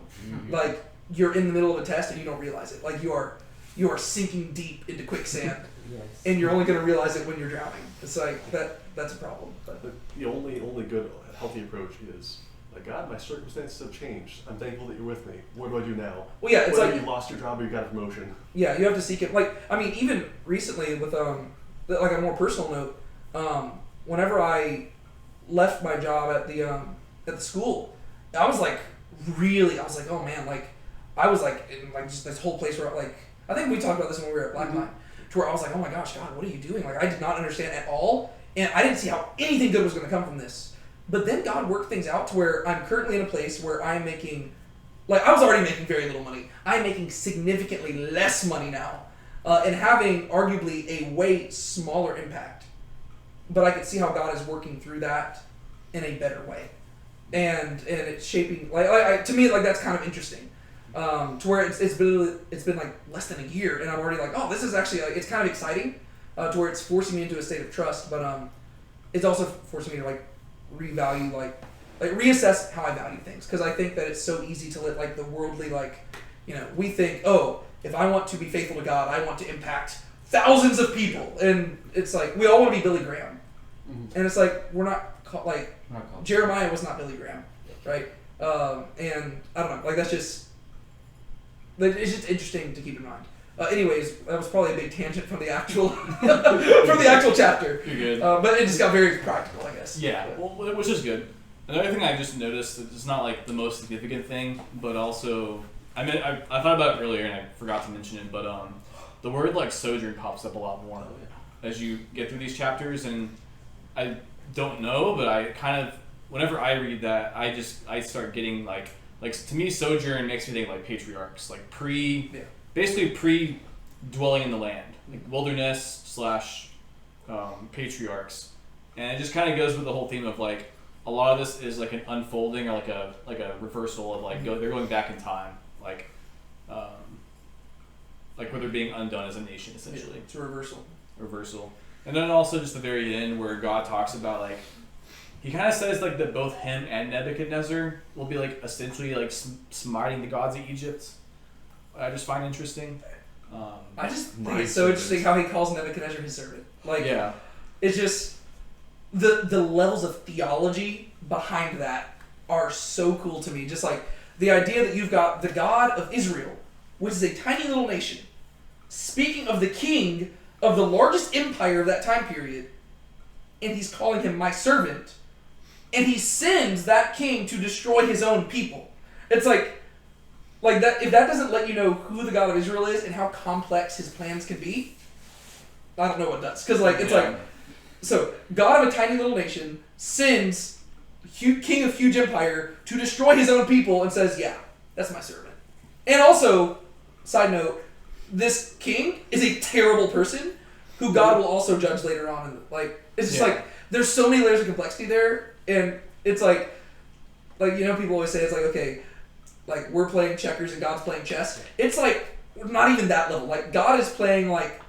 Like you're in the middle of a test and you don't realize it. Like you are sinking deep into quicksand, Yes. and you're only going to realize it when you're drowning. It's like that's a problem. But The only good, healthy approach is, like, God, my circumstances have changed. I'm thankful that you're with me. What do I do now? well, yeah, it's Whether like you lost your job or you got a promotion. yeah, you have to seek it. Like I mean, even recently with like a more personal note, whenever I left my job at the school, I was like oh man, like I was like in like just this whole place where like I think we talked about this when we were at Black Pine, to where I was like, oh my gosh, God, what are you doing? Like I did not understand at all, and I didn't see how anything good was going to come from this. But then God worked things out to where I'm currently in a place where I'm making, like I was already making very little money. I'm making significantly less money now, and having arguably a way smaller impact. But I could see how God is working through that in a better way, and it's shaping to me like that's kind of interesting. To where it's been like less than a year, and I'm already like, oh, this is actually it's kind of exciting. To where it's forcing me into a state of trust, but it's also forcing me to like revalue like reassess how I value things, because I think that it's so easy to let like the worldly we think, oh, if I want to be faithful to God, I want to impact thousands of people, and it's like we all want to be Billy Graham, and it's like we're not Jeremiah was not Billy Graham, right? And I don't know, like it's just interesting to keep in mind. Anyways, that was probably a big tangent from the actual chapter. You're good. But it just got very practical, I guess. Yeah, well, which is good. Another thing I just noticed, it's not like the most significant thing, but also, I thought about it earlier and I forgot to mention it, but the word like sojourn pops up a lot more as you get through these chapters, and I don't know, but I kind of, whenever I read that, I start getting like to me sojourn makes me think like patriarchs, like basically pre-dwelling in the land, like wilderness / patriarchs, and it just kind of goes with the whole theme of like a lot of this is like an unfolding or like a reversal of like they're going back in time, like where they're being undone as a nation essentially. Yeah, it's a reversal. And then also just the very end where God talks about like he kind of says like that both him and Nebuchadnezzar will be like essentially like smiting the gods of Egypt. I just find interesting. I just think it's so interesting how he calls Nebuchadnezzar his servant. Like, yeah, it's just the levels of theology behind that are so cool to me. Just like the idea that you've got the God of Israel, which is a tiny little nation, speaking of the king of the largest empire of that time period, and he's calling him my servant, and he sends that king to destroy his own people. It's like that. If that doesn't let you know who the God of Israel is and how complex his plans can be, I don't know what does. Because so God of a tiny little nation sends king of huge empire to destroy his own people and says, yeah, that's my servant. And also, side note, this king is a terrible person who God will also judge later on. And it's just like there's so many layers of complexity there, and it's like people always say it's like, okay, like we're playing checkers and God's playing chess. It's like not even that level. Like God is playing like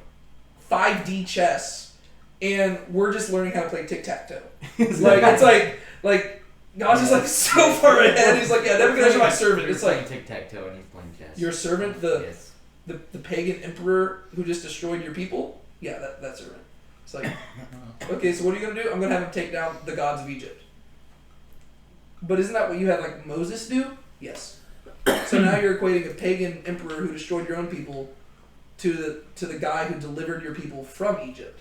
5D chess, and we're just learning how to play tic-tac-toe. It's like God's just like so far ahead. He's like, yeah, Nebuchadnezzar my servant. It's like tic-tac-toe and he's playing chess. Your servant, the Yes. pagan emperor who just destroyed your people. Yeah, that servant. It's like, okay, so what are you gonna do? I'm gonna have him take down the gods of Egypt. But isn't that what you had like Moses do? Yes. So now you're equating a pagan emperor who destroyed your own people to the guy who delivered your people from Egypt.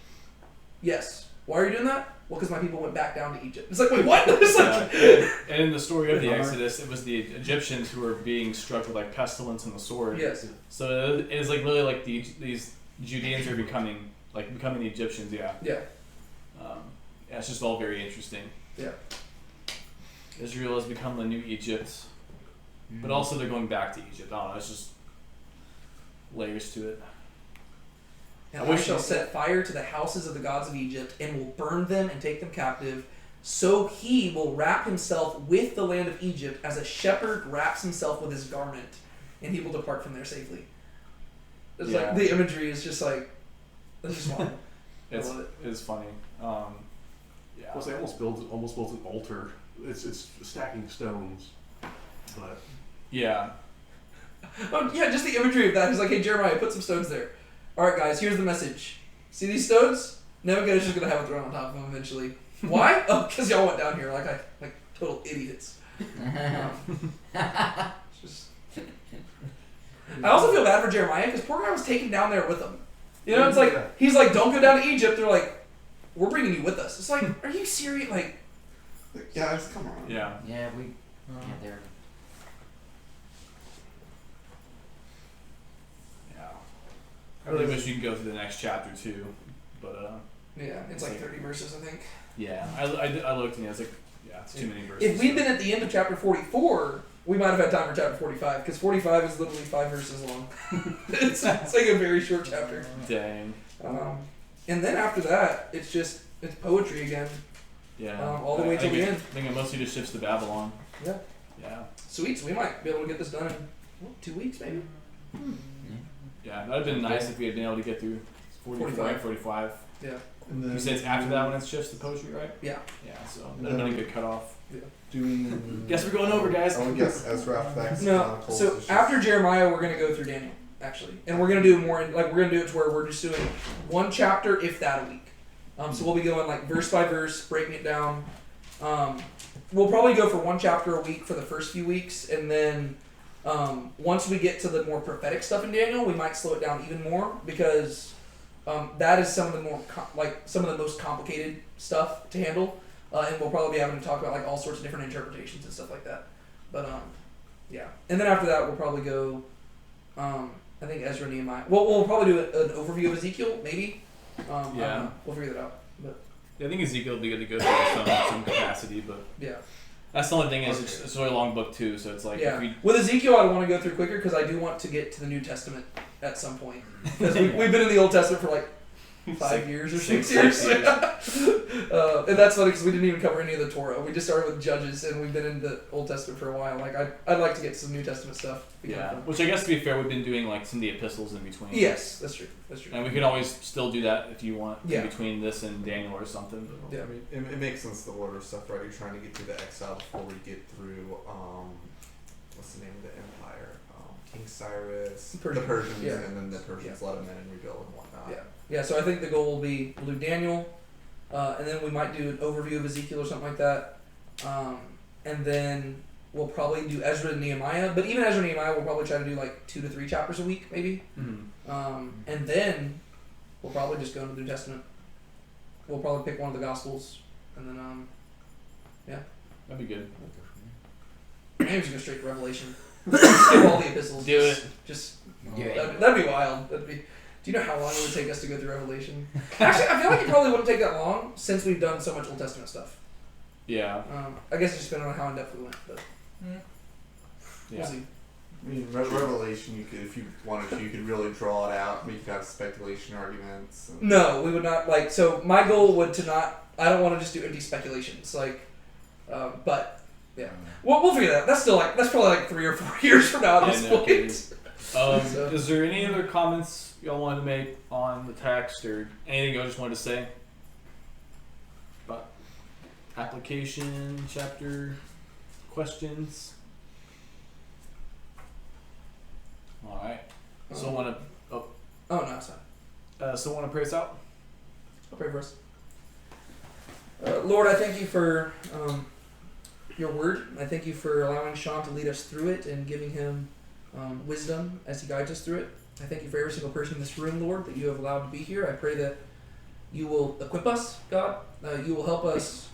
Yes. Why are you doing that? Well, because my people went back down to Egypt. It's like, wait, what? It's like, and in the story of the Exodus, it was the Egyptians who were being struck with like pestilence and the sword. yes. So it is like really like these Judeans are becoming the Egyptians. Yeah. Yeah. It's just all very interesting. Yeah. Israel has become the new Egypt, but also they're going back to Egypt. I don't know. It's just layers to it. And I shall set fire to the houses of the gods of Egypt, and will burn them and take them captive. So he will wrap himself with the land of Egypt as a shepherd wraps himself with his garment, and he will depart from there safely. It's Yeah. like the imagery is just like it's just fun. I It's love it. it's funny. Yeah. Plus, they almost built an altar. It's stacking stones, but Yeah. Oh yeah, just the imagery of that. He's like, hey Jeremiah, put some stones there. All right, guys, here's the message. See these stones? Nebuchadnezzar's gonna have a throne on top of them eventually. Why? Oh, because y'all went down here like total idiots. It's just. I also feel bad for Jeremiah because poor guy was taken down there with him. You know, it's like he's like, don't go down to Egypt. They're like, we're bringing you with us. It's like, are you serious? Like, Guys, come on. Yeah. Yeah, they're. Yeah. I really wish you could go through the next chapter too, but yeah, it's like 30 verses, I think. yeah. I looked and I was like, yeah, it's too many verses. If we'd been at the end of chapter 44, we might have had time for chapter 45 because 45 is literally 5 verses long. it's like a very short chapter. Dang. And then after that, it's poetry again. Yeah. All the way till the end. I think it mostly just shifts to Babylon. Yeah. Yeah. Sweet, so we might be able to get this done in 2 weeks maybe. Yeah. That'd have been nice if we had been able to get through 45. 45. Yeah. And then You said it's after that when it shifts to poetry, right? Yeah. Yeah. So that'd have been a good cutoff. do we? Guess we're going over, guys. I would guess Ezra after that. No, Chronicles so is just- after Jeremiah, we're gonna go through Daniel actually, and we're gonna do more. We're gonna do it to where we're just doing one chapter, if that, a week. So we'll be going like verse by verse, breaking it down. We'll probably go for one chapter a week for the first few weeks, and then once we get to the more prophetic stuff in Daniel, we might slow it down even more because that is some of the more some of the most complicated stuff to handle, and we'll probably be having to talk about like all sorts of different interpretations and stuff like that. But yeah, and then after that, we'll probably go. I think Ezra, Nehemiah. Well, we'll probably do an overview of Ezekiel, maybe. I don't Yeah. know. We'll figure that out. But Yeah, I think Ezekiel would be good to go through some capacity, but yeah, that's the only thing is Okay. it's a really long book too, so it's like yeah. if we With Ezekiel, I want to go through quicker because I do want to get to the New Testament at some point. Because we've been in the Old Testament for like 5 years or 6 years. 6 years. And that's funny because we didn't even cover any of the Torah. We just started with Judges, and we've been in the Old Testament for a while. Like I'd like to get some New Testament stuff. yeah, which I guess to be fair, we've been doing like some of the epistles in between. Yes, that's true. That's true. And we could always still do that if you want Yeah. in between this and Daniel or something. Yeah. I mean, it makes sense the order of stuff, right? You're trying to get through the exile before we get through what's the name of the empire? King Cyrus, Persian. the Persians, Yeah. and then the Persians let them in and rebuild and whatnot. Yeah. Yeah, so I think the goal will be we'll do Daniel, and then we might do an overview of Ezekiel or something like that. And then we'll probably do Ezra and Nehemiah. But even Ezra and Nehemiah, we'll probably try to do like 2 to 3 chapters a week, maybe. Mm-hmm. And then we'll probably just go into the New Testament. We'll probably pick one of the Gospels, and then, That'd be good. maybe just go straight to Revelation. Skip all the epistles. Do Just Do it. that'd be wild. Do you know how long it would take us to go through Revelation? Actually, I feel like it probably wouldn't take that long since we've done so much Old Testament stuff. Yeah. I guess it just depends on how in depth we went, but Yeah. we'll see. I mean, Revelation, you could, if you wanted to, you could really draw it out. You could have speculation arguments. And No, we would not like. So my goal would to not. I don't want to just do empty speculations. Like, but yeah, we'll figure that out. That's probably like 3 or 4 years from now at this Yeah, no point. kidding. So- Is there any other comments y'all wanted to make on the text or anything y'all just wanted to say about application, chapter, questions? All right. So want to Oh no, it's not. so want to pray us out? I'll pray for us. Lord, I thank you for your word. I thank you for allowing Sean to lead us through it and giving him wisdom as he guides us through it. I thank you for every single person in this room, Lord, that you have allowed to be here. I pray that you will equip us, God. You will help us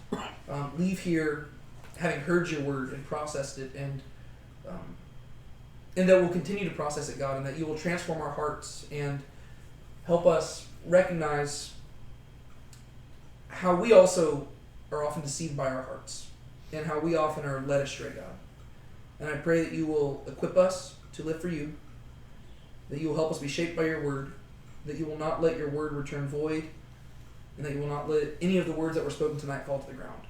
leave here having heard your word and processed it, and that we'll continue to process it, God, and that you will transform our hearts and help us recognize how we also are often deceived by our hearts and how we often are led astray, God. And I pray that you will equip us to live for you, that you will help us be shaped by your word, that you will not let your word return void, and that you will not let any of the words that were spoken tonight fall to the ground.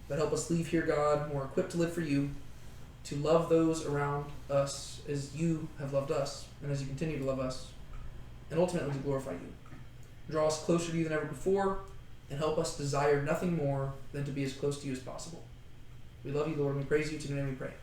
But help us leave here, God, more equipped to live for you, to love those around us as you have loved us, and as you continue to love us. and ultimately to glorify you. Draw us closer to you than ever before, and help us desire nothing more than to be as close to you as possible. We love you, Lord, and we praise you. To your name we pray.